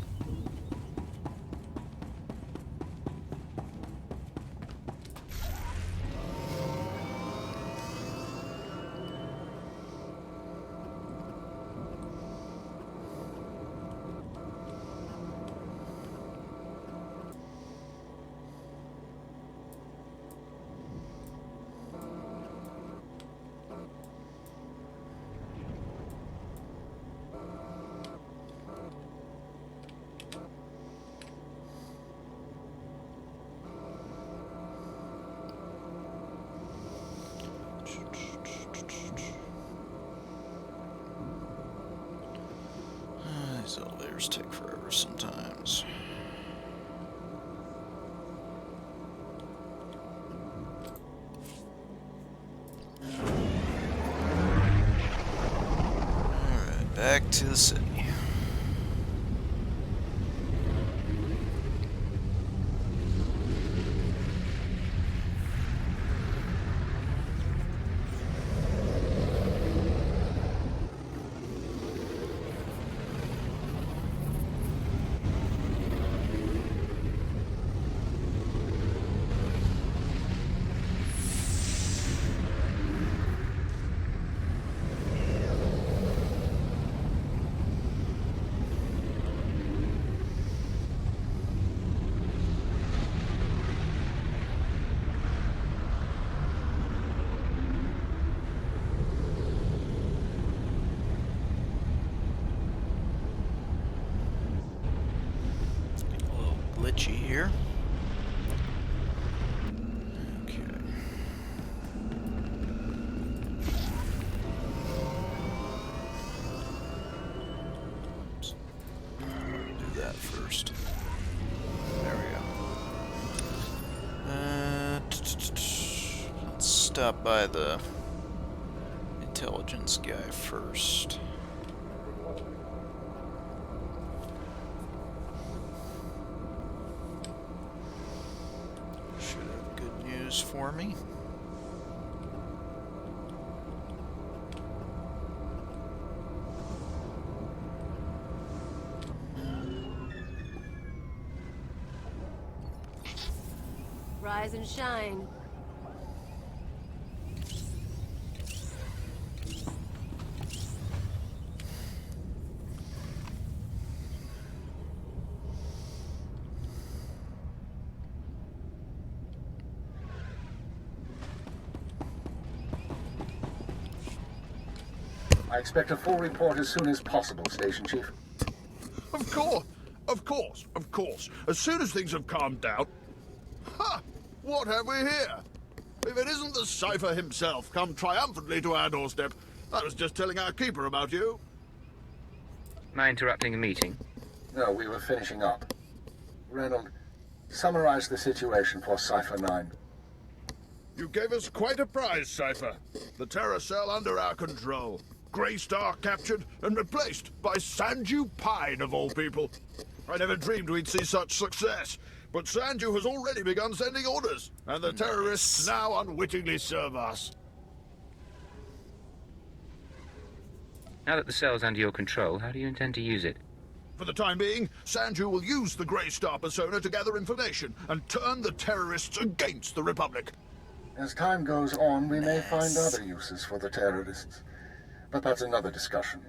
These elevators take forever sometimes. Alright, back to the city. stop by the intelligence guy first. Should have good news for me. Rise and shine. I expect a full report as soon as possible, Station Chief. Of course, of course, of course. As soon as things have calmed down. Ha! What have we here? If it isn't the Cypher himself come triumphantly to our doorstep, I was just telling our keeper about you. Am I interrupting a meeting? No, we were finishing up. Reynold, summarize the situation for Cypher 9. You gave us quite a prize, Cypher. The Terror Cell under our control. Greystar captured and replaced by Sanju Pine, of all people. I never dreamed we'd see such success, but Sanju has already begun sending orders, and the terrorists now unwittingly serve us. Now that the cell's under your control, how do you intend to use it? For the time being, Sanju will use the Greystar persona to gather information and turn the terrorists against the Republic. As time goes on, we may find other uses for the terrorists. But that's another discussion.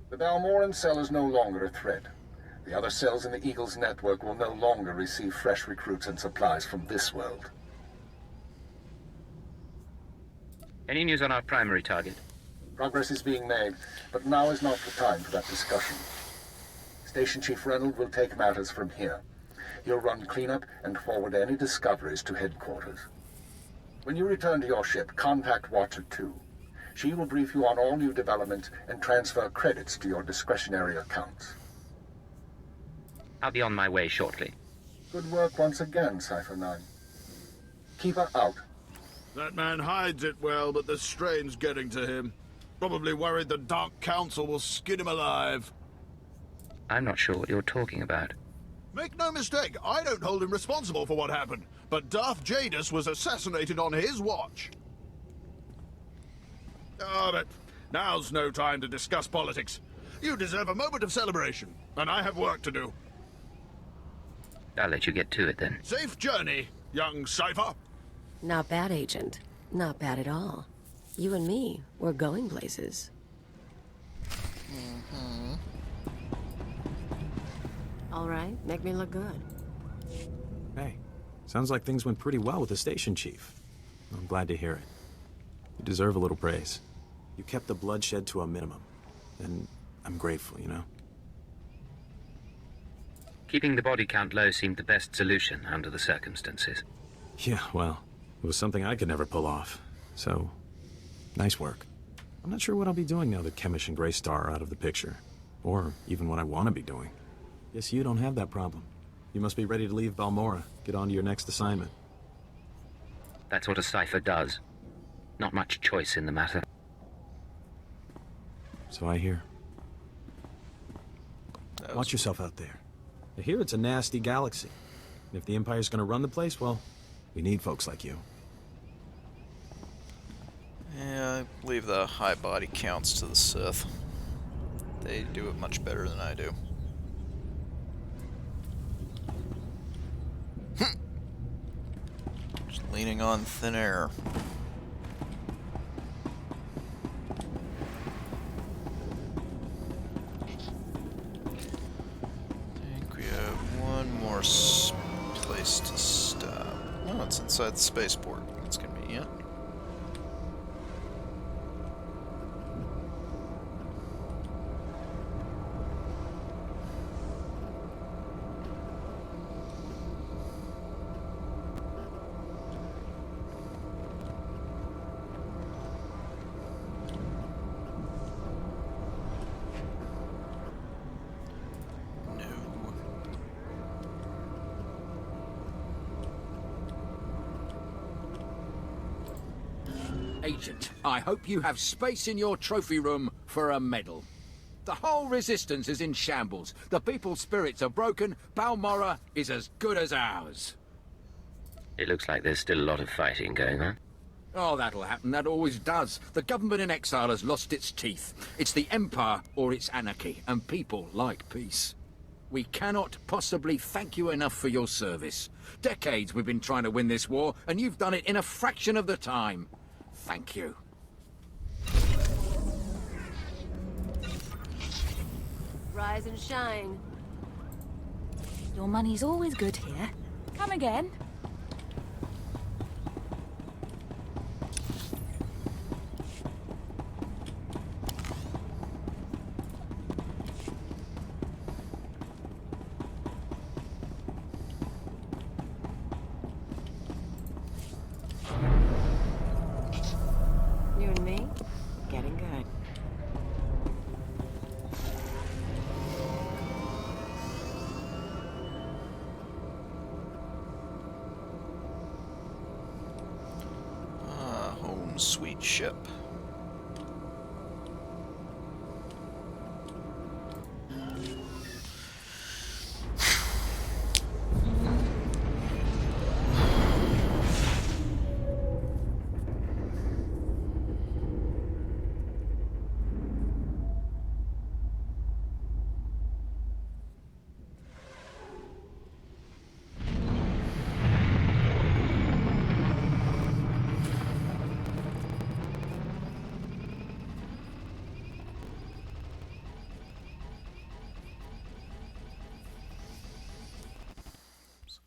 The Balmorran cell is no longer a threat. The other cells in the Eagle's network will no longer receive fresh recruits and supplies from this world. Any news on our primary target? Progress is being made, but now is not the time for that discussion. Station Chief Reynold will take matters from here. He'll run cleanup and forward any discoveries to headquarters. When you return to your ship, contact Watcher 2. She will brief you on all new developments and transfer credits to your discretionary accounts. I'll be on my way shortly. Good work once again, Cypher 9. Keep her out. That man hides it well, but the strain's getting to him. Probably worried the Dark Council will skin him alive. I'm not sure what you're talking about. Make no mistake, I don't hold him responsible for what happened, but Darth Jadis was assassinated on his watch. Ah, but now's no time to discuss politics. You deserve a moment of celebration, and I have work to do. I'll let you get to it then. Safe journey, young Cypher. Not bad, Agent. Not bad at all. You and me, we're going places. All right, make me look good. Hey, sounds like things went pretty well with the station chief. I'm glad to hear it. You deserve a little praise. You kept the bloodshed to a minimum, and I'm grateful, you know? Keeping the body count low seemed the best solution under the circumstances. Yeah, well, it was something I could never pull off. So, nice work. I'm not sure what I'll be doing now that Chemish and Greystar are out of the picture. Or even what I want to be doing. Guess you don't have that problem. You must be ready to leave Balmorra, get on to your next assignment. That's what a Cypher does. Not much choice in the matter. So I hear. Watch yourself out there. I hear it's a nasty galaxy. And if the Empire's gonna run the place, well, we need folks like you. Yeah, I believe the high body counts to the Sith. They do it much better than I do. Just leaning on thin air. I think we have one more place to stop. Oh, it's inside the spaceport. That's convenient. Agent, I hope you have space in your trophy room for a medal. The whole resistance is in shambles. The people's spirits are broken. Balmorra is as good as ours. It looks like there's still a lot of fighting going on. Oh, that'll happen. That always does. The government in exile has lost its teeth. It's the Empire or it's anarchy, and people like peace. We cannot possibly thank you enough for your service. Decades we've been trying to win this war, and you've done it in a fraction of the time. Thank you. Rise and shine. Your money's always good here. Come again. You and me, getting good. Home sweet ship.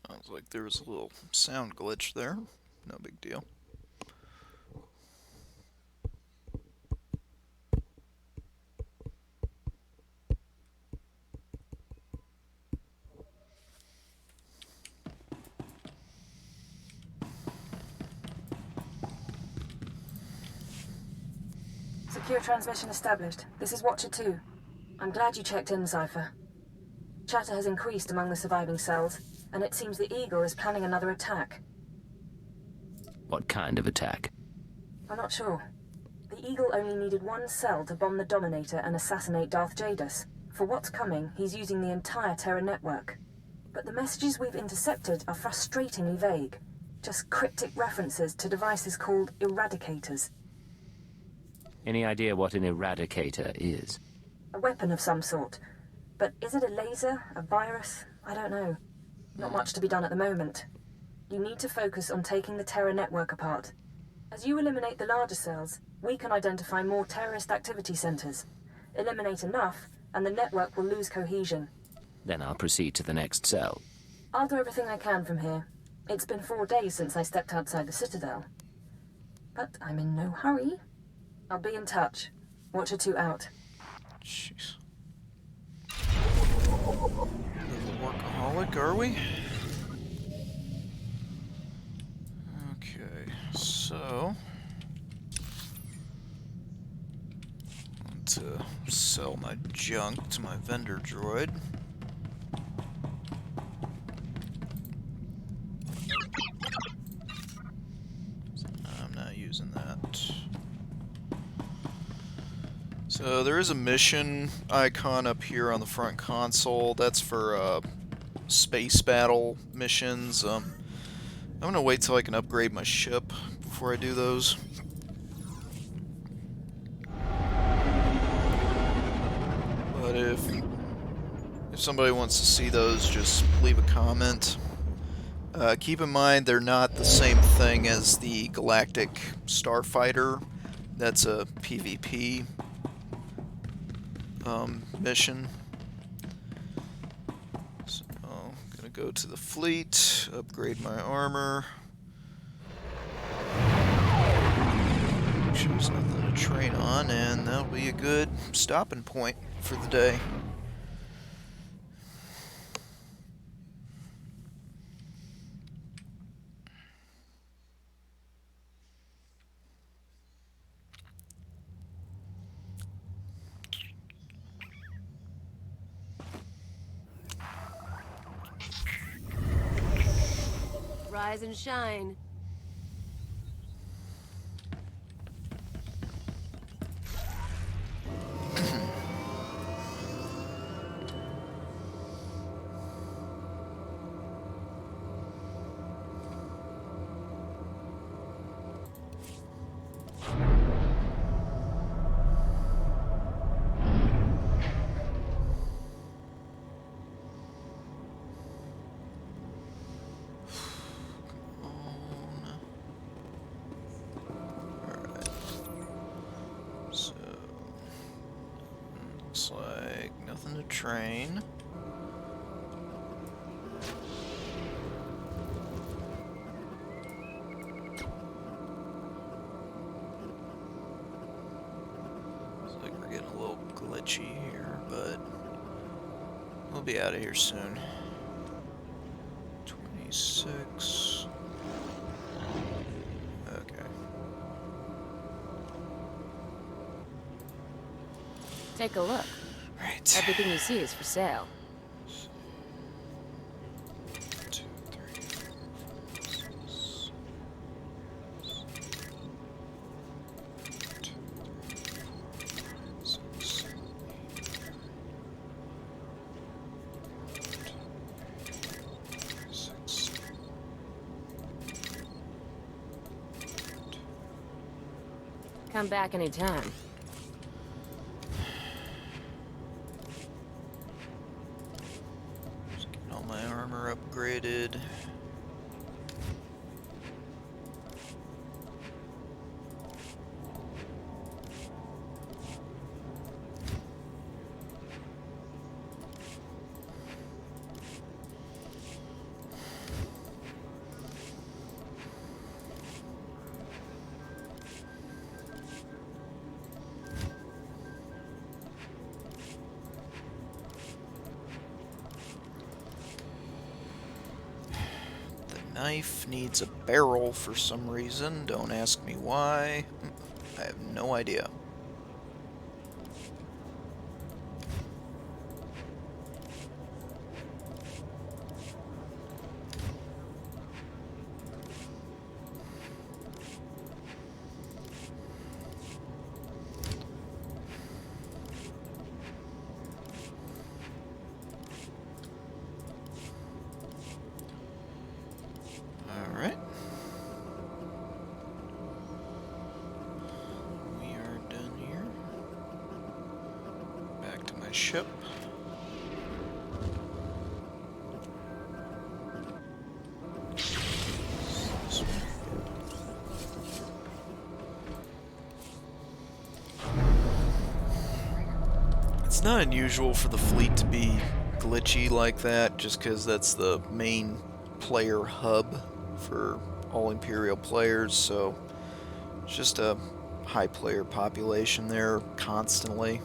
Sounds like there was a little sound glitch there. No big deal. Secure transmission established. This is Watcher 2. I'm glad you checked in, Cypher. Chatter has increased among the surviving cells, and it seems the Eagle is planning another attack. What kind of attack? I'm not sure. The Eagle only needed one cell to bomb the Dominator and assassinate Darth Jadus. For what's coming, he's using the entire Terra network. But the messages we've intercepted are frustratingly vague. Just cryptic references to devices called Eradicators. Any idea what an eradicator is? A weapon of some sort. But is it a laser? A virus? I don't know. Not much to be done at the moment. You need to focus on taking the Terra network apart. As you eliminate the larger cells, we can identify more terrorist activity centers. Eliminate enough, and the network will lose cohesion. Then I'll proceed to the next cell. I'll do everything I can from here. It's been 4 days since I stepped outside the Citadel. But I'm in no hurry. I'll be in touch. Watcher 2 out. Jeez. Workaholic, are we? Okay, so I want to sell my junk to my vendor droid. I'm not using that. So there is a mission icon up here on the front console. That's for space battle missions. I'm gonna wait till I can upgrade my ship before I do those. But if somebody wants to see those, just leave a comment. Keep in mind they're not the same thing as the Galactic Starfighter. That's a PvP mission. So I'm gonna go to the fleet, upgrade my armor. Make sure there's nothing to train on, and that'll be a good stopping point for the day. Rise and shine. Okay, nothing to train. Looks like we're getting a little glitchy here, but we'll be out of here soon. 26. Okay. Take a look. Right. Everything you see is for sale. Come back anytime. Just getting all my armor upgraded. Knife needs a barrel for some reason. Don't ask me why. I have no idea. Alright. We are done here. Back to my ship. It's not unusual for the fleet to be glitchy like that, just because that's the main player hub for all Imperial players, so it's just a high player population there constantly.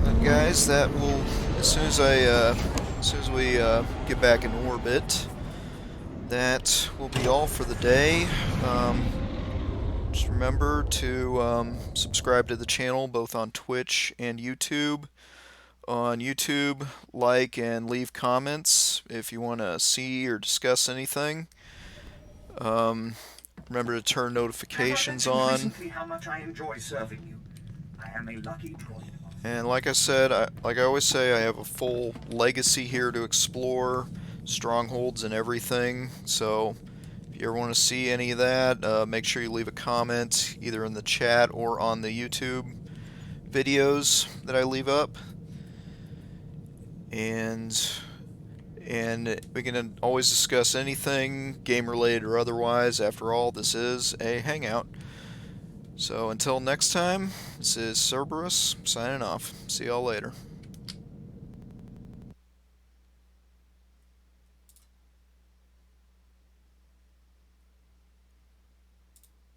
But guys, that will, as soon as we get back in orbit, that will be all for the day. Just remember to subscribe to the channel both on Twitch and YouTube. On YouTube, like and leave comments if you want to see or discuss anything. Remember to turn notifications on. Recently how much I enjoy serving you. I am a lucky droid. And like I said, like I always say, I have a full legacy here to explore, strongholds and everything. So if you ever want to see any of that, make sure you leave a comment either in the chat or on the YouTube videos that I leave up. And we can always discuss anything, game-related or otherwise. After all, this is a hangout. So until next time, this is Cerberus signing off. See y'all later.